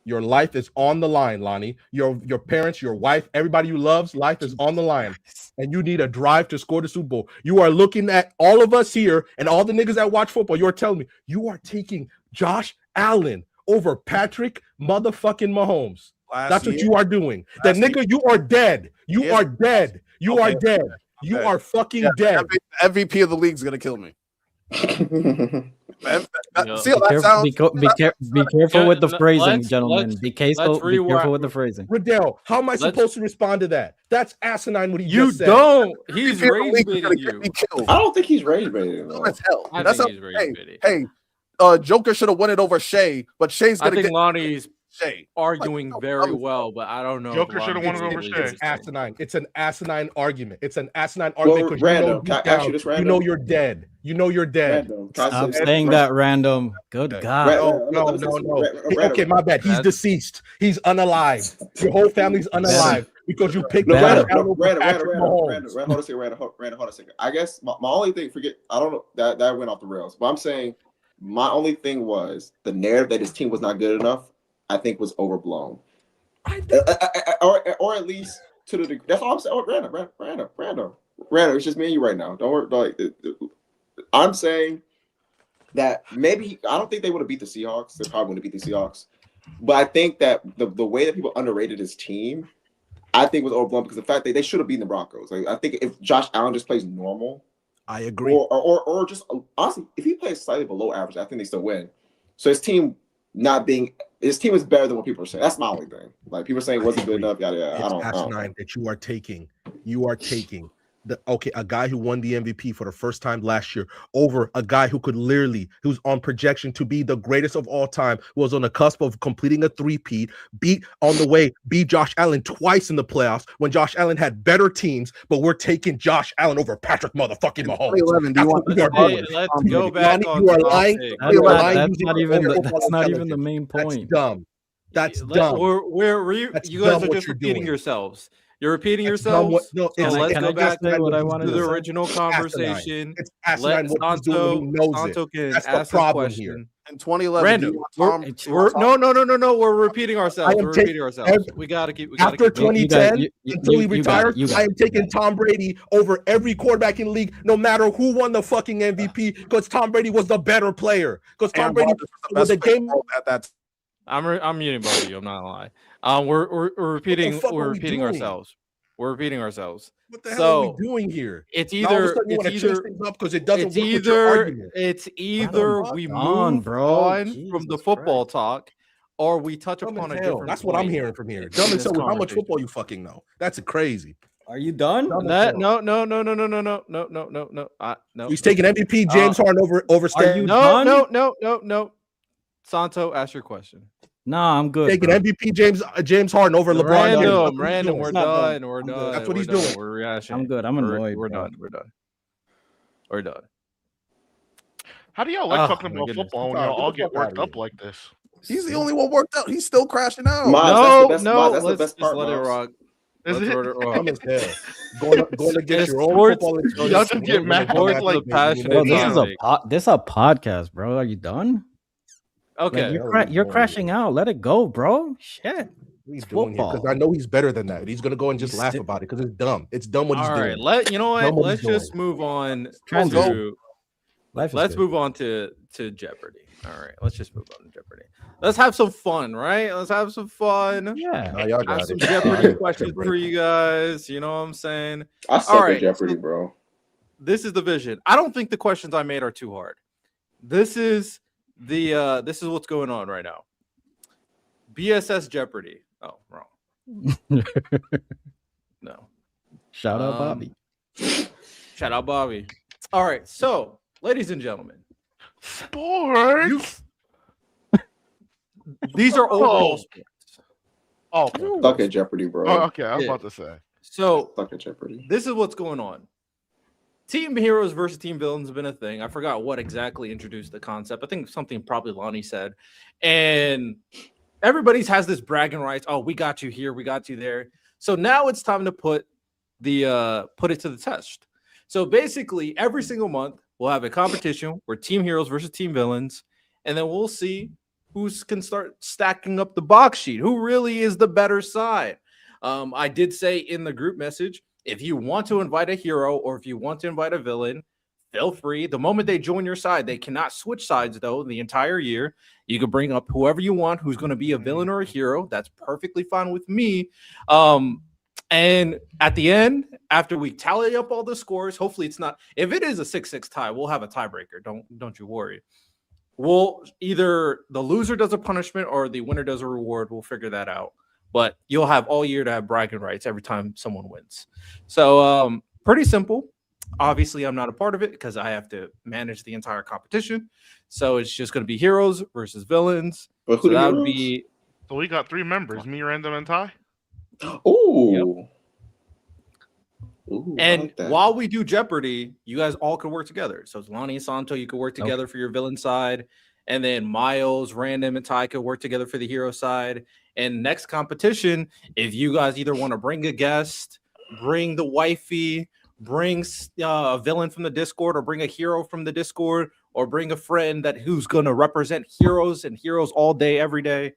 Your life is on the line, Lonnie. Your parents, your wife, everybody you love's life is on the line. And you need a drive to score the Super Bowl. You are looking at all of us here and all the niggas that watch football. You're telling me you are taking Josh Allen over Patrick motherfucking Mahomes. That's what you are doing. That nigga, you are dead. You are dead. You are dead. You are fucking dead. The MVP of the league is going to kill me. Be careful with the phrasing, gentlemen. Be careful with the phrasing. Riddell, how am I supposed to respond to that? That's asinine what he just said. You don't. He's rage baiting you. I don't think he's rage baiting. That's hell. I think he's rage baiting. Hey, Joker should have won it over Shea, but Shea's going to get Lonnie's Shea arguing very well, but I don't know. Joker should have won it over Shea. It's asinine. It's an asinine argument. It's an asinine argument because you know you're dead. You know you're dead. Stop saying that, random. Good God. No. Okay, my bad. He's deceased. He's unalive. Your whole family's unalive because you picked Random, hold on a second. I guess my only thing, I don't know, that went off the rails. But I'm saying my only thing was the narrative that his team was not good enough, I think was overblown. Or at least to the degree. That's all I'm saying. Random. It's just me and you right now. Don't worry. I'm saying that maybe I don't think they would have beat the Seahawks. They probably wouldn't have beat the Seahawks. But I think that the way that people underrated his team, I think was overblown because the fact that they should have beaten the Broncos. Like, I think if Josh Allen just plays normal, I agree. Or just honestly, if he plays slightly below average, I think they still win. So his team is better than what people are saying. That's my only thing. Like people are saying it wasn't good enough. Yada. It's asinine that you are taking. A guy who won the MVP for the first time last year over a guy who's on projection to be the greatest of all time, was on the cusp of completing a three-peat, beat Josh Allen twice in the playoffs when Josh Allen had better teams, but we're taking Josh Allen over Patrick motherfucking Mahomes. Let's go back on you are lying. That's not even the main point. That's dumb. That's dumb. You guys are just repeating yourselves. You're repeating That's dumb. yourselves. No, So it's let's can go I just back say what I he's wanted to to the say? original asinine. conversation. It's Let asinine what he's doing when he knows it. Santo can That's the ask his problem here. question. In 2011, Random. do you want Tom? It's- do you want No. We're repeating ourselves. We're repeating ourselves. We gotta keep. After going. 2010, you until he you got it, retires, you got I it, am you taking got it. Tom Brady over every quarterback in the league, no matter who won the fucking MVP, because Tom Brady was the better player. Because Tom Aaron Brady Rodgers was the was best a player game. at that time. I'm muting both of you. I'm not gonna lie. We're repeating. fuck We're are we repeating doing? ourselves. We're repeating ourselves. What the hell are So we doing here? it's Now all of a either sudden you it's want to change either things up because it doesn't it's work with your either argument. it's either we on, move bro. on from the Jesus football Christ. talk, or we touch Dumb upon as a hell. different. That's what I'm point hearing from here. in Dumb as this hell with how much conversation. football you fucking know. That's crazy. Are you done? Dumb as That, hell. no. He's taking MVP James Harden over Are you Stan. done? Santo, ask your question. Nah, I'm good. Taking Bro. MVP James Harden over LeBron James. That's what he's Random. doing. We're not done. done. We're I'm done. good. That's what we're he's done. doing. We're reacting. I'm good. I'm annoyed. We're bro. done. We're done. How do y'all like Oh, talking my about goodness. football when Sorry, y'all get all the get fuck worked outta up here. like this? He's the only one worked out. He's still crashing out. Miles, that's the Let's best part, let it Miles. rock. Is Let's it? let it rock. Dumb as hell. Going to get It's your own sports- football Y'all experience. just get mad. Sports Like, the passionate Bro, this is topic. this is a podcast, bro. Are you done? Okay. Like, you're crashing out. Let it go, bro. Shit. He's It's doing here because football. I know he's better than that. He's gonna go and just He's laugh sti- about it because it's dumb. It's dumb what he's All right. doing. You know what? Dumb what Let's he's just doing. move on Transition. to Life is let's good. move on to Jeopardy. All right. Let's just move on to Jeopardy. Let's have some fun, right? Let's have some fun. Yeah. Nah, y'all Have got some it. Jeopardy Yeah, questions Jeopardy. for you guys. You know what I'm saying? I suck right, at Jeopardy, so- bro. This is the vision. I don't think the questions I made are too hard. This is what's going on right now. BSS Jeopardy. Oh, wrong. No. Shout out Bobby. Shout out Bobby. All right. So, ladies and gentlemen, sports. these are overall sports. Oh, okay. Suck at Jeopardy, bro. Oh, okay. I was Yeah. about to say. So, Suck at Jeopardy. this is what's going on. Team heroes versus team villains has been a thing. I forgot what exactly introduced the concept. I think something probably Lonnie said. And everybody's has this bragging rights. Oh, we got you here, we got you there. So now it's time to put it to the test. So basically, every single month we'll have a competition where team heroes versus team villains, and then we'll see who can start stacking up the box sheet. Who really is the better side? I did say in the group message, if you want to invite a hero or if you want to invite a villain, feel free. The moment they join your side, they cannot switch sides though the entire year. You can bring up whoever you want who's going to be a villain or a hero. That's perfectly fine with me. And at the end, after we tally up all the scores, hopefully it's not. If it is a 6-6 tie, we'll have a tiebreaker. Don't you worry. We'll either the loser does a punishment or the winner does a reward. We'll figure that out. But you'll have all year to have bragging rights every time someone wins. So pretty simple. Obviously, I'm not a part of it because I have to manage the entire competition. So it's just going to be heroes versus villains. But who So the that heroes? would be So we got 3 members: me, Random, and Ty. Ooh. Ooh, I and like that. while we do Jeopardy, you guys all could work together. So it's Lonnie and Santo, you could work together for your villain side. And then Miles, Random, and Ty could work together for the hero side. And next competition, if you guys either want to bring a guest, bring the wifey, bring a villain from the Discord, or bring a hero from the Discord, or bring a friend who's going to represent heroes and heroes all day, every day.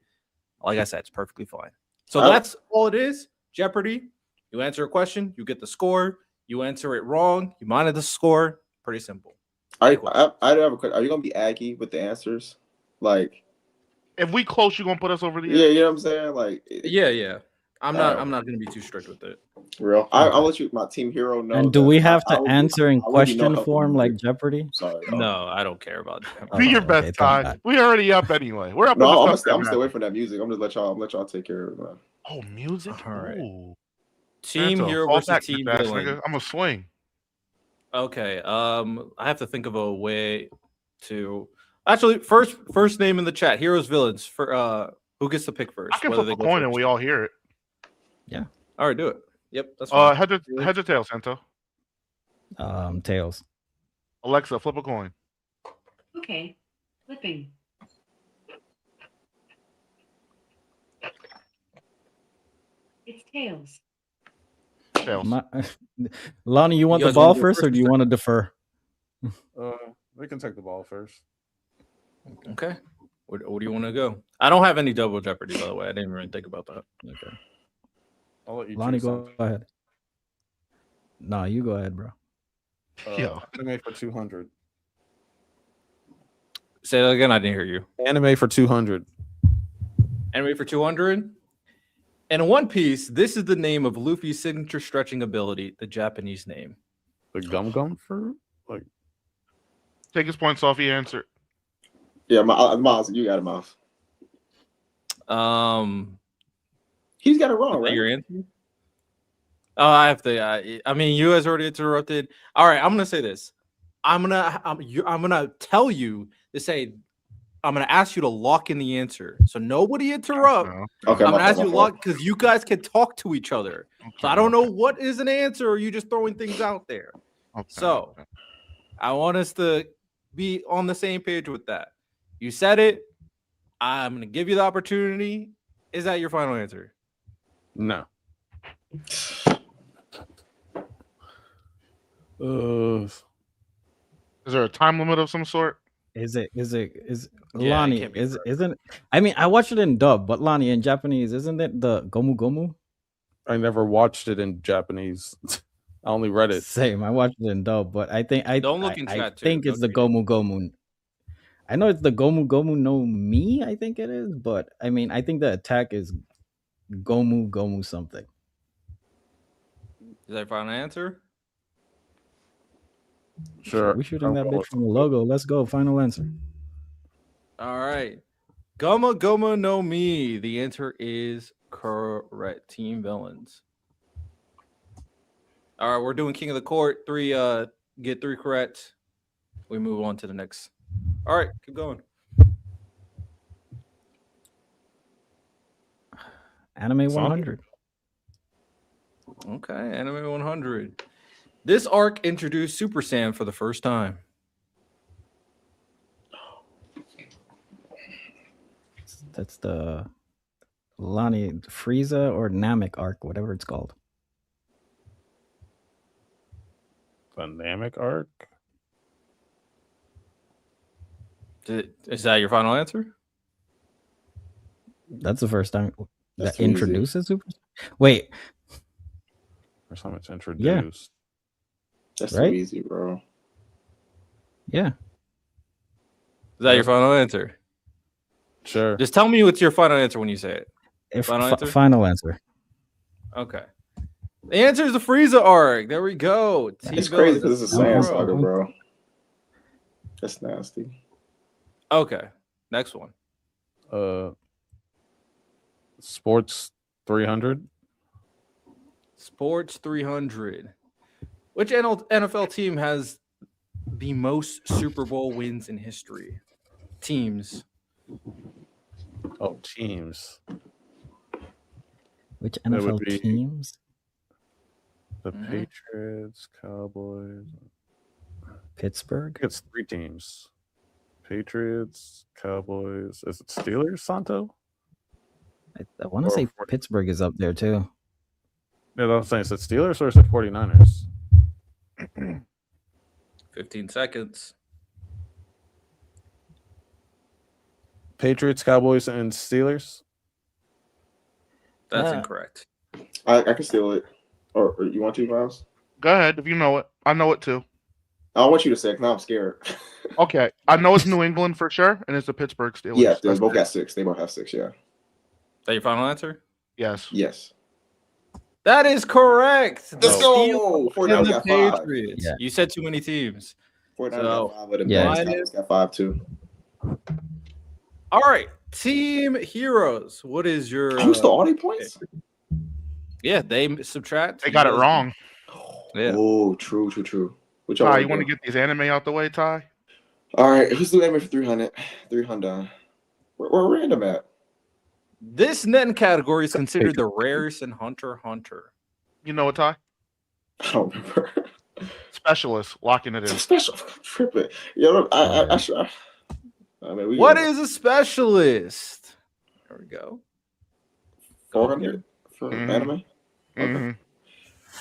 Like I said, it's perfectly fine. So that's all it is. Jeopardy. You answer a question, you get the score. You answer it wrong, you minus the score. Pretty simple. I do have a question. Are you gonna be aggy with the answers? Like, If we close, you gonna put us over the yeah, edge? you know what I'm saying? Like, Yeah. I'm not going to be too strict with it. real. I'll let you, my team hero, know. And do that we have I to will be- answer in I will be no question help form with like you. Jeopardy? Sorry. dog. No, I don't care about that. Be your Okay, best, thank Ty. God. We already up anyway. We're up. No, in the I'm stuff gonna that stay away matters. from that music. I'm just let y'all take care of it. Oh, music. All right. Ooh. Team Santo, hero fall versus back, team bitch ass villain. nigga. I'm a swing. Okay. I have to think of a way to actually first name in the chat. Heroes, villains. For who gets to pick first? I can whether flip they a go coin and first. we all hear it. All right, do it. Yep, that's fine. Heads or tails, Santo. Tails. Alexa, flip a coin. Okay, flipping. It's tails. Tails. Lonnie, you want You the guys wanna ball go first, or first do you or want to defer? We can take the ball first. Okay. Where do you want to go? I don't have any double jeopardy, by the way. I didn't really think about that. Okay, I'll let you Lonnie, choose go something. ahead. No, you go ahead, bro. Yo. Anime for 200. Say that again. I didn't hear you. Anime for 200. Anime for 200. And in One Piece, this is the name of Luffy's signature stretching ability, the Japanese name. The gum fruit? Like, Take his points off. He answered. Yeah, Miles, you got it, Miles. He's got it wrong, Is that right? your answer? Oh, I have to. I mean, you guys already interrupted. All right, I'm gonna say this. I'm gonna tell you to say. I'm gonna ask you to lock in the answer, so nobody interrupt. Okay, I'm my gonna ask fault, you to my lock because you guys can talk to each other. So I don't know what is an answer, or you just throwing things out there. So I want us to be on the same page with that. You said it. I'm gonna give you the opportunity. Is that your final answer? no. Is there a time limit of some sort? Is Yeah, it Lonnie? can't be Isn't? I mean, I watched it in dub, but Lonnie, in Japanese, isn't it the Gomu Gomu? I never watched it in Japanese. I only read it. Same. I watched it in dub, but I think Don't look in I chat, too. think it's the Don't read Gomu Gomu. I know it's the Gomu Gomu no Mi. I think it is, but I mean, I think the attack is Gomu Gomu something. Is that your final answer? Sure. We shooting I'll that go bitch with from the it. logo. Let's go. Final answer. All right. Goma Goma no Mi. The answer is correct. Team Villains. All right, we're doing King of the Court. Get 3 correct. We move on to the next. All right, keep going. Anime 100. Okay, Anime 100. This arc introduced Super Saiyan for the first time. That's the Lonnie Frieza or Namek arc, whatever it's called. Dynamic arc? Is that your final answer? That's the first time That's that too easy. introduces Super. Wait, First time it's introduced. That's Right? too easy, bro. yeah. Is that your final answer? Sure. Just tell me what's your final answer when you say it. Final answer? Final answer. Okay. The answer is the Frieza arc. There we go. It's crazy because it's a Moro. Saiyan saga, bro. That's nasty. Okay. Next one. Sports 300. Sports 300. Which NFL team has the most Super Bowl wins in history? Teams. Oh, teams. Which That would NFL be- teams? The Patriots, Cowboys. Pittsburgh. I think it's 3 teams. Patriots, Cowboys. Is it Steelers, Santo? I want to Or say 40. Pittsburgh is up there too. Yeah, I'm saying, is it Steelers or is it 49ers? 15 seconds. Patriots, Cowboys, and Steelers? That's Uh, incorrect. I can steal it. Or you want to, Miles? Go ahead if you know it. I know it too. I don't want you to say it 'cause now I'm scared. Okay, I know it's New England for sure, and it's the Pittsburgh Steelers. Yeah, they That's both it. got 6. They both have 6, yeah. Is that your final answer? Yes. Yes. That is correct. Let's The go! Steelers and 49ers the got 5. Patriots. Yeah. You said too many teams. 49ers So, got 5 of them. yeah. Cowboys got 5 too. All right. Team Heroes. What is your Who's the audio points? Yeah, they subtract. They got it wrong. Yeah. Oh, true. Which Ty, one you want to get these anime out the way, Ty? All right, who's doing anime for 300? 300. Where random at? This net category is considered the rarest in Hunter x Hunter. You know what, Ty? I don't remember. Specialist locking it in. Special tripping. You know, I should. I mean, What is a specialist? There we go. 400 for Mhm. anime? Okay. Mhm.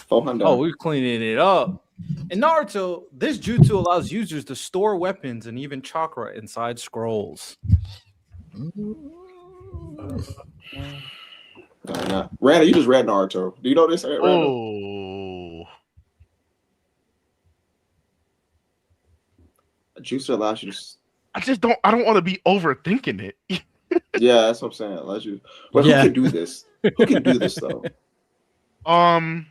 400. Oh, we're cleaning it up. In Naruto, this jutsu allows users to store weapons and even chakra inside scrolls. Randa, you just read Naruto. Do you know this, Randa? Oh, A juicer allows you to. I don't want to be overthinking it. Yeah, that's what I'm saying. Allows you. But Yeah. who can do this? Who can do this though? Store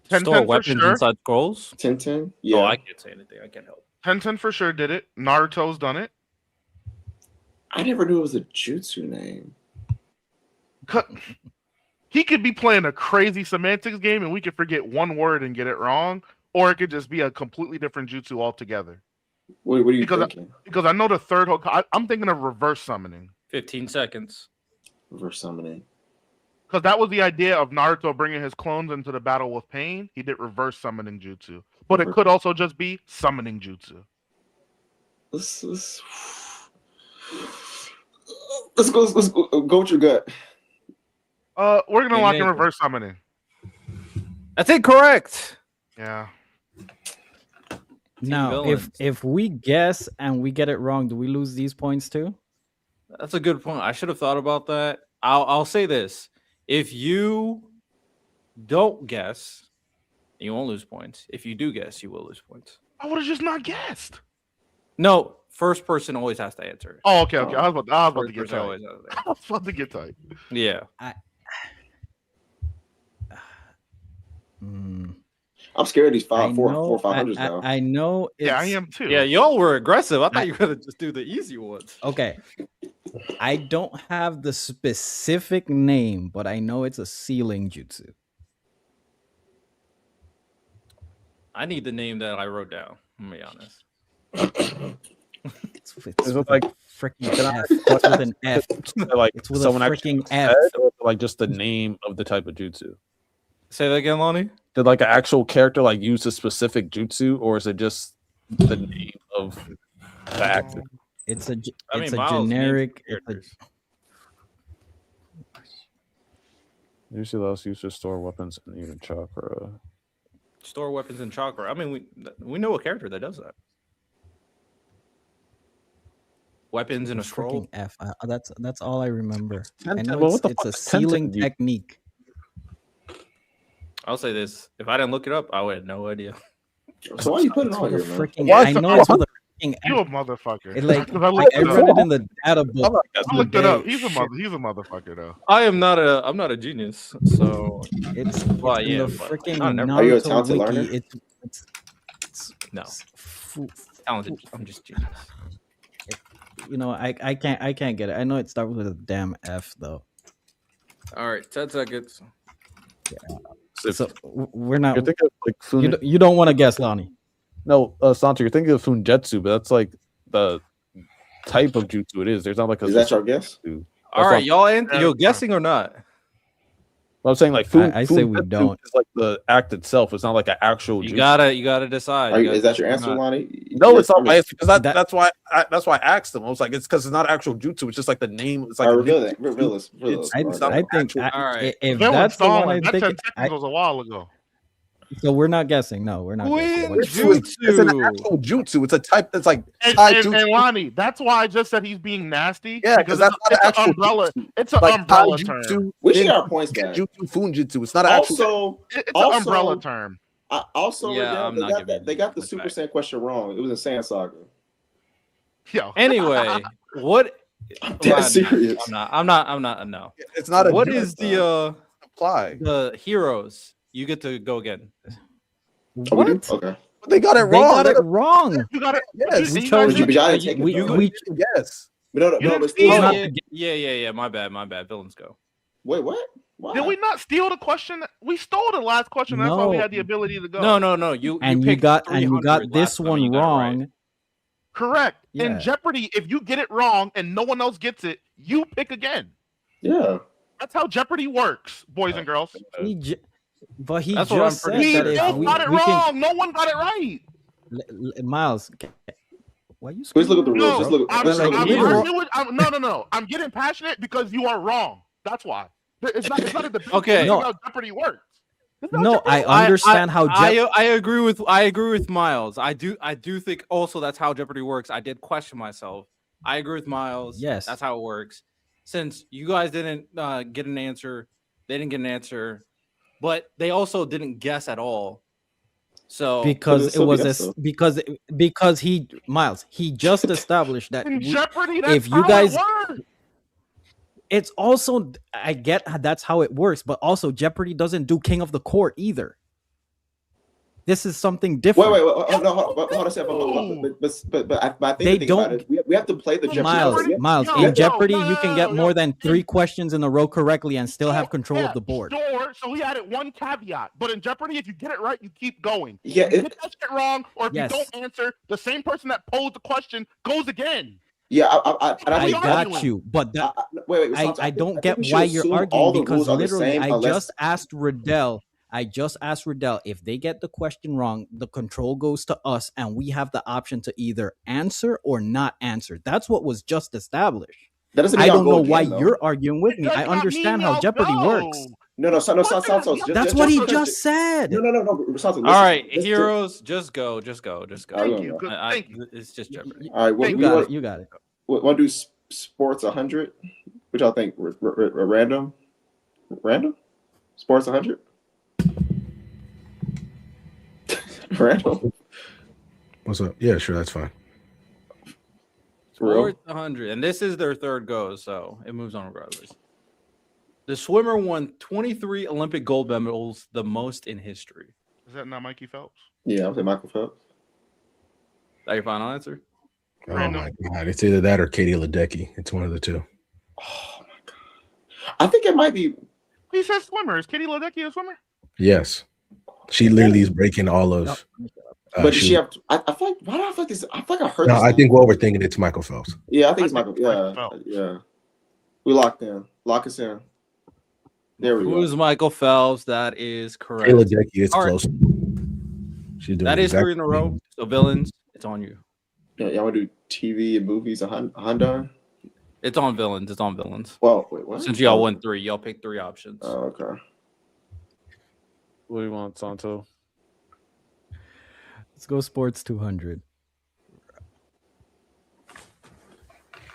10 for weapons sure. inside scrolls? 10. Yeah. Oh, I can't say anything. I can't help. 10 for sure did it. Naruto's done it. I never knew it was a jutsu name. He could be playing a crazy semantics game and we could forget one word and get it wrong, or it could just be a completely different jutsu altogether. What are you Because thinking? Because I know the third I'm thinking of reverse summoning. 15 seconds. Reverse summoning. Because that was the idea of Naruto bringing his clones into the battle with pain. He did reverse summoning jutsu. But it could also just be summoning jutsu. Let's go with your gut. We're gonna lock in Nathan. reverse summoning. That's incorrect. Yeah. Now, villains. if we guess and we get it wrong, do we lose these points too? That's a good point. I should have thought about that. I'll say this. If you don't guess, you won't lose points. If you do guess, you will lose points. I would have just not guessed. No, first person always has to answer. Oh, okay. I was about to First get person tight. always has to answer. I was about to get tight. Yeah. I'm scared of these I four know- or 500s now. I know. Yeah, I it's- am too. Yeah, y'all were aggressive. I thought you were gonna just do the easy ones. Okay. I don't have the specific name, but I know it's a sealing jutsu. I need the name that I wrote down. I'm gonna be honest. It's Is it with like a freaking F. It's with an F. like It's with a someone actually freaking F. said, or like just the name of the type of jutsu? Say that again, Lonnie. Did like an actual character like use a specific jutsu, or is it just the name of the actor? It's a I it's mean, a Miles named generic. characters. Usually allows users to store weapons and even chakra. Store weapons and chakra. I mean, we know a character that does that. Weapons in a It's scroll. freaking F. That's all I remember. I Tenten, know well, what the it's a fuck is Tenten sealing do? technique. I'll say this: if I didn't look it up, I would have no idea. So why are you putting it It's on with a here, man? freaking. Why I is it- know it's with a freaking You a F. motherfucker. It like Because I looked I it read up. it in the data book. I looked it up. today. He's a motherfucker though. I'm not a genius, so It's Well, in yeah, the but freaking I never- Are you a Naruto talented wiki. learner? It's no fu- talented. I'm just genius. you know, I can't get it. I know it starts with a damn F though. All right, 10 seconds. So we're not. You're thinking of like You don't want to guess, Lonnie. No, Santo, you're thinking of Funjetsu, but that's like the type of jutsu it is. There's not like a. Is that your guess? jutsu. All That's right, not- y'all. Yeah, You're fine. guessing or not? I'm saying like I say we Funjetsu don't. is like the act itself. It's not like an actual. You jutsu. gotta decide. Are You you, gotta is that your guess or answer, not. Lonnie? No, it's not. Because That- that's why I asked them. I was like, it's because it's not actual jutsu. It's just like the name. It's like All a right, new reveal this. I It's not think actual- I- All right. if Villain that's the one stalling. I'm That 10 thinking, seconds was a while ago. so we're not guessing. No, we're not guessing. We're- It's an actual jutsu. It's a type that's like And, tied and, jutsu. and Lonnie, that's why I just said he's being nasty. Yeah, because because that's not an it's an actual umbrella. jutsu. It's an Like umbrella taijutsu, term. We should then get our points back. Genjutsu, Funjitsu. It's not an actual. Also, It's Also- an umbrella term. also, Yeah, Riddell, I'm they not got giving that. They you got the points Super back. Saiyan question wrong. It was a Saiyan Saga. Yo. Anyway, what? I'm dead serious. I'm not. No. It's not a. What jutsu. is apply? the heroes? You get to go again. Oh, we do? What? Okay. But they got it They wrong. got it wrong. You got it. Yes. You We guys chose- did- But y'all didn't take it. We- though. we- Yes. But no, You no, didn't but steal still, it. not. Yeah. My bad. Villains go. Wait, what? Why? Did we not steal the question? We stole the last question. That's why we No. had the ability to go. No. You You picked got 300 this last time one and you got it right. wrong. Correct. Yeah. In Jeopardy, if you get it wrong and no one else gets it, you pick again. Yeah. That's how Jeopardy works, boys and girls. But he That's what I'm just said pretty We that sure. if both we, got it we wrong. can. No one got it right. Miles, why you? Please look at the rules. No, Just look. I'm, Let's look at I'm, the literally- rules. no. I'm getting passionate because you are wrong. That's why. It's not a debate. Okay. It's No. how Jeopardy works. No, I understand how I agree with Miles. I do think also that's how Jeopardy works. I did question myself. I agree with Miles. Yes. That's how it works. Since you guys didn't get an answer, they didn't get an answer, but they also didn't guess at all. So because it still be was us, though. because he just established that In Jeopardy, that's if you how guys, it works. it's also, I get that's how it works, but also Jeopardy doesn't do King of the Court either. This is something different. Wait, no, hold on a second. But I think They the thing don't. about it, we have to play the Jeopardy. Miles, in Jeopardy, you can get more than 3 questions in a row correctly and still have control of the board. Sure. So he added one caveat, but in Jeopardy, if you get it right, you keep going. Yeah, if you get that shit wrong, or if Yes. you don't answer, the same person that posed the question goes again. Yeah, I got you, but that, wait, I don't think get we should why you're assume all arguing, the because rules are the literally same I unless- just asked Riddell if they get the question wrong, the control goes to us and we have the option to either answer or not answer. That's what was just established. That doesn't I mean I'll don't go know again, why though. you're arguing with me. It does I not understand mean how I'll Jeopardy go. works. No, Santos. That's what he just said. No, Santos. all right, heroes, just go. Thank you. Good. Thank you. It's just Jeopardy. All right, You got it. Want to do sports 100? Which y'all think? Random? Sports 100? Random? What's up? Yeah, sure, that's fine. For real? Sports 100, and this is their third go, so it moves on regardless. The swimmer won 23 Olympic gold medals, the most in history. Is that not Mikey Phelps? Yeah, I'll say Michael Phelps. Is that your final answer? Oh Random. my god, it's either that or Katie Ledecky. It's one of the two. Oh my god. I think it might be. He says swimmer. Is Katie Ledecky a swimmer? Yes, she literally is breaking all of. But does shoot. she have? I feel like. Why do I feel like this? I feel like I heard. No, this I name. think what we're thinking, it's Michael Phelps. Yeah, I think it's I Michael. think it's Michael Yeah, Phelps. yeah. We locked in. Lock us in. There we go. Who's Michael Phelps? That is correct. Katie Ledecky, it's All right. close. She's doing That is 3 exactly in a row. So villains, it's on you. Yeah, y'all want to do TV and movies? A Honda? It's on villains. It's on villains. Well, wait, what? Since y'all won 3, y'all picked 3 options. Oh, okay. What do you want, Santo? Let's go sports 200.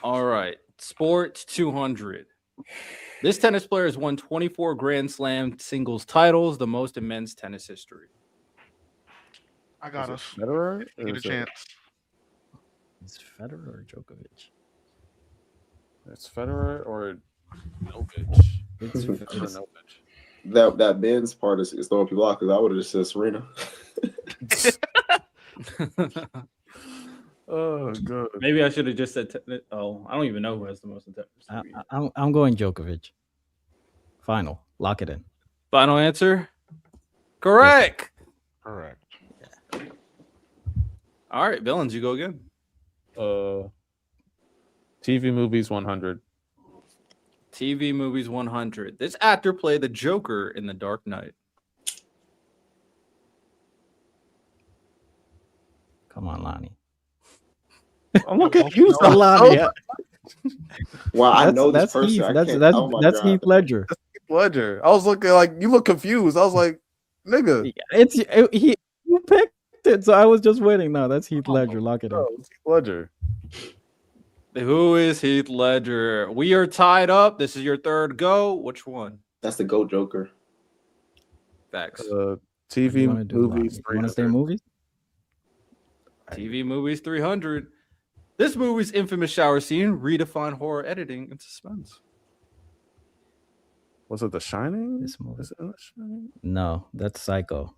All right. Sports 200. This tennis player has won 24 Grand Slam singles titles, the most in men's tennis history. I got us. Federer? Get a chance. Is Federer or Djokovic? It's Federer or Novich. It's, Federer or it's, Novich. That Ben's part is throwing people off because I would have just said Serena. Oh, good. Maybe I should have just said. I don't even know who has the most in tennis. I'm going Djokovic. Final. Lock it in. Final answer? Correct. Correct. All right, villains, you go again. TV movies 100. TV movies 100. This actor played the Joker in The Dark Knight. Come on, Lonnie. I'm looking at you, Lonnie. Santo. Wow, I know this that's person. Heath. I That's can't- that's oh my that's God. Heath Ledger. Ledger. I was looking like you look confused. I was like, nigga. You picked it, so I was just waiting. No, that's Heath Ledger. Lock it in. No, it's Ledger. Who is Heath Ledger? We are tied up. This is your third go. Which one? That's the GOAT Joker. Facts. TV You wanna do, Lonnie? movies. You want to say movies? TV movies 300. This movie's infamous shower scene redefined horror editing and suspense. Was it The Shining? This movie. Is it in The Shining? No, that's Psycho.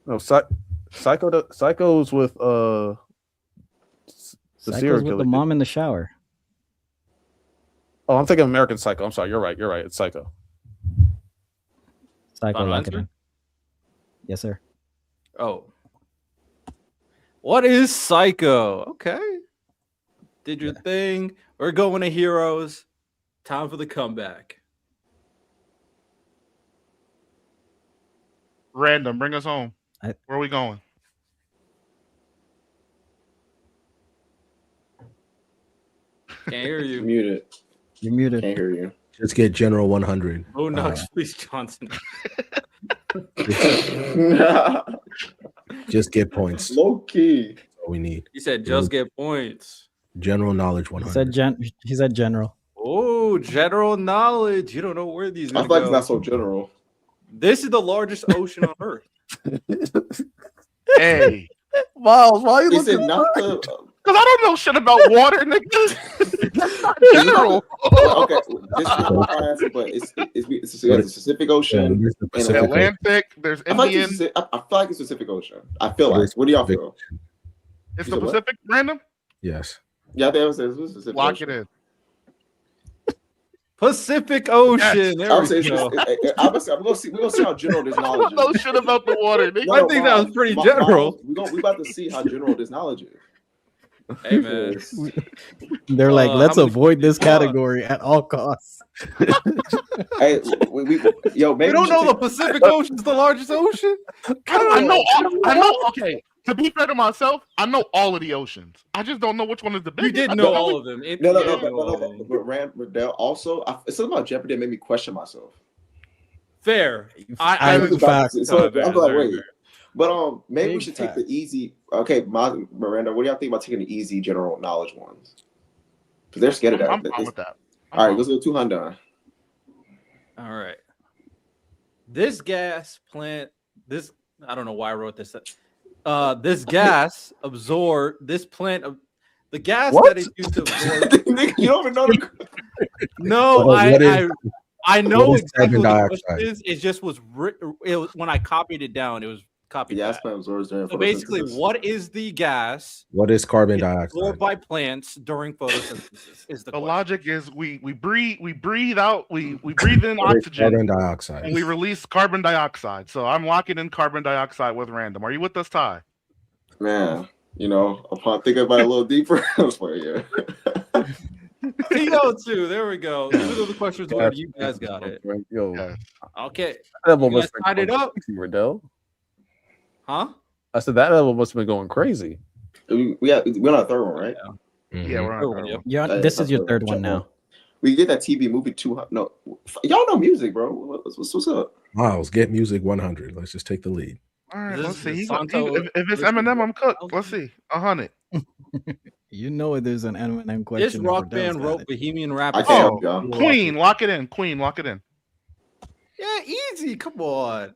No, Psycho's with the Psycho's serial with killer. the mom in the shower. Oh, I'm thinking American Psycho. I'm sorry. You're right. It's Psycho. Psycho, Final lock it answer? in. Yes, sir. Oh. What is Psycho? Okay. Did your thing. We're going to heroes. Time for the comeback. Random. Bring us home. I- Where are we going? Can't hear you. Muted. You're muted. Can't hear you. Just get general 100. Oh no, please, Johnson. Just get points. Low key. That's all we need. He said just get points. General knowledge He 100. said general. Oh, general knowledge. You don't know where these I are feel like go. it's not so general. This is the largest ocean on Earth. Hey, Miles, why are you Is it looking? not the? because I don't know shit about water, nigga. That's not general. Okay, this is not my answer, but it's the Pacific Ocean. It's the and Pacific Ocean. Atlantic, there's I feel like Indian. I feel like it's Pacific Ocean. I feel like. What do y'all feel? It's You the said what? Pacific, random. Yes. Yeah, I think it was Pacific Lock Ocean. it in. Pacific Ocean. Yes. There I'm we saying go. Obviously, we're gonna see how general this I knowledge don't know is. shit about the water, nigga. I think that was pretty general. We about to see how general this knowledge is. Hey man. They're like, How let's many avoid this people are? category at all costs. Hey, yo, maybe You don't we know should the take- Pacific Ocean's the largest ocean? I know. Okay, to be fair to myself, I know all of the oceans. I just don't know which one is the You biggest. did know all of them. But also, it's something about Jeopardy that made me question myself. Fair. I was fact. So fair, I'm like, very wait. fair. But maybe we Big should take fact. the easy. Okay, Miranda, what do y'all think about taking the easy general knowledge ones? Because they're scared of that. I'm fine with that. All right, let's go 200. All right. This gas plant, I don't know why I wrote this. This gas the gas What? that is used to absorb. Nigga, you don't even know. No, What is- I know what is exactly carbon what the question dioxide? is. It just was when I copied it down, it was copied Gas back. plant absorbs during So basically, photosynthesis. what is the gas What is carbon absorbed dioxide? by plants during photosynthesis? Is the The question. logic is we breathe out, we breathe in What is oxygen, carbon dioxide? and we release carbon dioxide. So I'm locking in carbon dioxide with random. Are you with us, Ty? Man, upon thinking about it a little deeper, I was like, yeah. TO2, there we go. Even though the question was weird, you guys got it. Yo, Yeah. Okay. that level You guys must have tied been it going up? crazy, Riddell. Huh? I said that level must have been going crazy. We're on our third one, right? Mhm. Yeah, we're on Third our one, third yep. one. Yeah, this is your third one now. We get that TV movie 200. No, y'all know music, bro. What's up? Miles, get music 100. Let's just take the lead. All right, This let's is see. Santo- If it's Eminem, I'm cooked. Let's see. 100. You know there's an Eminem question. This if rock Riddell's band got wrote it. Bohemian I Rhapsody. can't Oh, help y'all. Queen, lock it in. Queen, lock it in. Yeah, easy. Come on.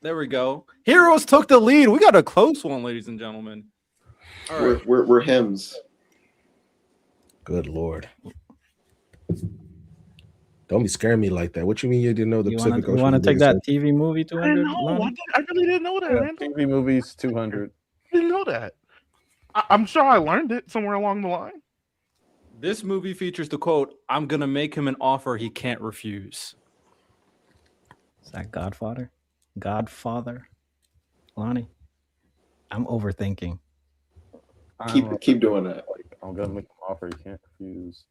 There we go. Heroes took the lead. We got a close one, ladies and gentlemen. All right. We're hymns. Good Lord. Don't be scaring me like that. What you mean you didn't know the You Pacific Ocean? want to was take the that TV movie I 200? didn't know. Lonnie? I really didn't know that, Yeah, Randall. TV movies 200. I didn't know that. I'm sure I learned it somewhere along the line. This movie features the quote, "I'm going to make him an offer he can't refuse." Is that Godfather? Godfather? Lonnie? I'm overthinking. Keep doing that. I'm gonna make an offer you can't refuse.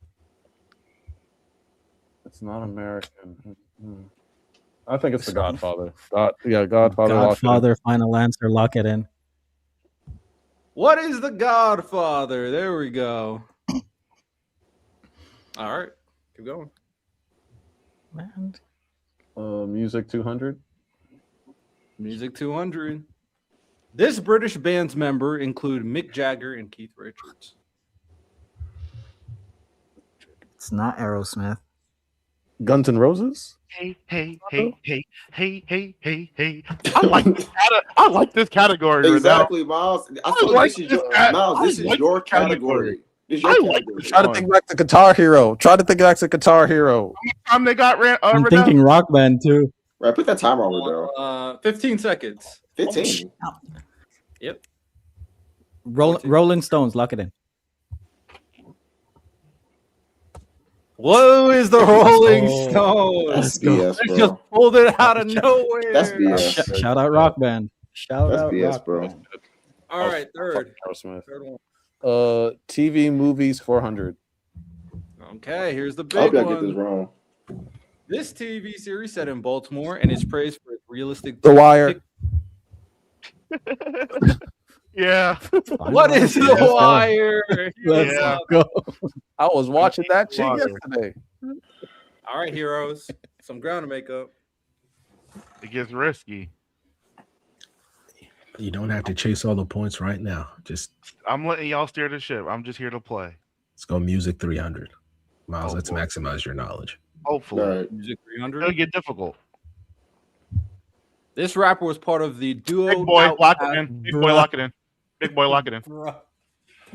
It's not American. I think it's The Godfather. Godfather. Godfather, final answer, lock it in. What is the Godfather? There we go. All right. Keep going. Man. Music 200. Music 200. This British band's member include Mick Jagger and Keith Richards. It's not Aerosmith. Guns N' Roses. Hey. I like this category. Exactly, Miles. I feel like this is your category. This is your category. Try to think back to Guitar Hero. They got I'm thinking Rock Band too. Right, put that timer on, Riddell. 15 seconds. 15. Yep. Rolling Stones, lock it in. Whoa, is the Rolling Oh, Stones? That's BS, They bro. just pulled it out of nowhere. That's BS. Shout out Rock Band. Shout That's out BS, Rock bro. Band. All right, third. Aerosmith. Third one. TV movies 400. Okay, here's the I hope big y'all get this one. wrong. This TV series set in Baltimore and is praised for its realistic. The Wire. Yeah. What is The Wire? Let's Yeah. go. I was watching that shit yesterday. All right, heroes. Some ground to make up. It gets risky. You don't have to chase all the points right now. Just I'm letting y'all steer the ship. I'm just here to play. let's go music 300. Miles, Oh, let's boy. maximize your knowledge. Hopefully. All right. Music It'll 300. get difficult. This rapper was part of the duo. Big boy, lock it Outcast. in. Big boy, lock it in. Big boy, lock it in. Bruh.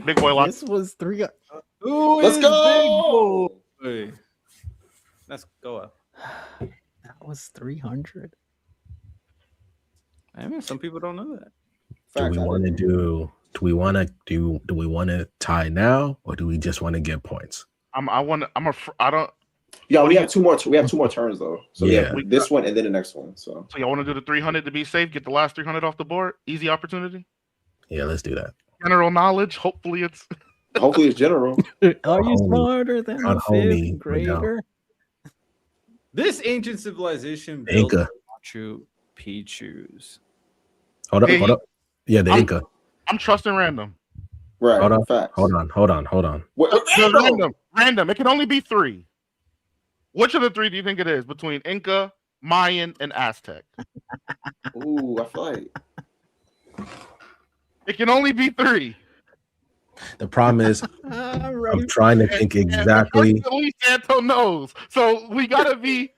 Big boy, lock This was 3. Who Let's is go. Big Boy? Let's go up. That was 300. I mean, some people don't know that. Do we want to do we want to tie now, or do we just want to get points? I don't. Yeah, we have two more. We have 2 more turns though. So Yeah. yeah, this one and then the next one. So So y'all want to do the 300 to be safe? Get the last 300 off the board. Easy opportunity. Yeah, let's do that. General knowledge. Hopefully it's. hopefully it's general. Are you Homie. smarter than Not a homie, fifth but no. grader? This ancient civilization The built Inca. Machu Picchu's. Hold up, Hey, hold up. Yeah, the I'm- Inca. I'm trusting random. Right. Hold on, Facts. Hold on. What, Random. It can only be 3. Which of the 3 do you think it is between Inca, Mayan, and Aztec? Ooh, I feel like It can only be 3. The problem is I'm ready. I'm trying to think And exactly. unfortunately, Santo knows. So we gotta be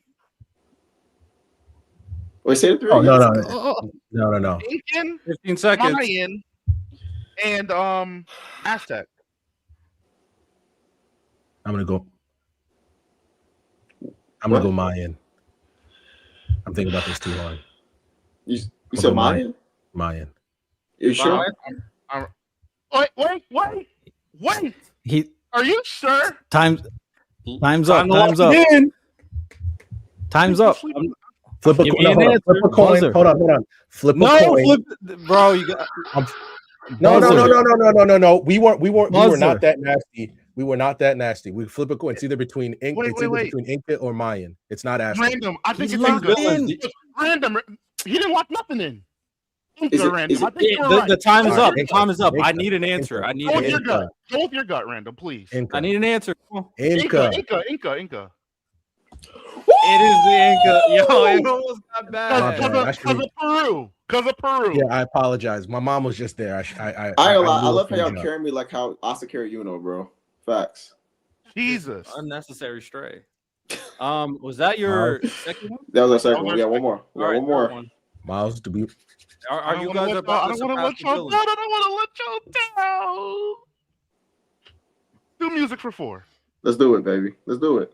wait, say the 3. Oh, no, again? no. Incan, 15 seconds. Mayan, and Aztec. I'm gonna go What? Mayan. I'm thinking about this too hard. You I'll said go Mayan? Mayan. You sure? Wait. He Are you sure? time's up. Time Time's to up. lock it in. Time's up. Flip a Give coin. me an Hold on. answer. Flip a coin. Buzzer. Hold on. Flip a No, coin. flip, bro. You got. No. We were Buzzer. not that nasty. We were not that nasty. We flip a coin. It's either between Inca, Wait. between Inca or Mayan. It's not Aztec. Random. I think He's it's locked Inca. in. Random. He didn't lock nothing in. Inca Is it- random. is it- I think you're The right. time is All up. right, The time is up. I Inca, need an answer. I need Go an with your answer. gut. Go with your gut, random, please. Inca. I need an answer. Come on. Inca. Inca. It is the Inca. Yo, it almost got bad. Because of Peru. Yeah, I apologize. My mom was just there. I ain't gonna lie. I blew a love how y'all finger out. carry me like how Asa carry Uno, bro. Facts. Jesus. Unnecessary stray. Was that your second one? That was our second one. Yeah, one more. We got All right, one more. third one. Miles, do we? Are you guys about to I don't want to let y'all down. I don't want to let y'all down. Do music for 4. Let's do it, baby. Let's do it.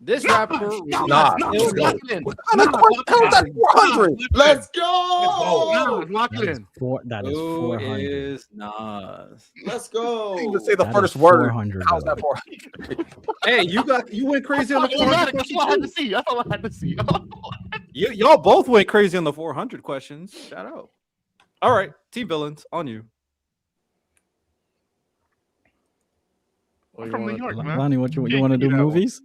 This rapper. Nah, let's go. How's that 400? Let's go. Lock it in. That is Who 400. is Nas? Let's go. You say the That first is word. 400, How's though. that 400? Hey, you went crazy on the 400. That's all I had to see. That's all I had to see. Y'all both went crazy on the 400 questions. Shout out. All right, Team Villains, on you. I'm from New York, man. Lonnie, what you want to do? Movies?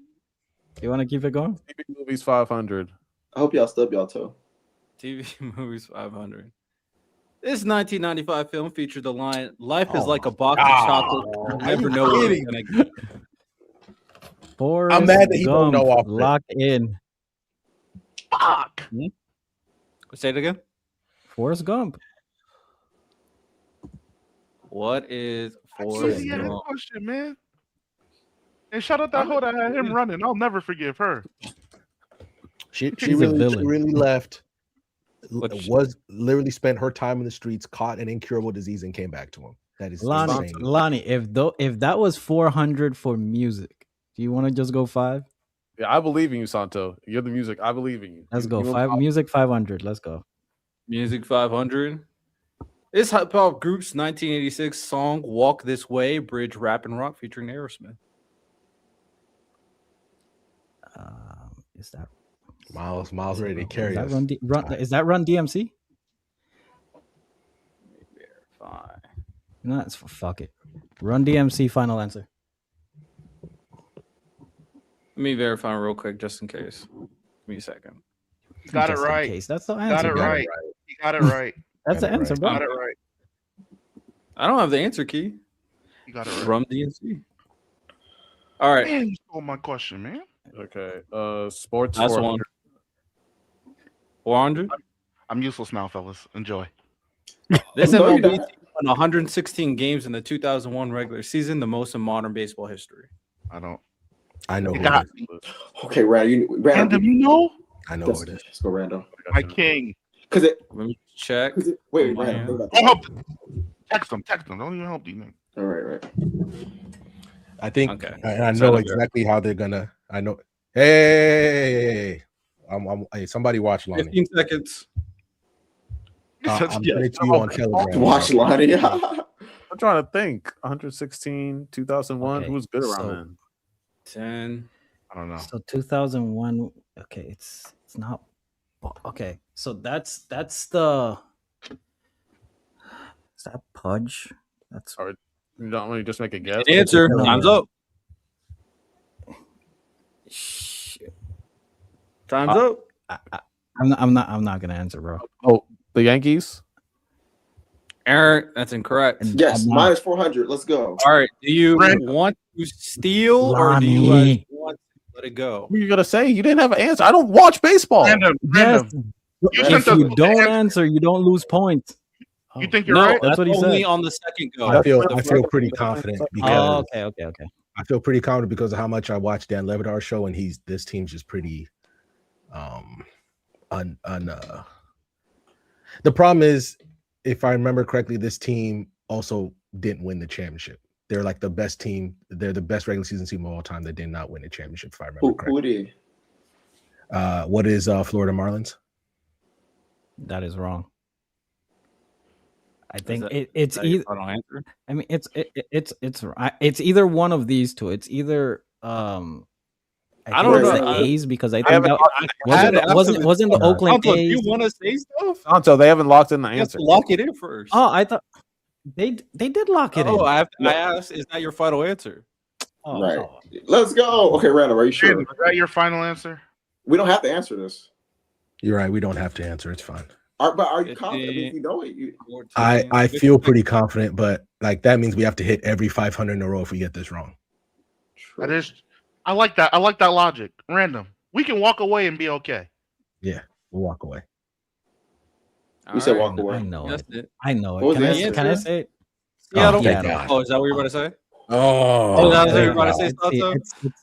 You want to keep it going? TV movies 500. I hope y'all stub y'all toe. TV movies 500. This 1995 film featured the line, "Life is like a box of chocolate. You never know what you're gonna get." Forrest I'm mad that he don't Gump, know off rip. locked in. Fuck. Say it again. Forrest Gump. What is So Forrest he had a Gump? question, man. And shout out that hoe that had him running. I'll never forgive her. She She's a villain. really left. What she- Was literally spent her time in the streets, caught an incurable disease, and came back to him. That is insane. Lonnie, if that was 400 for music, do you want to just go 5? Yeah, I believe in you, Santo. You're the music. I believe in you. Let's go. You- 5 music 500. Let's go. Music 500. This hip hop group's 1986 song "Walk This Way" bridge rap and rock featuring Aerosmith. Is that Miles ready to carry is that us. is that Run DMC? Fine. No, it's fuck it. Run DMC. Final answer. Let me verify real quick, just in case. Give me a second. Got it Just in right. case. That's the Got answer. it bro. right. He got it right. That's the Got it answer, right. bro. Got it right. I don't have the answer key He got it right. from DNC. All right. Man, you stole my question, man. Okay. Sports That's 400. one. 400. I'm useless now, fellas. Enjoy. This No, you're MLB not. team won 116 games in the 2001 regular season, the most in modern baseball history. I don't. I know You who got it is. Okay, Random. Random, you know? I know who it is. Let's go random. My king. Because it. Let me check. Wait, Oh, random. man. Think about that. Text them. Don't even help these niggas. All right. I think Okay. I Set know up there. exactly how they're gonna. I know. Hey, hey, somebody watch Lonnie. 15 seconds. I'm sending it to you on Telegram. Watch Lonnie. I'm trying to think. 116, 2001. Okay, Who was good around so- then? 10. I don't know. So 2001. Okay, it's not. Okay, so that's the. Is that Pudge? That's You don't want to just make a guess? Answer. No. Time's up. Time's up. I'm not gonna answer, bro. Oh, the Yankees? Eric, that's incorrect. Yes, I'm not. minus 400. Let's go. All right. Do you Random. want to steal or do you guys Lonnie. want to let it go? What are you going to say? You didn't have an answer. I don't watch baseball. Random. Yes. You If sent us you the don't answer. answer, you don't lose points. You think you're No, right? That's what he only said. on the second go. I feel The pretty first- confident Oh, because okay. I feel pretty confident because of how much I watch Dan Levitar's show, and this team's just pretty the problem is, if I remember correctly, this team also didn't win the championship. They're like the best team. They're the best regular season team of all time that did not win a championship, if I remember Who correctly. did? What is Florida Marlins? That is wrong. I think that- it's Is that your either. final answer? I mean, it's either one of these two. It's either I think don't it's know. the A's because I I think haven't- that wasn't the Oakland Santo, do A's. you want to say stuff? Santo, they haven't locked in the You have to answer. lock it in first. Oh, I thought they did lock it in. Oh, I asked, is that your final answer? Oh, Right. oh. Let's go. Okay, Randall, are you sure? Random, is that your final answer? We don't have to answer this. You're right. We don't have to answer. It's fine. But are you confident? I mean, if you know it, you. 14, I feel pretty confident, but like that means we have to hit every 500 in a row if we get this wrong. That is. I like that. I like that logic. Random. We can walk away and be okay. Yeah, we'll walk away. You said Alright. walk away. I know That's it. it. I know What it. was Can the I, answer? can I say it? Seattle. Seattle. God. Oh, is that what you were about to say? Oh, that was there what you you were about to go. say, Santo?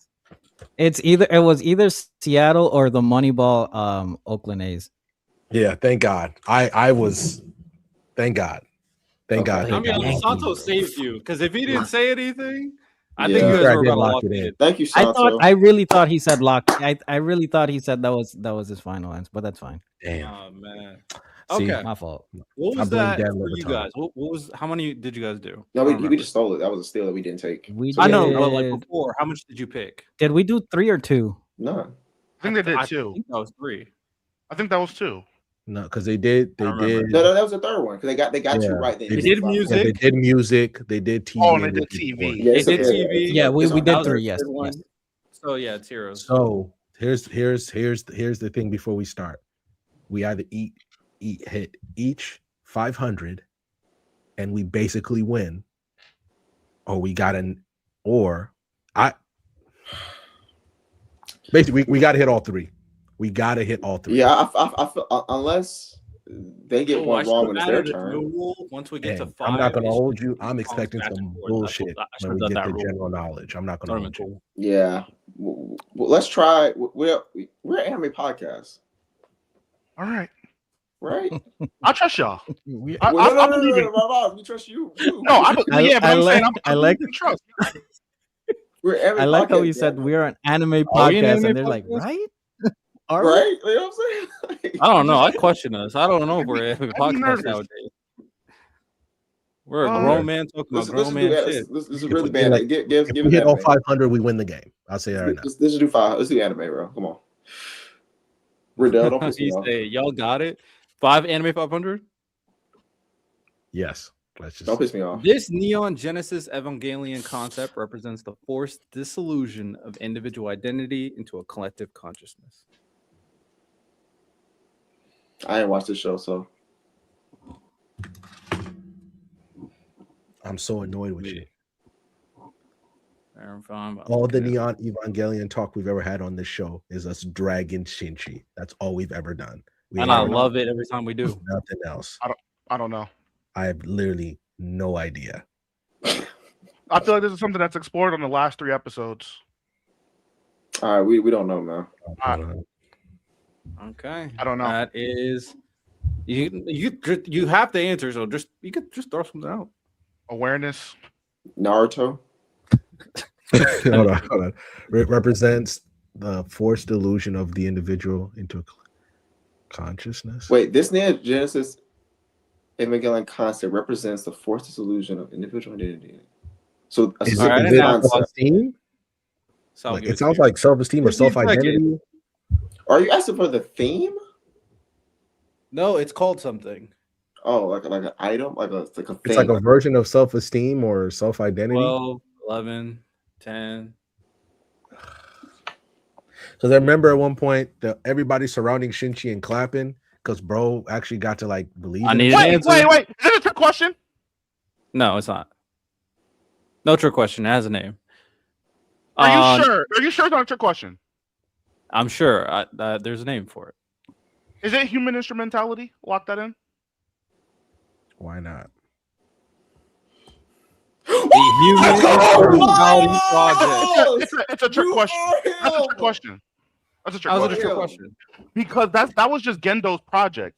It's either it was either Seattle or the Moneyball Oakland A's. Yeah, thank God. I was. Thank God. Thank Okay. God. I mean, Yankees, Santo bro. saved you because if he didn't say anything, I Yeah. think you guys Sure, I were did about to lock lock it it in. in. Thank you, Santo. I really thought he said lock. I really thought he said that was his final answer, but that's fine. Damn. Oh man. See, Okay. My fault. What I was blame that Dan for you Levitar. guys? What was? How many did you guys do? No, I don't we remember. just stole it. That was a steal that we didn't take. We So I know, did. but like before, how much did you pick? Did we do 3 or 2? None. I think they did I two. think that was 3. I think that was two. no, because they did. I They remember. did. No, that was the third one because they got Yeah. you right. Then They You did five. music. Yeah, they did music. They did TV. Oh, and they and did did TV. sports. Yeah, They so- did TV. Yeah, we it's on did that. 3. Yes. Third one. Yes. So yeah, it's heroes. So here's the thing before we start. We either hit each 500 and we basically win, or we got basically we got to hit all 3. We got to hit all 3. Yeah, I feel unless they get Oh, I one should wrong have when it's their added a turn. new rule. Once we get to And 5, I'm not going to it should hold be you. I'm songs expecting back and some forth. bullshit I should when have we done get that to rule. general knowledge. I'm not going That to would've hold been you. cool. Yeah, let's try. We're an anime podcast, All right. right? I trust y'all. We- I believe in. Rob, we trust you. No, yeah, but I'm saying I I like- believe in trust. We're an anime I like how podcast, you said damn it. we're an anime Are we an podcast, anime and they're like, podcast? right? Are we? Right? You know what I'm saying? I don't know. I question us. I don't know if we're a I'd be podcast nervous. nowadays. We're a Oh, grown man talking about grown man shit. This is If really we bad. like- Give If it we hit all anime. 500, we win the game. I'll say that right now. Let's do 5. Let's do anime, bro. Come on. Riddell, don't piss me He off. say, y'all got it. 5 anime 500. Yes. Let's just. Don't piss me off. This Neon Genesis Evangelion concept represents the forced dissolution of individual identity into a collective consciousness. I ain't watched this show, so I'm so annoyed with you. All the Neon Evangelion talk we've ever had on this show is us dragging Shinji. That's all we've ever done. And I love it every time we do. Nothing else. I don't know. I have literally no idea. I feel like this is something that's explored on the last 3 episodes. All right, we don't know, man. Okay. I don't know. That is you have to answer, so you could just throw something out. Awareness. Naruto. hold on. It represents the forced illusion of the individual into consciousness. Wait, this Neon Genesis Evangelion concept represents the forced disillusion of individual identity. So Is a it concept. self-esteem? So It sounds like self-esteem or self-identity. Are you asking for the theme? No, it's called something. Oh, like an item, like a thing. It's like a version of self-esteem or self-identity. 12, 11, 10. Because I remember at one point everybody surrounding Shinji and clapping because bro actually got to like believe. I need Wait. Is it a trick question? No, it's not. No trick question. It has a name. Are you sure? Are you sure it's not a trick question? I'm sure. There's a name for it. Is it human instrumentality? Lock that in. Why not? The Human Instrumentality Project. It's a trick question. That's a trick question. That's a trick How's it a question. trick question? Because that was just Gendo's project.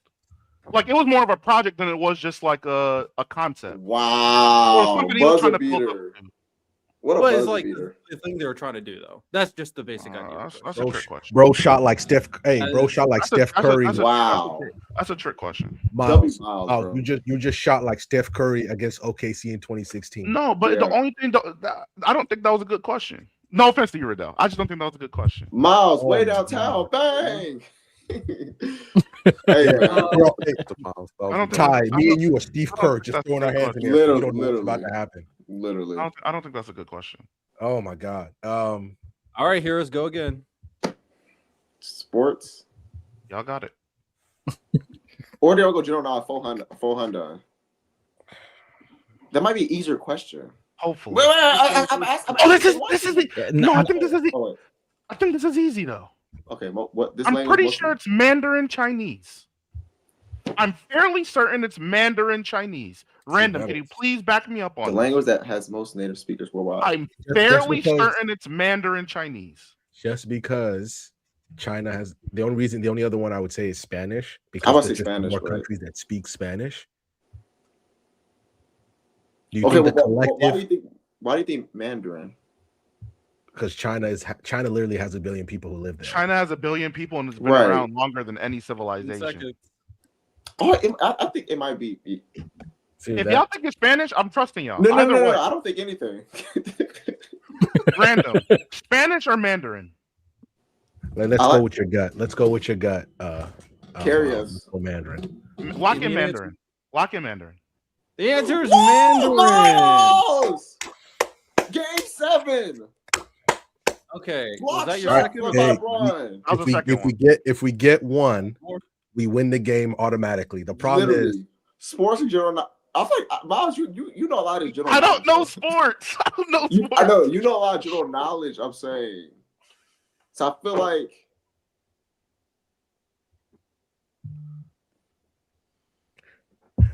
Like it was more of a project than it was just like a concept. Wow. Buzzer beater. What a But it's buzzer like beater. the thing they were trying to do, though. That's just the basic idea. That's a trick question. Bro shot like Steph. Hey, bro shot like Steph Curry. Wow. That's a trick question. Miles, bro. you just shot like Steph Curry against OKC in 2016. No, but the only thing I don't think that was a good question. No offense to you, Riddell. I just don't think that was a good question. Miles, way downtown, bang. Hey, bro, Ty, think me and you are Steve Kerr just throwing our hands in the air. We don't know what's about to happen. Literally. I don't think that's a good question. Oh my god. All right, heroes, go again. Sports. Y'all got it. Or they'll go general knowledge 400. That might be an easier question. Hopefully. Wait, I'm asking. This is no. I think this is. I think this is easy though. Okay, what? This I'm pretty sure it's Mandarin Chinese. I'm fairly certain it's Mandarin Chinese. Random, can you please back me up on the language that has most native speakers worldwide? I'm fairly certain it's Mandarin Chinese. Just because China has the only other one I would say is Spanish because there's Spanish, more countries that speak Spanish. Do you think the collective? Why do you think Mandarin? Because China literally has 1 billion people who live there. China has 1 billion people and it's been around longer than any civilization. I think it might be. If y'all think it's Spanish, I'm trusting y'all. No, I don't think anything. Random. Spanish or Mandarin? Let's go with your gut. Let's go with your gut. Carry us. Mandarin. Lock in Mandarin. Lock in Mandarin. The answer is Mandarin. Game 7. Okay. Was that your second one? If we get one, we win the game automatically. The problem is sports and general. I think Miles, you know a lot of general. I don't know sports. I don't know sports. I know you know a lot of general knowledge. I'm saying, so I feel like.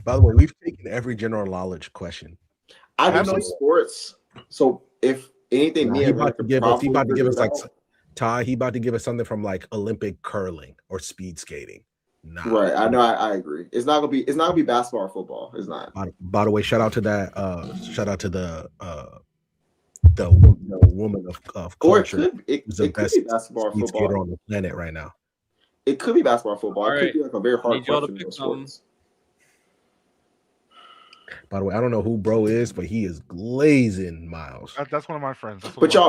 By the way, we've taken every general knowledge question. I don't know sports, so if anything, he about to give us like Ty. He about to give us something from like Olympic curling or speed skating. Nah. Right, I know. I agree. It's not gonna be basketball or football. It's not. By the way, shout out to that. Shout out to the woman of culture. It could be basketball or football on the planet right now. It could be basketball or football. It could be like a very hard question for sports. By the way, I don't know who bro is, but he is glazing Miles. That's one of my friends. But they're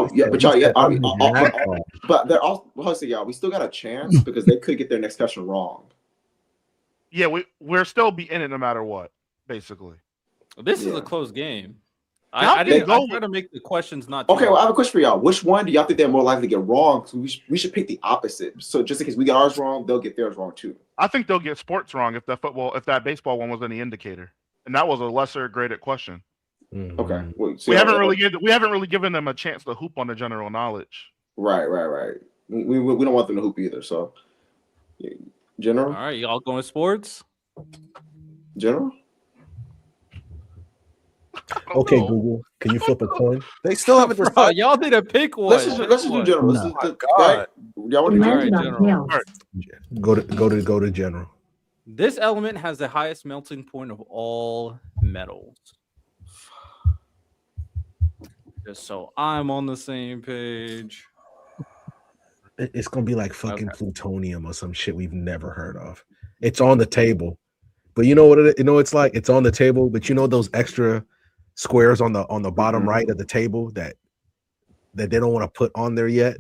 all y'all. We still got a chance because they could get their next question wrong. Yeah, we're still be in it no matter what. Basically, this is a close game. I try to make the questions not. Okay, well, I have a question for y'all. Which one do y'all think they're more likely to get wrong? So we should pick the opposite. So just in case we get ours wrong, they'll get theirs wrong too. I think they'll get sports wrong if that baseball one was any indicator. And that was a lesser graded question. Okay. Well, We haven't really given them a chance to hoop on the general knowledge. Right. We don't want them to hoop either. So, general. All right, y'all going sports? General. Okay, know. Google, can you flip a coin? They still haven't Bro, decided. y'all need to pick one. Let's just do general. No. God. Y'all want to do All right, general? general. Go to general. This element has the highest melting point of all metals. Just so I'm on the same page. It's gonna be like fucking plutonium or some shit we've never heard of. It's on the table, but you know what? It's like it's on the table, but you know those extra squares on the bottom right of the table that they don't want to put on there yet.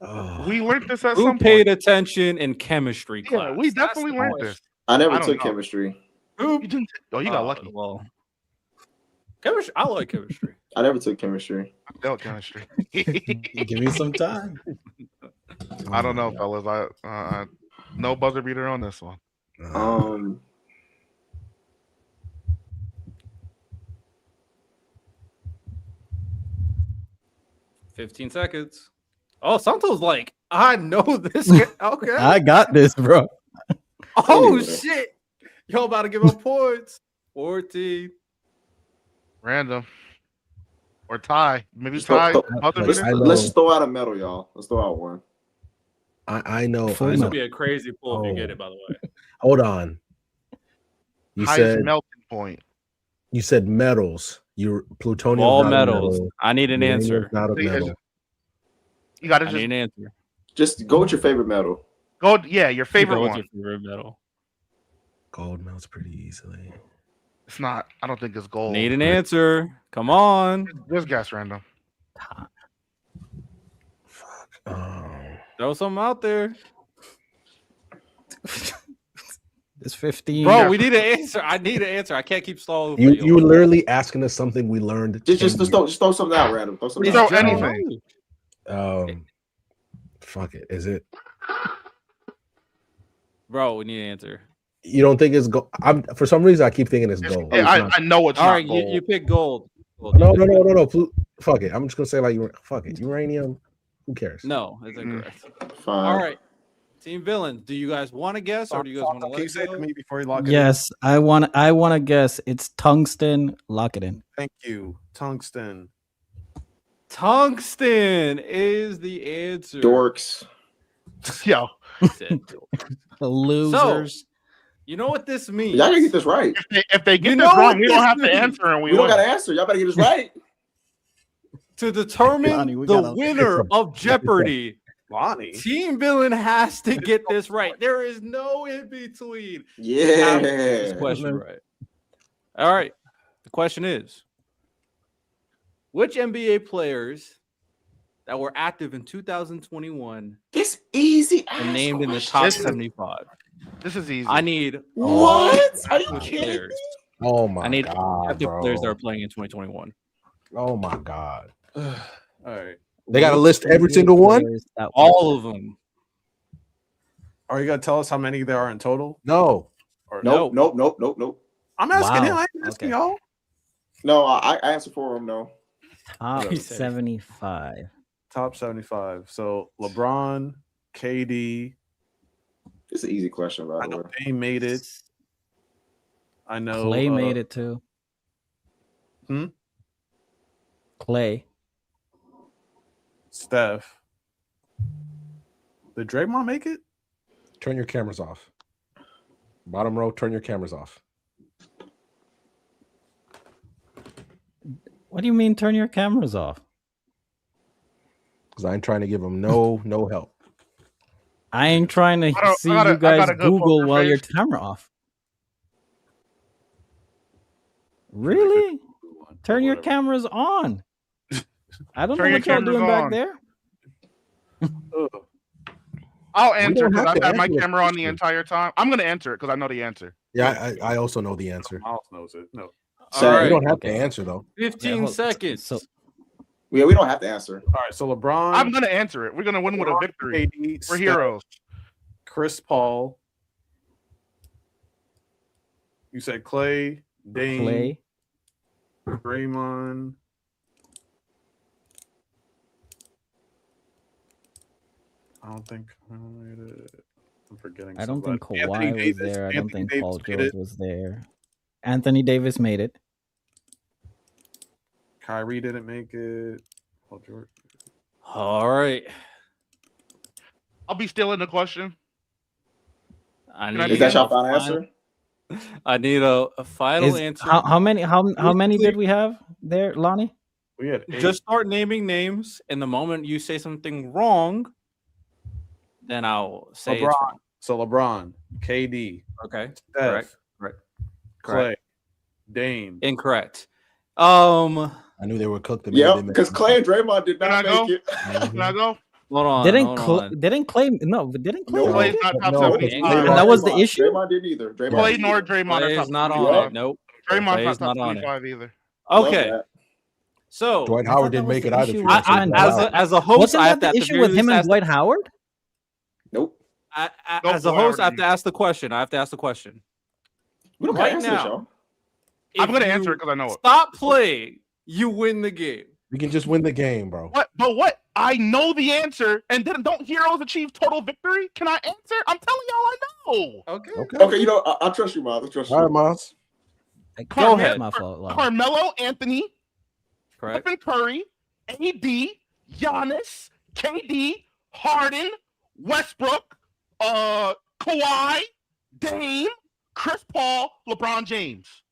Oh. We learned this at Who some paid point. attention in chemistry class? Yeah, we That's definitely the learned question. this. I never I don't took know. chemistry. You didn't. Oh, you got lucky. Well, chemistry. I like chemistry. I never took chemistry. I failed chemistry. Give me some time. I don't know, fellas. I no buzzer beater on this one. 15 seconds. Oh, Santo's like, I know this. Okay. I got this, bro. Oh shit! Y'all about to give up points. 14. Random or tie. Maybe Just throw- tie. throw- Buzzer Let's- beater? Let's just throw out a medal, y'all. Let's throw out one. I know. Full I This know. would be a crazy pull if you Oh. get it, by the way. Hold on. You Highest said melting point. metals. Your plutonium. All not a metals. metal. I need an Uranium's answer. Not a See, metal. You gotta I just need an answer. Just go with your favorite medal. go. Yeah, your favorite Go with one. your favorite metal. Gold melts pretty easily. It's not. I don't think it's gold. Need an answer. Come on. Just guess random. Throw something out there. It's 15. Bro, we need an answer. I need an answer. I can't keep stalling. You were literally asking us something we learned. Just throw something out random. Throw something Throw out. anything. Fuck it. Is it? Bro, we need an answer. You don't think it's gold? For some reason I keep thinking it's gold. Yeah, I know it's All not right, gold. you pick gold. No. Fuck it. I'm just gonna say like fuck it. Uranium. Who cares? No, it's incorrect. Fine. All right. Team villains, do you guys want to guess or do you guys want to Can let you it say it to go? me before you lock it in? Yes, I want to guess. It's tungsten. Lock it in. Thank you. Tungsten. Tungsten is the answer. Dorks. Yo, Losers. You know what this means? Y'all gotta get this right. if they get You this know wrong, what we don't this have to means. answer, and We we don't win. gotta answer. Y'all better get this right. To determine Lonnie, we the gotta- winner of Jeopardy, Lonnie. Team Villain has to get this right. There is no in between. Yeah. Have to get this question right. All right. The question is, which NBA players that were active in 2021 This easy. and named in the top 75? This is easy. I need What? Are you active kidding players. me? Oh my I need god, active bro. players that are playing in 2021. Oh my god. All right. They got to list every single one. All of them. Are you gonna tell us how many there are in total? No. Or Nope. I'm asking Wow. him. I ain't asking Okay. y'all. No, I answer for him. No. Top He said- 75. Top 75. So LeBron, KD. It's an easy question, by I the know way. Dame made it. I know Clay made it too. Hmm? Clay. Steph. Did Draymond make it? Turn your cameras off. Bottom row, turn your cameras off. What do you mean turn your cameras off? Because I ain't trying to give them no help. I ain't trying to I see got a- you I got guys a good Google poker while your face. camera off. Really? Turn your Whatever. cameras on. I don't Turn know your what y'all cameras doing back on. there. Ugh. I'll answer don't because have I've to had my answer the camera on the question. entire time. I'm gonna answer it because I know the answer. Yeah, I also know the answer. Miles knows it. No. So, All You right. don't have Okay. to answer though. 15 hold- seconds. so- Yeah, we don't have to answer. All right. So LeBron. I'm gonna answer it. We're gonna win with a LeBron, victory. KD, We're Steph, heroes. Chris Paul. You said Clay, Dame, Clay. Draymond. I don't think I'm forgetting. I don't think somebody. Anthony Kawhi was Davis. there. I don't Anthony think Davis Paul made George it. was there. Anthony Davis made it. Kyrie didn't make it. Paul George. All right. I'll be stealing the question. I Can I need Is that begin? your final answer? I need a final answer. How many Basically- did we have there, Lonnie? We had 8. Just start naming names, and the moment you say something wrong, then I'll say it's LeBron. wrong. So LeBron, KD, Okay. Steph, Correct. Clay, Dame. Incorrect. I knew they were cooked. Yeah, because Clay and Draymond did Can I not go? make it. Can I go? Hold on. Didn't hold on. Clay no, didn't Clay No, make Clay's it? not top No, 75. And that was the Draymond. issue? Draymond didn't either. Draymond Clay didn't nor either. Draymond are Clay top is not 75. on it. Nope. Draymond's Clay not is top not on it. 25 either. Love Okay. that. So Dwight I Howard thought that didn't was make the it either. issue if you with ask him me and about Dwight that. as a host, Wasn't I that have to the at the issue very with him least and ask Dwight Howard? Nope. Nope, as a Dwight host, I Howard have to ask the question. I have to ask the question. We don't Right answer now. this, y'all. I'm If going to you answer it because I know it. Stop playing. You win the game. We can just win the game, bro. What? But what? I know the answer, and then don't heroes achieve total victory? Can I answer? I'm telling y'all I know. Okay. Okay, you know, I trust you, Miles. I trust you. All right, Miles. Go ahead. It's my fault, Lonnie. Carmelo Anthony, Correct. Stephen Curry, AD, Giannis, KD, Harden, Westbrook, Kawhi, Dame, Chris Paul, LeBron James.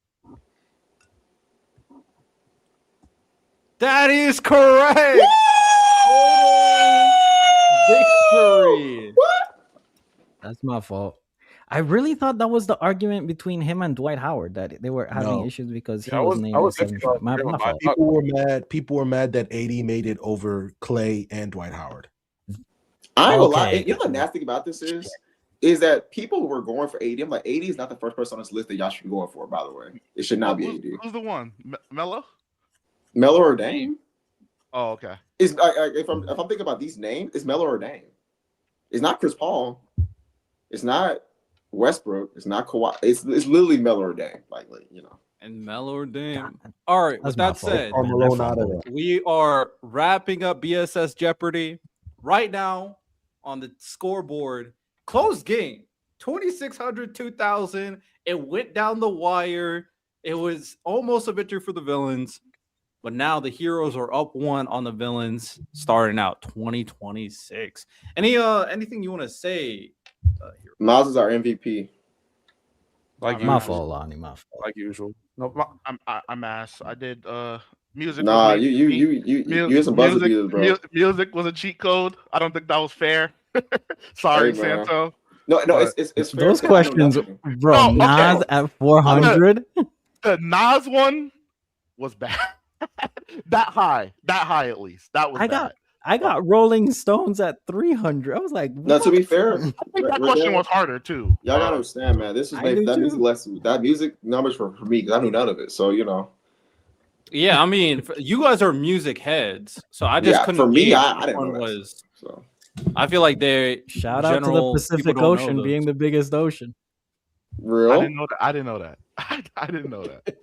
That is correct. Victory. That's my fault. I really thought that was the argument between him and Dwight Howard, that they were having No. issues because he Yeah, was I named was 75. My fault. People were mad. People were mad that AD made it over Clay and Dwight Howard. I ain't gonna lie. Okay. You know what nasty thing about this is that people were going for AD. I'm like, AD is not the first person on this list that y'all should be going for, by the way. It should not be AD. Who's the one? Melo? Melo or Dame? Oh, okay. Is if I'm thinking about these names, it's Melo or Dame. It's not Chris Paul. It's not Westbrook. It's not Kawhi. It's literally Melo or Dame. Like you know. And Melo or Dame. All right. That's With my that fault. said, Malone out of there. we are wrapping up BSS Jeopardy right now on the scoreboard. Close game, 2,600, 2,000. It went down the wire. It was almost a victory for the villains, but now the heroes are up 1 on the villains, starting out 2026. Anything you want to say? Miles is our MVP. Like My usual. fault, Lonnie. My fault. Like usual. No, I'm ass. I did music. Nah, was made for me. you had some buzzer beaters, bro. Music was a cheat code. I don't think that was fair. Sorry, Hey, man. Santo. No, But it's fair. Those 'cause I know questions, nothing. bro. No, okay. Nas at 400. The Nas one was bad. that high at least. That was bad. I got Rolling Stones at 300. I was like, No, to be fair, I think that question was harder too. Y'all gotta understand, man. This was I made do that too. music lesson. That music numbers for me because I knew none of it. So you know, Yeah, I mean, you guys are music heads, so I just Yeah, couldn't. for me, gauge I which didn't one know that. was. so I feel like they shout out to the general Pacific people don't know Ocean those. being the biggest ocean. real. I didn't know that. I didn't know that. I didn't know that.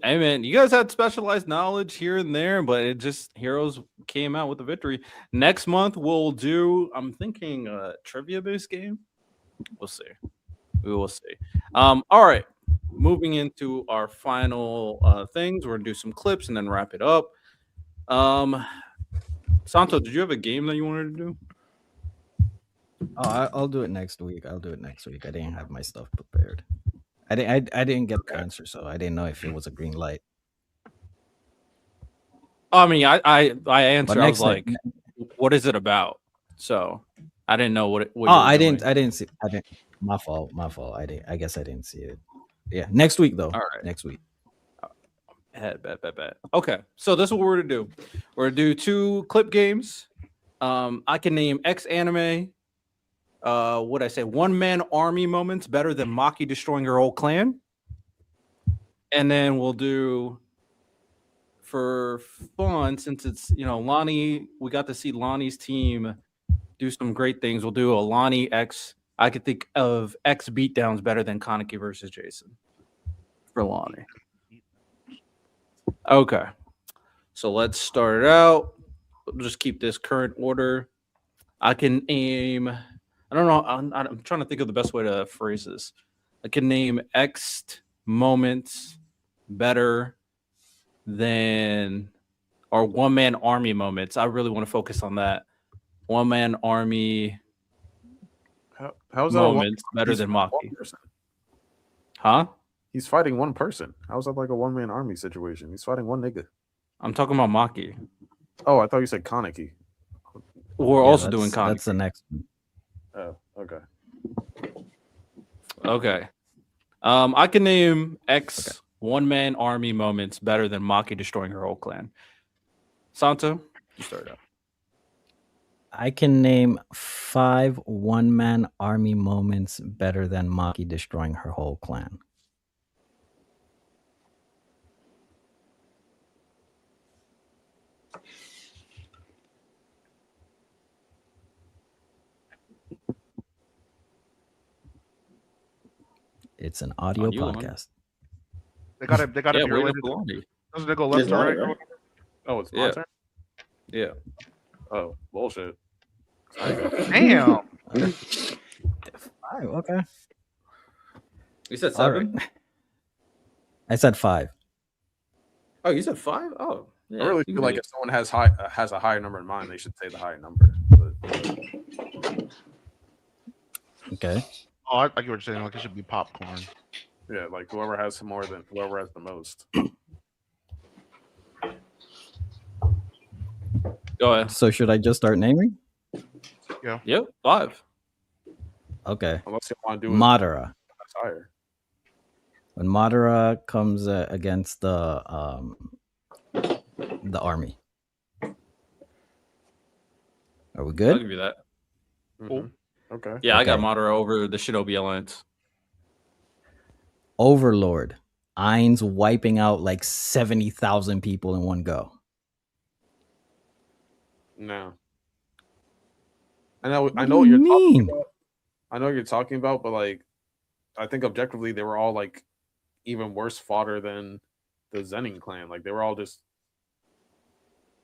Hey man, you guys had specialized knowledge here and there, but it just heroes came out with the victory. Next month we'll do. I'm thinking a trivia based game. We'll see. We will see. All right. Moving into our final things, we're gonna do some clips and then wrap it up. Santo, did you have a game that you wanted to do? Oh, I'll do it next week. I didn't have my stuff prepared. I didn't get the answer, so I didn't know if it was a green light. I mean, I answered. I was next like, time- "What is it about?" So I didn't know what. Oh, I didn't see. My fault. I guess I didn't see it. Yeah, next week though. All right. Next week. Bet. Okay, so this is what we're gonna do. We're gonna do 2 clip games. I can name X anime. What I say? 1-man army moments better than Maki destroying her whole clan. And then we'll do, for fun, since it's Lonnie, we got to see Lonnie's team do some great things. We'll do a Lonnie X. I could think of X beatdowns better than Kaneki versus Jason for Lonnie. Okay. So let's start it out. We'll just keep this current order. I can name. I don't know. I'm trying to think of the best way to phrase this. I can name X moments better than or one-man army moments. I really want to focus on that. One-man army How's that moments better than Maki. Huh? He's fighting one person. How's that like a one-man army situation? He's fighting one nigga. I'm talking about Maki. Oh, I thought you said Kaneki. We're Yeah, also doing Kaneki. That's the next one. Oh, okay. Okay. I can name X one-man army moments better than Maki destroying her whole clan. Santo, you start out. I can name 5 one-man army moments better than Maki destroying her whole clan. It's an audio On you, Lonnie. podcast. They got to Yeah, be wait related. up, Lonnie. Doesn't it go left It's to Lonnie, right? right? Oh, it's Yeah. my turn? Yeah. Oh, bullshit. Damn. 5, okay. You said All 7? right. I said 5. Oh, you said 5? Oh, yeah. I really you feel can like do if someone has a higher number in mind, they should say the higher number. But Okay. Oh, I get what you're saying. Like it should be popcorn. yeah, like whoever has more than whoever has the most. Go ahead. So should I just start naming? Yep, 5. Okay. Unless you want to do it Madara. that's higher. When Madara comes against the army. Are we I'll good? give you that. Mhm. Okay. Yeah, I got Okay. Madara over the Shinobi Alliance. Overlord. Ainz wiping out like 70,000 people in one go. No. I know What what do you're you talking mean? about. I know what you're talking about, but like I think objectively they were all like even worse fodder than the Zenin clan. Like they were all just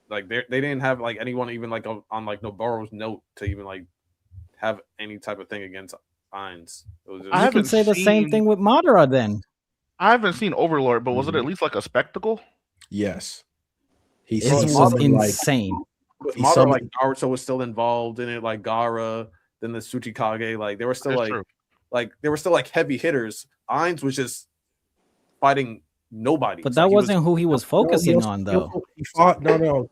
like they didn't have like anyone even like on like Noboro's note to even like have any type of thing against Ainz. It was just I You haven't could say the same seen- thing with Madara then. I haven't seen Overlord, but was it at least like a spectacle? Yes. He It sees was something like insane. with He Moro, summoned- like Naruto was still involved in it, like Gaara, then the Tsuchikage, like they were still That's like true. they were still like heavy hitters. Ainz was just fighting nobody. But that wasn't who he was focusing No, on, though. He fought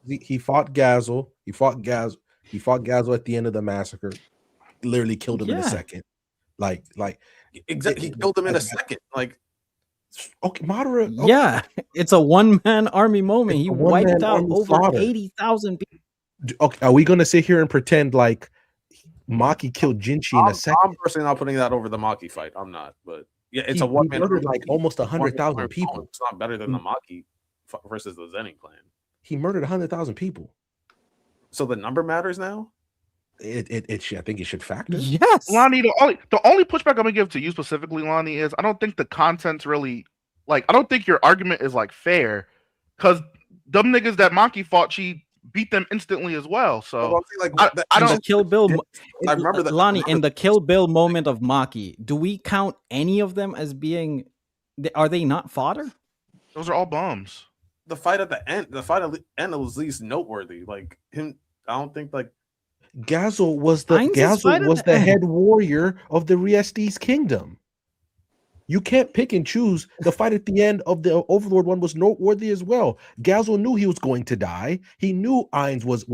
He fought Gazel. He fought Gazel at the end of the massacre. Literally killed him in a Yeah. second. Like exactly. He killed him in a second. Like okay, Madara. Okay. Yeah, it's a one-man army moment. It's He a one-man wiped out army over slaughter. 80,000 people. Okay, are we gonna sit here and pretend like Maki killed Jinchi in a second? I'm personally not putting that over the Maki fight. I'm not, but yeah, it's He a one-man murdered army. like almost One-man 100,000 army. people. It's not better than the Maki versus the Zenin clan. He murdered 100,000 people. So the number matters now. It should, I think it should factor. Yes. Lonnie, the only pushback I'm gonna give to you specifically, Lonnie, is I don't think the content's really like I don't think your argument is like fair because them niggas that Maki fought, she beat them instantly as well. So I In don't. the Kill Bill. I remember that. Lonnie, in the Kill Bill moment of Maki, do we count any of them as being? Are they not fodder? Those are all bums. The fight at the end, was least noteworthy. Like him, I don't think like Gazel was the Ainz's fight at the the end. head warrior of the Riestes kingdom. You can't pick and choose. The fight at the end of the Overlord one was noteworthy as well. Gazel knew he was going to die. He knew Ainz was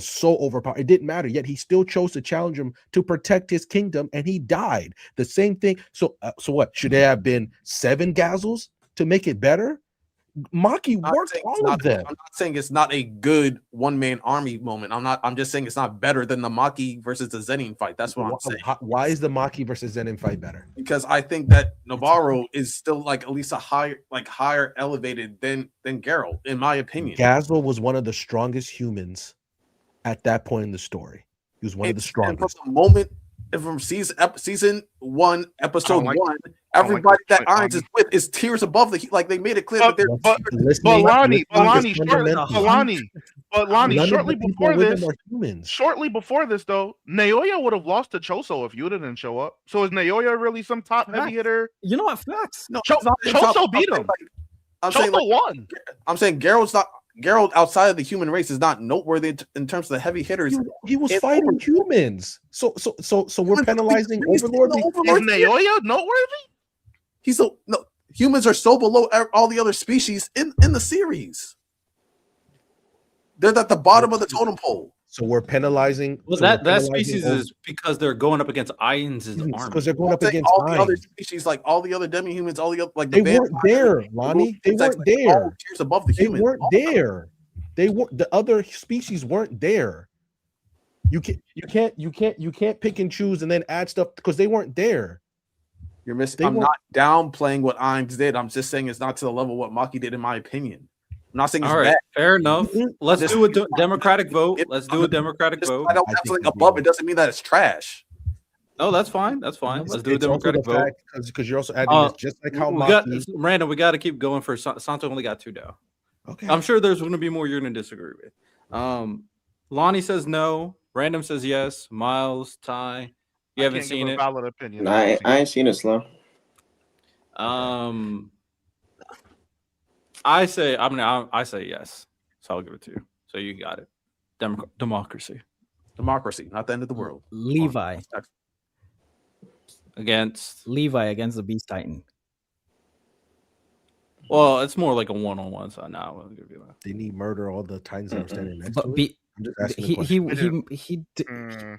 so overpowered. It didn't matter. Yet he still chose to challenge him to protect his kingdom, and he died. The same thing. So what? Should there have been 7 Gazels to make it better? Maki worked all of them. I'm not saying it's not a good one-man army moment. I'm just saying it's not better than the Maki versus the Zenin fight. That's what I'm saying. Why is the Maki versus Zenin fight better? Because I think that Nobaro is still like at least a higher elevated than Geralt, in my opinion. Gazel was one of the strongest humans at that point in the story. He was one of the strongest. And from the moment from season 1, episode like- 1, like everybody this that point, Irons is Lonnie. with is tiers above the like they made it clear that they're But Listening Lonnie, is fundamental. Lonnie, None of shortly the people before with this, them are humans. shortly before this though, Naoya would have lost to Choso if Yuta didn't show up. So is Naoya really some top heavy hitter? You know what? Facts. no. Cho- it's not in Choso top- beat I'm saying, him. like, I'm saying Choso like, won. I'm saying Geralt outside of the human race is not noteworthy in terms of the heavy hitters. He was It's fighting over. humans. So we're penalizing He's Overlord. the Is Overlord. Naoya noteworthy? He's so no. Humans are so below all the other species in the series. They're at the bottom of the totem pole. So we're penalizing. Well, so we're that penalizing species is because they're going up against Irons' army. because they're going up Like, against all the other Irons. species, like all the other demi-humans, all the other like They the weren't there, Lonnie. They weren't there. Tiers above the They human. weren't there. They were the other species weren't there. You can't pick and choose and then add stuff because they weren't there. You're missing. They I'm weren't- not downplaying what Irons did. I'm just saying it's not to the level what Maki did, in my opinion. I'm not saying it's All right, bad. fair enough. Let's Just- do a democratic vote. It- Let's do a democratic Just vote. I don't I have think something we above will. it doesn't mean that it's trash. No, that's fine. That's fine. Let's do a It's also democratic the vote. fact because you're also adding this just like how we got Maki. Random. We got to keep going for Santo. Only got 2 down. Okay. I'm sure there's going to be more you're going to disagree with. Lonnie says no. Random says yes. Miles, Ty, you I haven't can't give seen a it. valid opinion. Nah, I ain't seen it, Slim. I say I say yes. So I'll give it to you. So you got it. Democracy Democracy, not the end of the world. Levi against. against the Beast Titan. Well, it's more like a one-on-one. So now I'll give you that. They need murder all the Titans that are standing next But to it. be, I'm just asking he a question.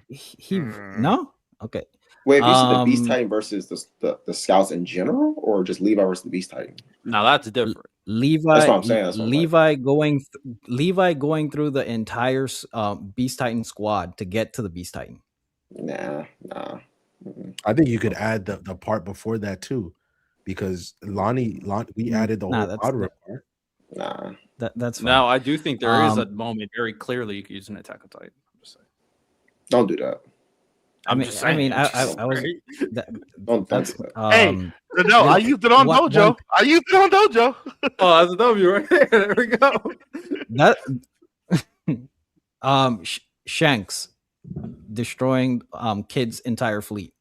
he no. Okay. Wait, have you seen the Beast Um, Titan versus the Scouts in general, or just Levi versus the Beast Titan? Now that's different. Levi, That's what I'm saying, that's what I'm Levi going through the entire Beast Titan squad to get to the Beast Titan. Nah. Mm-mm. I think you could add the part before that too, because Lonnie we added the Nah, whole that's Padre not- part. Nah. That's fine. Now I do think there is a Um, moment very clearly you could use an Attack on Titan. I'm just saying. Don't do that. I mean, just I mean, saying. I was. Don't That's do that. um. No, I used it on One- Dojo. one- I used it on Dojo. Oh, that's a W right there. There we go. That Shanks destroying Kid's entire fleet.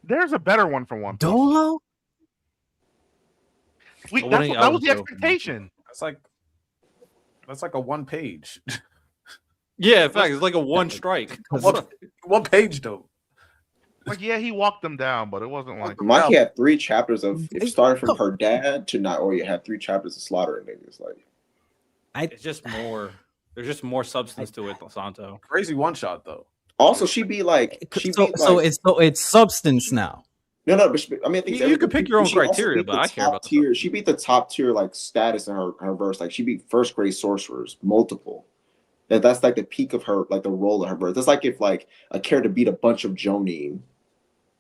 There's a better one for One Piece. Dolo? That I was was the joking. expectation. That's like a 1 page. Yeah, in fact, it's like a one strike. One page though. Like, yeah, he walked them down, but it wasn't like Maki had 3 chapters of it started from her dad to Naoya had 3 chapters of slaughtering niggas. Like, It's just more. There's just more substance to it, Santo. Crazy one shot though. also she be like So it's substance now. No, but I mean, I think You could pick your own she also criteria, beat but the I care top about the tier. She beat the top tier like status in her verse. Like she beat first grade sorcerers, multiple. That's like the peak of her, like the role of her birth. That's like if like a character beat a bunch of Jonin.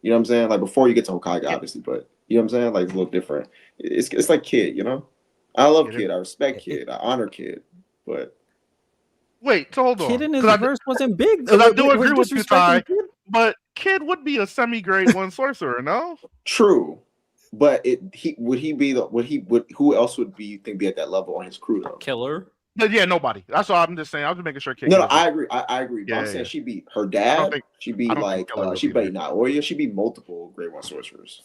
You know what I'm saying? Like before you get to Hokage, obviously, but you know what I'm saying? Like it's a little different. It's like Kid, you know? I love Kid. I respect Kid. I honor Kid. But wait, so hold on. Kid in his 'Cause verse wasn't big. I do We're agree with you, Ty. disrespecting Kid? But Kid would be a semi-grade 1 sorcerer, no? true. But who else would be at that level on his crew though? Killer. But yeah, nobody. That's all I'm just saying. I was just making sure Kid. No, was- I agree. I agree. But Yeah, I'm saying yeah. she beat her I don't dad. think- She beat I don't like think Killer would she be beat Naoya. She beat multiple grade 1 sorcerers.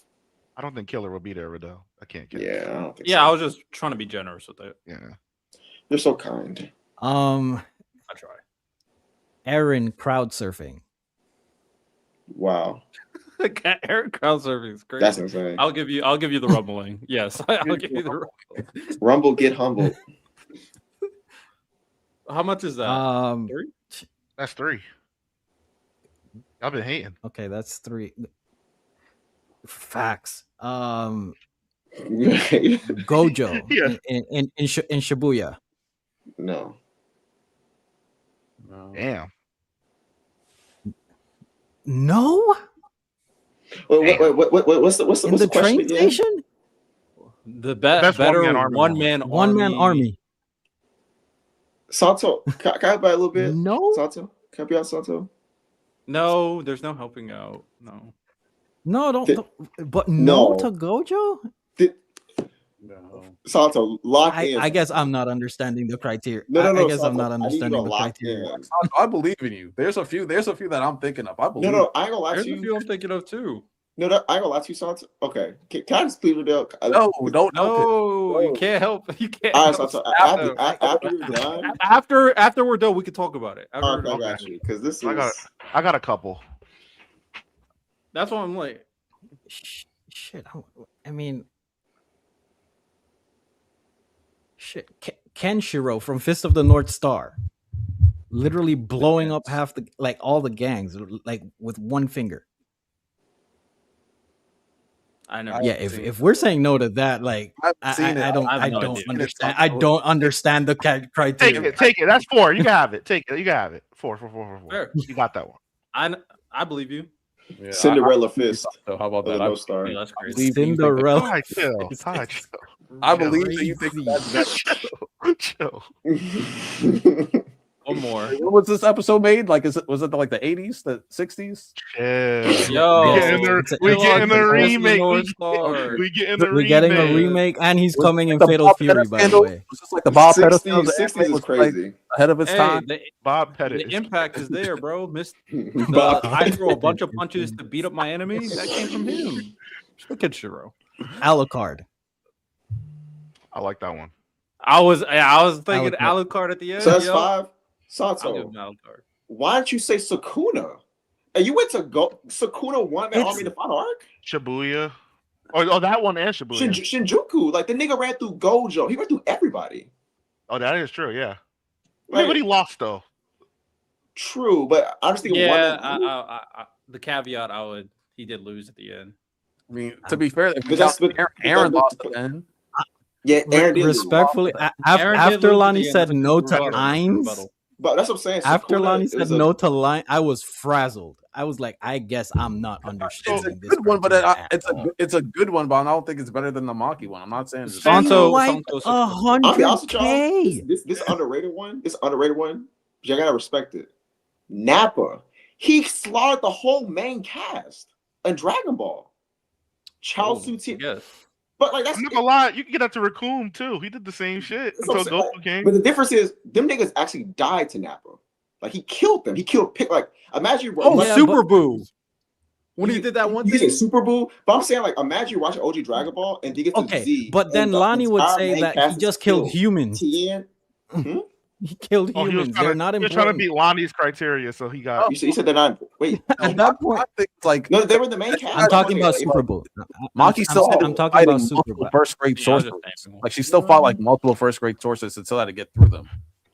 I don't think Killer will be there, though. I can't get Yeah, I don't think Yeah, so. I was just trying to be generous with it. Yeah. They're so kind. I try. Aaron crowd surfing. Wow, Eric crowd surfing is great. that's insane. I'll give you the rumbling. Yes, I'll give you the rumbling. Rumble, get humbled. How much is that? 3? That's 3. I've been hating. Okay, that's 3. Facts. Gojo Yeah. in Shibuya. No. Damn. No, Wait. What's in the the question train again? station, The Best better one-man army. one-man army. Santo, can I buy a little bit? No, Santo, can I be on Santo? No, there's no helping out. No. No, Th- but no no. to Gojo? No. Santo, lock in. I guess I'm not understanding the criteria. No, I guess Santo, I'm not I need you to understanding the lock criteria. in. I believe in you. There's a few that I'm thinking of. I believe. No, I ain't gonna lie There's to a you. few I'm thinking of too. No, I ain't gonna lie to you, Santo. Okay, can I just plead with you? No, don't help it. No, you No. can't help. You can't. All right, help Santo. Stop. After you're done, After we're done, we can talk about it. After we're okay, I done. got you. Because this I got is I got a couple. That's why I'm like, Shit. I mean, shit. Kenshiro from Fist of the North Star, literally blowing up half all the gangs like with one finger. I never. Yeah, if we're saying no to that, like I don't understand. I don't understand the criteria. Take it. That's 4. You can have it. Take it. You can have it. 4. Fair. You got that one. I believe you. Yeah, Cinderella Fist. So how about of the that? North Star. Yeah, that's I crazy. believe you think that- Cinderella. Ty, chill. Ty, chill. I believe that you think that's Chill. One more. When was this episode made? Like, was it like the 80s, the 60s? Chill. Yo, we getting the remake. North Star. We getting the We're remake. getting a remake, and he's coming in The Fatal Bob Fury, Pettis by the scandal? way. Was this like the Bob Pettis 60s, scandal? 60s is Was, like, crazy. ahead of its Hey, time. Bob the Pettit. impact is there, bro. Bob I throw a bunch of punches to beat up my enemy. That came from him. Look at Shiro. Alucard. I like that one. I was thinking Alucard. Alucard at the end. So that's yo. 5. I'll give Santo, him Alucard. why didn't you say Sukuna? And you went to go Sukuna won that army to final arc? Shibuya. Oh, that one and Shibuya. Shinjuku. Like the nigga ran through Gojo. He ran through everybody. Oh, that is true. Yeah. Like, But he lost though. true, but I just think Yeah, the caveat he did lose at the end. I mean, to be fair, if But that's- but- Aaron but- lost at the end. yeah, Aaron did lose. Respectfully, Aaron did lose after at Lonnie the end. said That's a no to rebuttal. Ainz, But that's what I'm saying. after Sukuna Lonnie is said no to line, I was frazzled. I was like, I guess I'm not It's a understanding this. good one, but criteria at all. it's a good one, but I don't think it's better than the Maki one. I'm not saying it's He Santo- wiped Santo- I'll be honest with y'all. 100K. This underrated one. You gotta respect it. Nappa, he slaughtered the whole main cast in Dragon Ball. Chaozu team, Yes. but like that's I'm not gonna lie. You can get that to Raccoon too. He did the same shit That's what until I'm saying. Goku came. But the difference is, them niggas actually died to Nappa. Like he killed them. He killed like imagine. Oh, like, Super Boo. When he you- did that one You thing. say Super Boo, but I'm saying like imagine you watching OG Dragon Ball and you get to Okay, Z. but then and the Lonnie would entire say main that cast he is just killed killed. humans. Tien, He killed Oh, he was humans. trying They're to, not he was trying to important. beat Lonnie's criteria, so he got. you said they're not. Wait, At that point, I think it's like no, they were the main cast. I'm talking about They- Super Bowl. Maki still I'm talking about Super Bowl. first grade Yeah, I was sources. just saying. Like she still fought like multiple first grade sources until I had to get through them.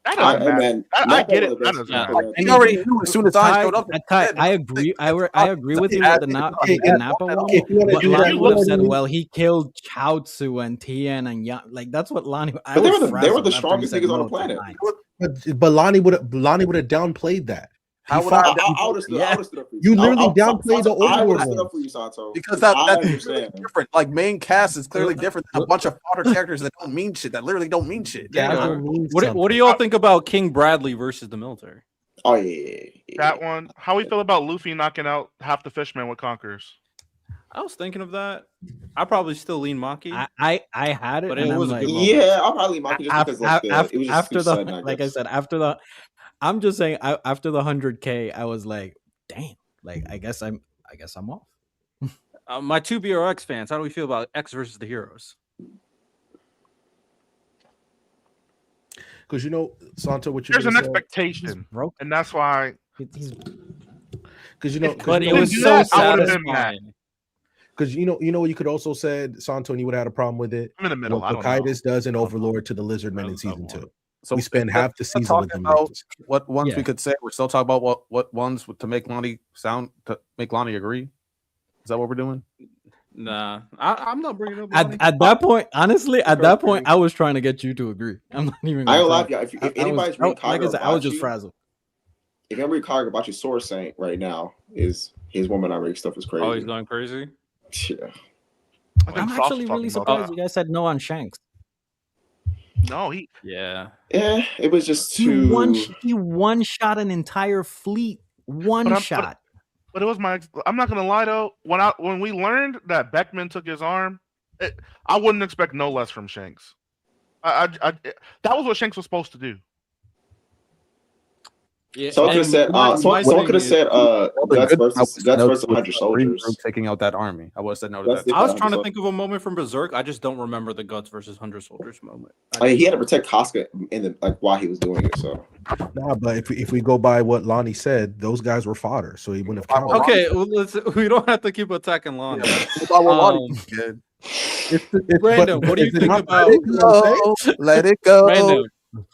That I, doesn't matter. man, I Nappa get was it. the That best doesn't character. matter. Like, they already knew as soon as I showed up. I agree. I agree with you with the Nappa one. Okay, if you wanna But do Lonnie that, would have you said, wanna- "Well, he killed Chaozu and Tien and Yang." Like that's what Lonnie. I But they was were the frazzled after strongest he said niggas on no the to planet. Ainz. But Lonnie would have downplayed that. How He would I- fought- I would have stood up for you. You literally I would downplayed the I would Overlord have stood one. up for you, Santo. because I that's really understand. different. Like main cast is clearly different than a bunch of fodder characters that don't mean shit. That literally don't mean shit. Yeah. That means What do something. y'all think about King Bradley versus the military? Oh yeah. That one. How we feel about Luffy knocking out half the fishmen with Conquerors? I was thinking of that. I probably still lean Maki. I had it, But and it I'm was a like, good moment. Yeah, I'll probably mock it just because like, it was just after too the sudden, I like I guess. said after the, I'm just saying after the 100K, I was like, damn, like I guess I'm off. My two BRX fans, how do we feel about X versus the Heroes? Because you know, Santo, what you're There's an gonna say. expectation, Broke. and that's why. He's Because you know, But you it know, was do so that, I would've been satisfying. because you know what you could also said, Santo, and you would have had a problem with it. I'm in the middle. I What don't know. Bokaitis does in Overlord to the Lizardmen in season 2. So We spend half the we're season with talking them. about niggas. what ones Yeah. we could say. We're still talking about what ones to make Lonnie agree. Is that what we're doing? Nah, I'm not bringing up. at that point. Honestly, at that Okay. point, I was trying to get you to agree. I'm not even. I gonna ain't lie front. to you. If I was- anybody's reading like I said, I was just Kagurabachi, frazzled. if I'm reading Kagurabachi Source Saint right now, his woman I read stuff is crazy. Oh, he's going crazy. Yeah. I think I'm Soft's actually talking really about surprised you guys said no on Shanks. that. No, he. Yeah. Yeah, it was just He too. one shot an entire fleet. One But I'm- shot. But it was my. I'm not gonna lie though. When we learned that Beckman took his arm, I wouldn't expect no less from Shanks. That was what Shanks was supposed to do. Yeah, Someone could have and said. my Someone thing could have is- said. Well, the Guts good thing versus I would Guts say versus no to 100 was Soldiers. taking out that army. I would have said no to That's that. I was different. trying to think of a moment from Berserk. I just don't remember the Guts versus 100 Soldiers moment. I mean, he had to protect Casca in the while he was doing it. So Nah, but if we go by what Lonnie said, those guys were fodder, so he wouldn't have counted. Okay, well, we don't have to keep attacking Lonnie. Good. Random, what do you think about Let it go.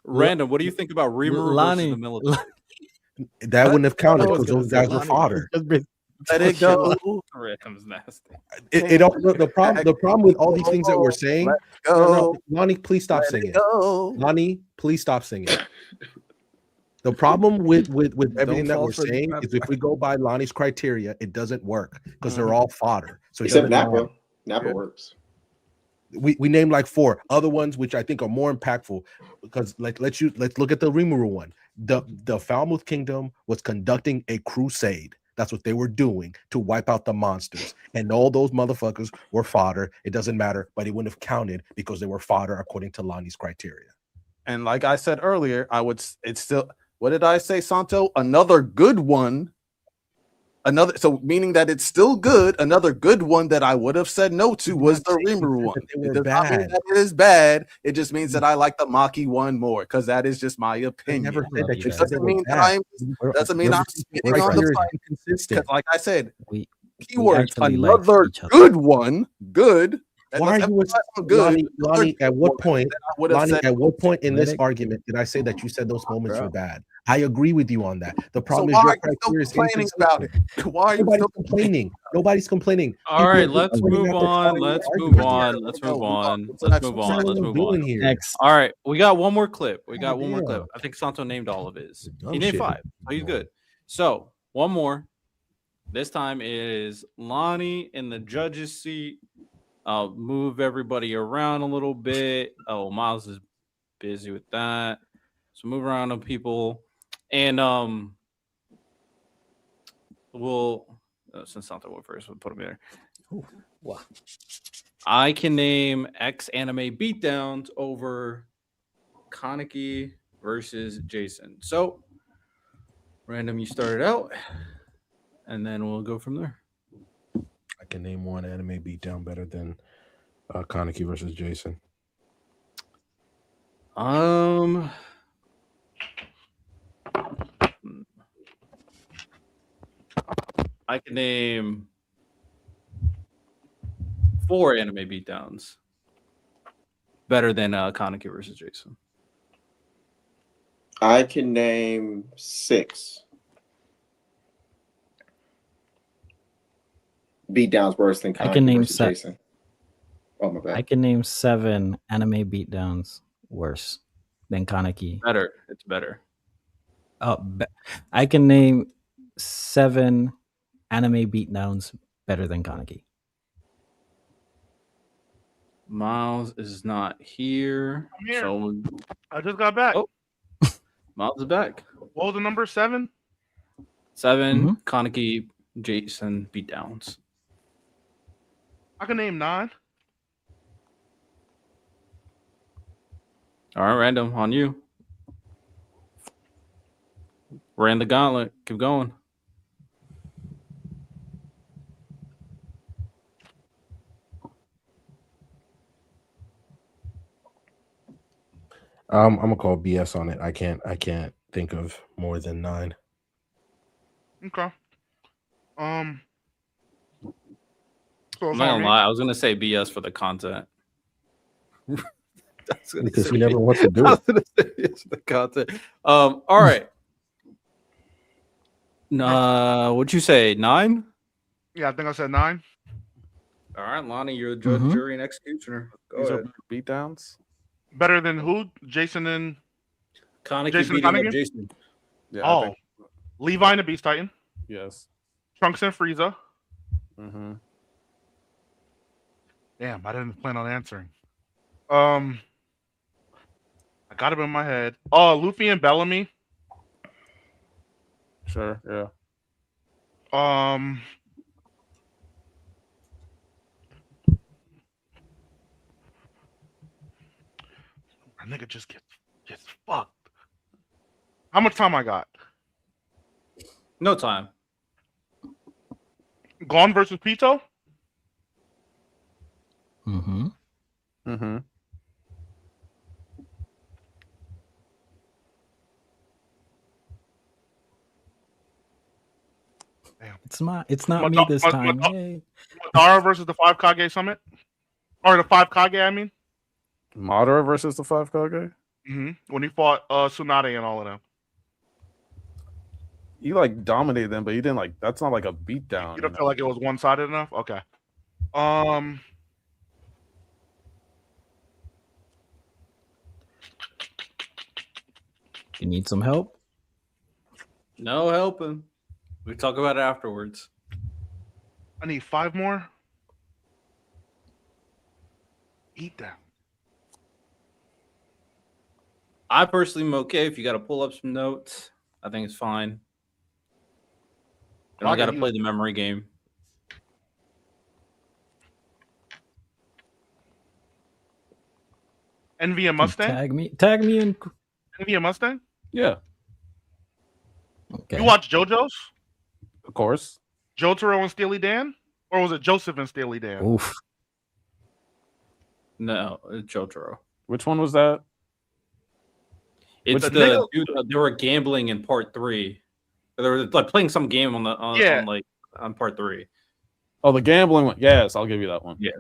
Random? What do you think about Rimuru versus the military? That wouldn't have counted I was because those gonna say guys were Lonnie. fodder. Let it go. Random's nasty. The problem with all these things that we're saying. Let No, go. Lonnie, please stop Let it singing. go. Lonnie, please stop singing. The problem with everything that fall we're for the saying trap. is if we go by Lonnie's criteria, it doesn't work because they're all fodder. So it except doesn't matter. Nappa works. We named like 4 other ones which I think are more impactful because let's look at the Rimuru one. The Falmouth Kingdom was conducting a crusade. That's what they were doing to wipe out the monsters, and all those motherfuckers were fodder. It doesn't matter, but it wouldn't have counted because they were fodder according to Lonnie's criteria. And like I said earlier, it's still, what did I say, Santo? Another good one. Meaning that it's still good. Another good one that I would have said no to was the Rimuru one. They were It does not mean bad. that it is bad. It just means that I like the Maki one more because that is just my I opinion. never said that. You It said they doesn't were mean that bad. doesn't mean I'm spitting on the Criteria is side. inconsistent. Because like I said, We keywords, actually like another each other. good one, good. Why are you good? Lonnie, at what point? I would have Lonnie, said, at what point in this Let it- argument did I say that you said those moments were bad? I agree with you on that. The so problem why is are your you still criteria is complaining about it? inconsistent. Why are you Nobody's still complaining. Nobody's complaining. All right, let's pointing move out the on. flaws in Let's the move argument. on. Let's move on. What's the Let's next move one? on. That's Let's what move I'm on. doing here. Next. All right, we got one more clip. We got one more Damn. clip. I think Santo named all of his. Dumb He named shit. 5. So he's good. So one more. This time is Lonnie in the judge's seat. I'll move everybody around a little bit. Oh, Miles is busy with that. So move around on people. And we'll since Santo went first, we'll put him there. Wow. I can name X anime beatdowns over Kaneki versus Jason. So, Random, you started out, and then we'll go from there. I can name one anime beatdown better than Kaneki versus Jason. I can name 4 anime beatdowns better than Kaneki versus Jason. I can name 6 beatdowns worse than I Kaneki can name versus Jason. Oh my bad. I can name 7 anime beatdowns worse than Kaneki. Better. It's better. I can name 7 anime beatdowns better than Kaneki. Miles is not here. I'm here. So I just got back. Oh. Miles is back. What was the number? 7? 7 Kaneki Jason beatdowns. I can name 9. All right, Random, on you. Ran the gauntlet. Keep going. I'm gonna call BS on it. I can't think of more than 9. Okay. So I'm it's not on gonna me. lie. I was gonna say BS for the content. Because he never wants to do I it. was gonna say BS for the content. All right. What'd you say? 9? Yeah, I think I said 9. All right, Lonnie, you're the judge, jury, and executioner. Go These ahead. are beatdowns. Better than who? Jason and Kaneki Jason beating up Kaneki? Jason. Yeah, I think, Levi and the Beast Titan, yes. Trunks and Frieza. Mm-hmm. Damn, I didn't plan on answering. I got him in my head. Oh, Luffy and Bellamy. Sure, yeah. Um, a nigga just gets fucked. How much time I got? No time. Gone versus Pito? Mm-hmm. Mm-hmm. It's not me this time. Yay. Madara versus the 5 Kage Summit? Or the 5 Kage, I mean? Madara versus the 5 Kage? When he fought Tsunade and all of them. He like dominated them, but he didn't like. That's not like a beatdown. You don't feel like it was one-sided enough? Okay. You need some help? No helping. We talk about it afterwards. I need 5 more. Eat them. I personally am okay if you got to pull up some notes. I think it's fine. You don't got to play the memory game. Envy a Mustang? Tag me in. Envy a Mustang? Yeah, Okay. You watch JoJo's? of course. Jotaro and Steely Dan? Or was it Joseph and Steely Dan? Oof. No, it's Jotaro. Which one was that? It's the the dude. They were gambling in part 3. They were like playing some game on part 3. Oh, the gambling one. Yes, I'll give you that one. Yeah.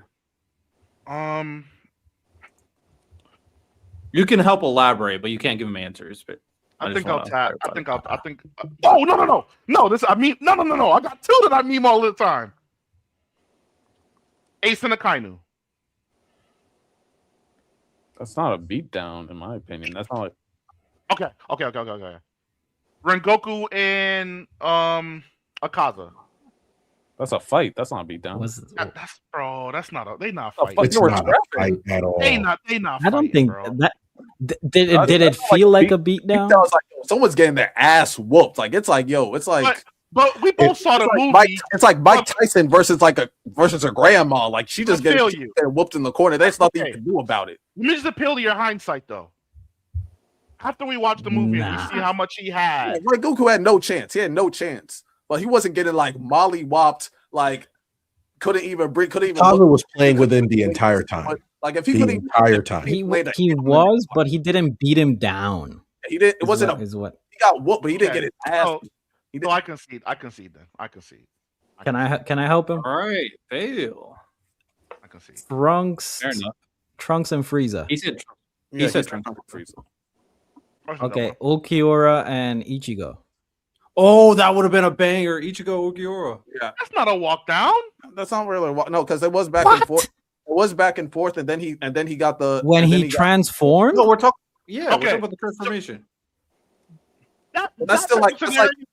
You You can help elaborate, but you can't give them answers. But I think I'll tap. I think. Oh no! This I mean no! I got 2 that I meme all the time. Ace and Akainu. That's not a beatdown, in my opinion. That's not like. Okay. Rengoku and Akaza. That's a fight. That's not a beatdown. That's bro. That's not. They not Oh, fighting. fuck, It's you were not a fight at all. They not. I don't fighting, think bro. that did it feel like a beatdown? That was like, yo, someone's getting their ass whooped. Like it's like, yo, it's like. But we both saw the movie. It's like Mike Tyson versus her grandma. Like she just getting whooped in the corner. There's nothing you can do about it. Let me just appeal to your hindsight, though. After we watch the movie, and we see how much he had. Yeah, Goku had no chance. He had no chance. But he wasn't getting like molly-whopped. Like couldn't even. Tyler was playing with him the entire time. Like if he the couldn't entire time. He was, but he didn't beat him down. He didn't. It wasn't is what he got whooped, but he didn't get his ass. So I concede. I concede. Can I help him? All right, fail. I concede. Trunks. Fair enough. Trunks and Frieza. He said. He said said Trunks. Frieza. Okay, Ulquiorra and Ichigo. Oh, that would have been a banger. Ichigo Ulquiorra. Yeah, that's not a walk down. That's not really no, because it was back and forth. It was back and forth, and then he got the when he transformed. No, we're talking. Yeah, okay. We're talking about the transformation. That's still like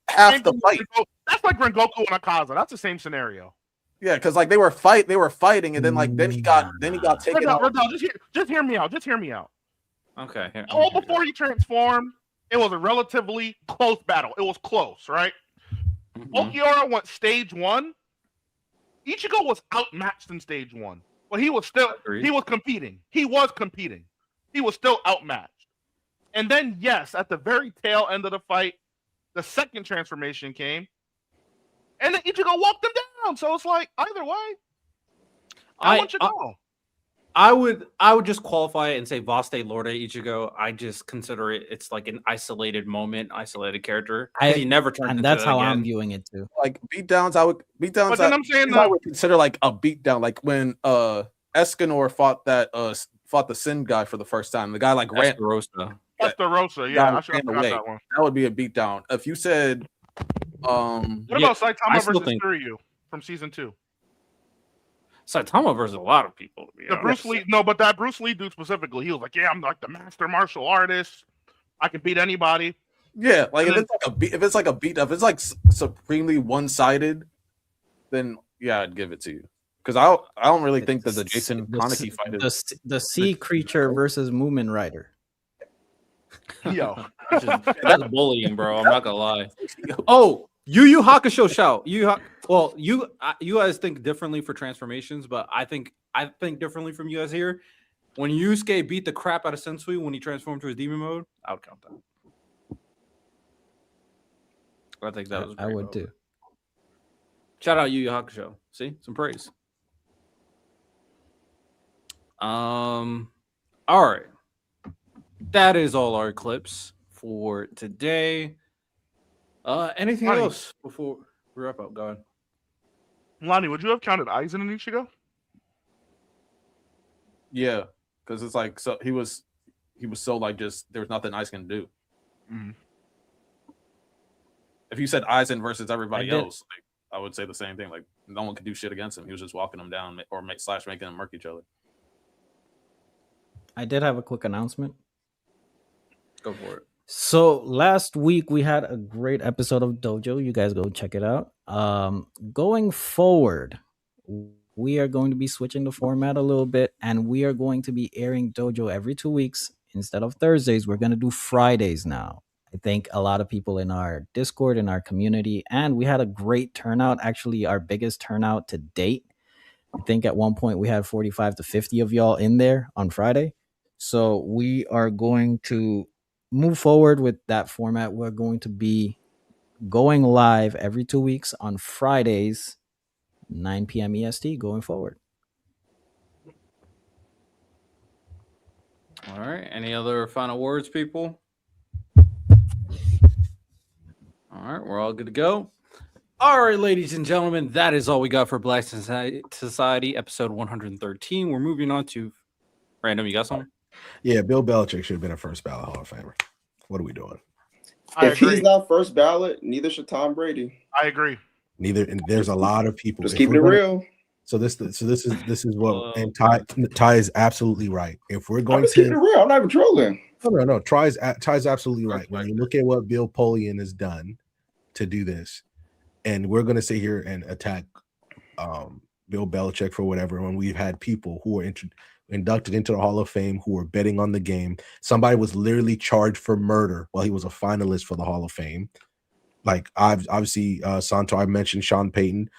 half the fight. That's like Rengoku and Akaza. That's the same scenario. Yeah, because like they were fighting, and then he got taken out. Just hear me out. Okay. All before he transformed, it was a relatively close battle. It was close, right? Ulquiorra went stage 1. Ichigo was outmatched in stage 1, but he was competing. He was still outmatched. And then, yes, at the very tail end of the fight, the second transformation came, and then Ichigo walked him down. So it's like, either way, I want you to go. I would just qualify it and say Vaste Lorde Ichigo. I just consider it's like an isolated moment, isolated character. He never turned and into that's that how again. I'm viewing it too. Like beatdowns, I would consider like a beatdown. Like when Escanor fought the Sin guy for the first time. The guy like ran. That's the Rosa, yeah. I should have forgot that one. That would be a beatdown. If you said, what about Saitama versus Kiryu from season 2? Saitama versus a lot of people. Bruce Lee, but that Bruce Lee dude specifically, he was like, "Yeah, I'm like the master martial artist. I can beat anybody." Yeah, like if it's like supremely one-sided, then yeah, I'd give it to you. Because I don't really think that the Jason Kaneki fight is the sea creature versus Moomin Rider. Yo, that's bullying, bro. I'm not gonna lie. Oh, Yu Yu Hakusho shout. Well, you guys think differently for transformations, but I think differently from you guys here. When Yusuke beat the crap out of Sensei when he transformed to his demon mode, I would count that. I think that was. I would too. Shout out Yu Yu Hakusho. See, some praise. All right. That is all our clips for today. Anything Lonnie. else before we wrap up? Go ahead. Lonnie, would you have counted Aizen and Ichigo? Yeah, because it's like so he was so like just there was nothing Ice can do. Mhm. If you said Aizen versus everybody I did. else, like, I would say the same thing. Like no one could do shit against him. He was just walking them down or making them murk each other. I did have a quick announcement. Go for it. So last week we had a great episode of Dojo. You guys go check it out. Going forward, we are going to be switching the format a little bit, and we are going to be airing Dojo every 2 weeks instead of Thursdays. We're going to do Fridays now. I think a lot of people in our Discord, in our community, and we had a great turnout. Actually, our biggest turnout to date. I think at one point we had 45 to 50 of y'all in there on Friday. So we are going to move forward with that format. We're going to be going live every 2 weeks on Fridays, 9 p.m. EST going forward. All right. Any other final words, people? All right. We're all good to go. All right, ladies and gentlemen, that is all we got for Black Society episode 113. We're moving on to Random. You got something? Yeah, Bill Belichick should have been a first ballot Hall of Famer. What are we doing? I If agree. he's not first ballot, neither should Tom Brady. I agree. Neither, and there's a lot of people. Just If keep it we're gonna- real. So this is what, and Ty is absolutely right. If we're I'm going just keeping it to, real. I'm not even trolling. no, Ty's absolutely right. When you look at what Bill Polian has done to do this, and we're going to sit here and attack Bill Belichick for whatever, when we've had people who were inducted into the Hall of Fame who were betting on the game. Somebody was literally charged for murder while he was a finalist for the Hall of Fame. Like obviously, Santo, I mentioned Sean Payton.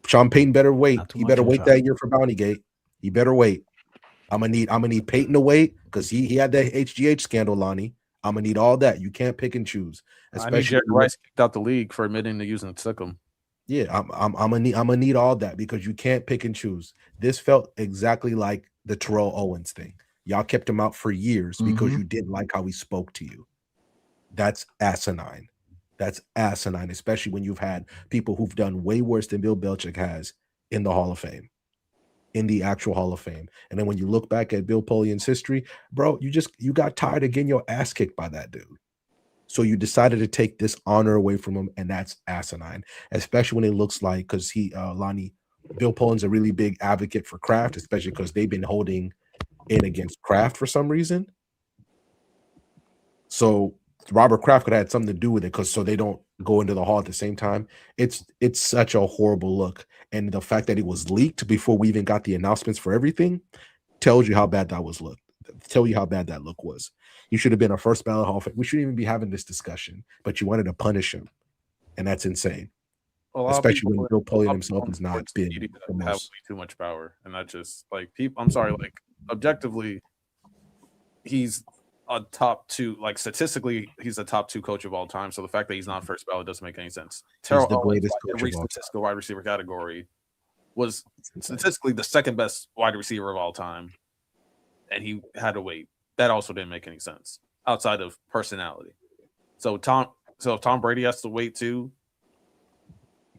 Sean Payton better wait. Not too He much better on wait Sean. that year for Bountygate. He better wait. I'm gonna need Payton to wait because he had that HGH scandal, Lonnie. I'm gonna need all that. You can't pick and choose. I need Especially Jerry Rice kicked out the league for admitting to using Sikkim. yeah, I'm gonna need all that because you can't pick and choose. This felt exactly like the Terrell Owens thing. Y'all kept him out for years because Mhm. you didn't like how he spoke to you. That's asinine. That's asinine, especially when you've had people who've done way worse than Bill Belichick has in the Hall of Fame, in the actual Hall of Fame. And then when you look back at Bill Polian's history, bro, you got tired of getting your ass kicked by that dude. So you decided to take this honor away from him, and that's asinine, especially when it looks like, because Lonnie, Bill Polian's a really big advocate for Kraft, especially because they've been holding it against Kraft for some reason. So Robert Kraft could have had something to do with it, because so they don't go into the Hall at the same time. It's such a horrible look, and the fact that it was leaked before we even got the announcements for everything tells you how bad that was looked. Tell you how bad that look was. You should have been a first ballot Hall of Fame. We shouldn't even be having this discussion, but you wanted to punish him, and that's insane. Especially when Bill Polian himself has not been the have way most. too much power, and that's just like people. I'm sorry, like objectively, he's a top two. Like statistically, he's the top two coach of all time. So the fact that he's not first ballot doesn't make any sense. Terrell the Owens, greatest like, coach every of all time. statistical wide receiver category was statistically the second best wide receiver of all time, and he had to wait. That also didn't make any sense outside of personality. So if Tom Brady has to wait too.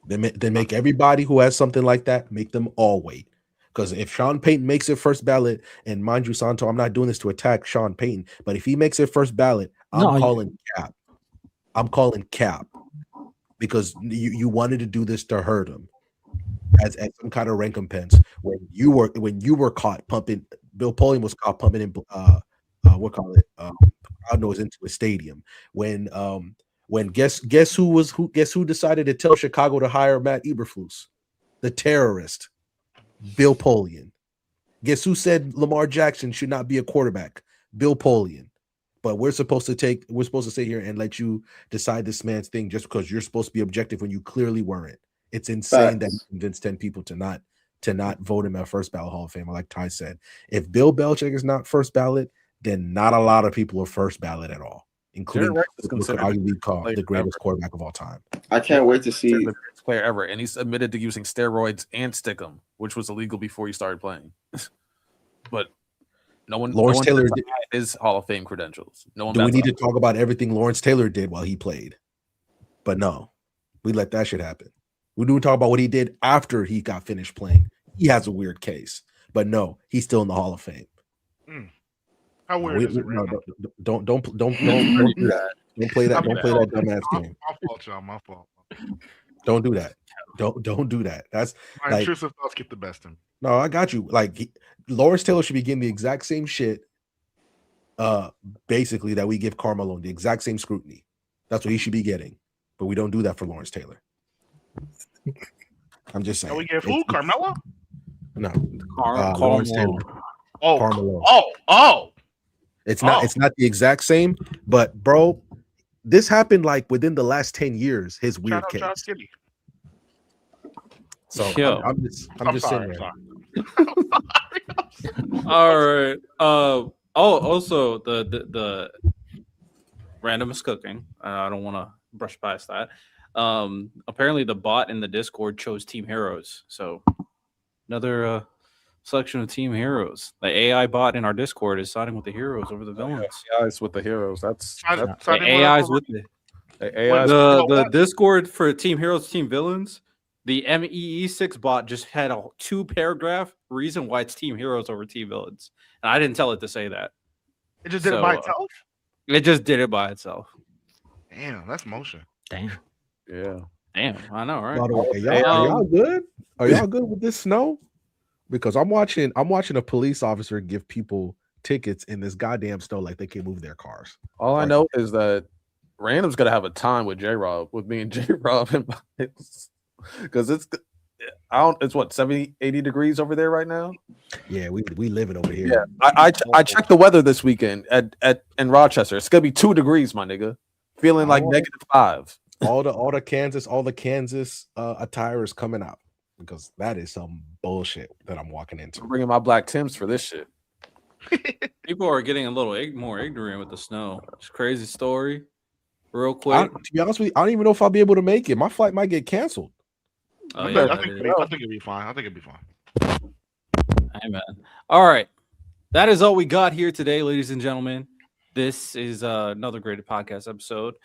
They make everybody who has something like that, make them all wait. Because if Sean Payton makes it first ballot, and mind you, Santo, I'm not doing this to attack Sean Payton, but if he makes it first ballot, I'm calling cap. I'm calling cap because you wanted to do this to hurt him as some kind of recompense when you were caught pumping. Bill Polian was caught pumping in crowd noise into a stadium when guess who decided to tell Chicago to hire Matt Eberflus, the terrorist, Bill Polian. Guess who said Lamar Jackson should not be a quarterback? Bill Polian. But we're supposed to sit here and let you decide this man's thing just because you're supposed to be objective when you clearly weren't. It's insane that you convinced 10 people to not vote him at first ballot Hall of Fame. Like Ty said, if Bill Belichick is not first ballot, then not a lot of people are first ballot at all, including what could arguably be called the greatest quarterback of all time. I can't wait to see the greatest player ever, and he's admitted to using steroids and stickum, which was illegal before he started playing. But Lawrence Taylor did his Hall of Fame credentials. No one. Do we need to talk about everything Lawrence Taylor did while he played? But no, we let that shit happen. We do talk about what he did after he got finished playing. He has a weird case, but no, he's still in the Hall of Fame. How weird is it? No, don't do that. Don't play that. Don't play that dumbass game. My fault, y'all. My fault. Don't do that. Don't do that. That's my like, intrusive thoughts get the best of me. No, I got you. Like Lawrence Taylor should be getting the exact same shit. Basically that we give Carmelo, the exact same scrutiny. That's what he should be getting, but we don't do that for Lawrence Taylor. I'm just saying. We give who? Carmelo? No, Lawrence Taylor. Oh, Carmelo. Oh. It's not the exact same, but bro, this happened like within the last 10 years. His weird case. So yeah. I'm just sorry, saying. All right. Also the random is cooking. I don't want to brush past that. Apparently the bot in the Discord chose Team Heroes. So another selection of Team Heroes. The AI bot in our Discord is siding with the heroes over the villains. AI's with the heroes. That's the AI's with the Discord for Team Heroes, Team Villains. The MEE6 bot just had a 2-paragraph reason why it's Team Heroes over Team Villains. And I didn't tell it to say that. It just did it by itself? It just did it by itself. Damn, that's motion. Damn. Yeah. Damn, I know, right? By the way, are y'all good? Are y'all good with this snow? Because I'm watching a police officer give people tickets in this goddamn snow like they can't move their cars. All I know is that Random's gonna have a time with J-Rob, with me and J-Rob, because it's what 70, 80 degrees over there right now. Yeah, we live it over here. Yeah, I checked the weather this weekend in Rochester. It's gonna be 2 degrees, my nigga. Feeling like -5. All the Kansas attire is coming out because that is some bullshit that I'm walking into. I'm bringing my black Timbs for this shit. People are getting a little more ignorant with the snow. It's a crazy story. Real quick. To be honest with you, I don't even know if I'll be able to make it. My flight might get canceled. I think it'll be fine. I think it'll be fine. Amen. All right. That is all we got here today, ladies and gentlemen. This is another great podcast episode.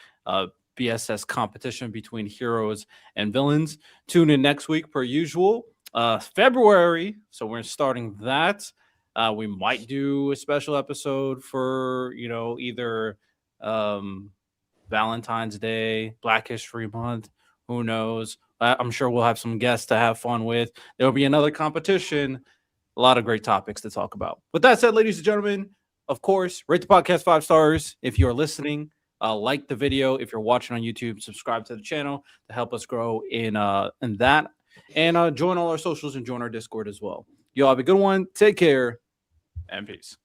BSS competition between heroes and villains. Tune in next week per usual. February. So we're starting that. We might do a special episode for, either Valentine's Day, Black History Month. Who knows? I'm sure we'll have some guests to have fun with. There will be another competition. A lot of great topics to talk about. With that said, ladies and gentlemen, of course, rate the podcast 5 stars if you're listening. Like the video if you're watching on YouTube. Subscribe to the channel to help us grow in that. And join all our socials and join our Discord as well. Y'all have a good one. Take care and peace.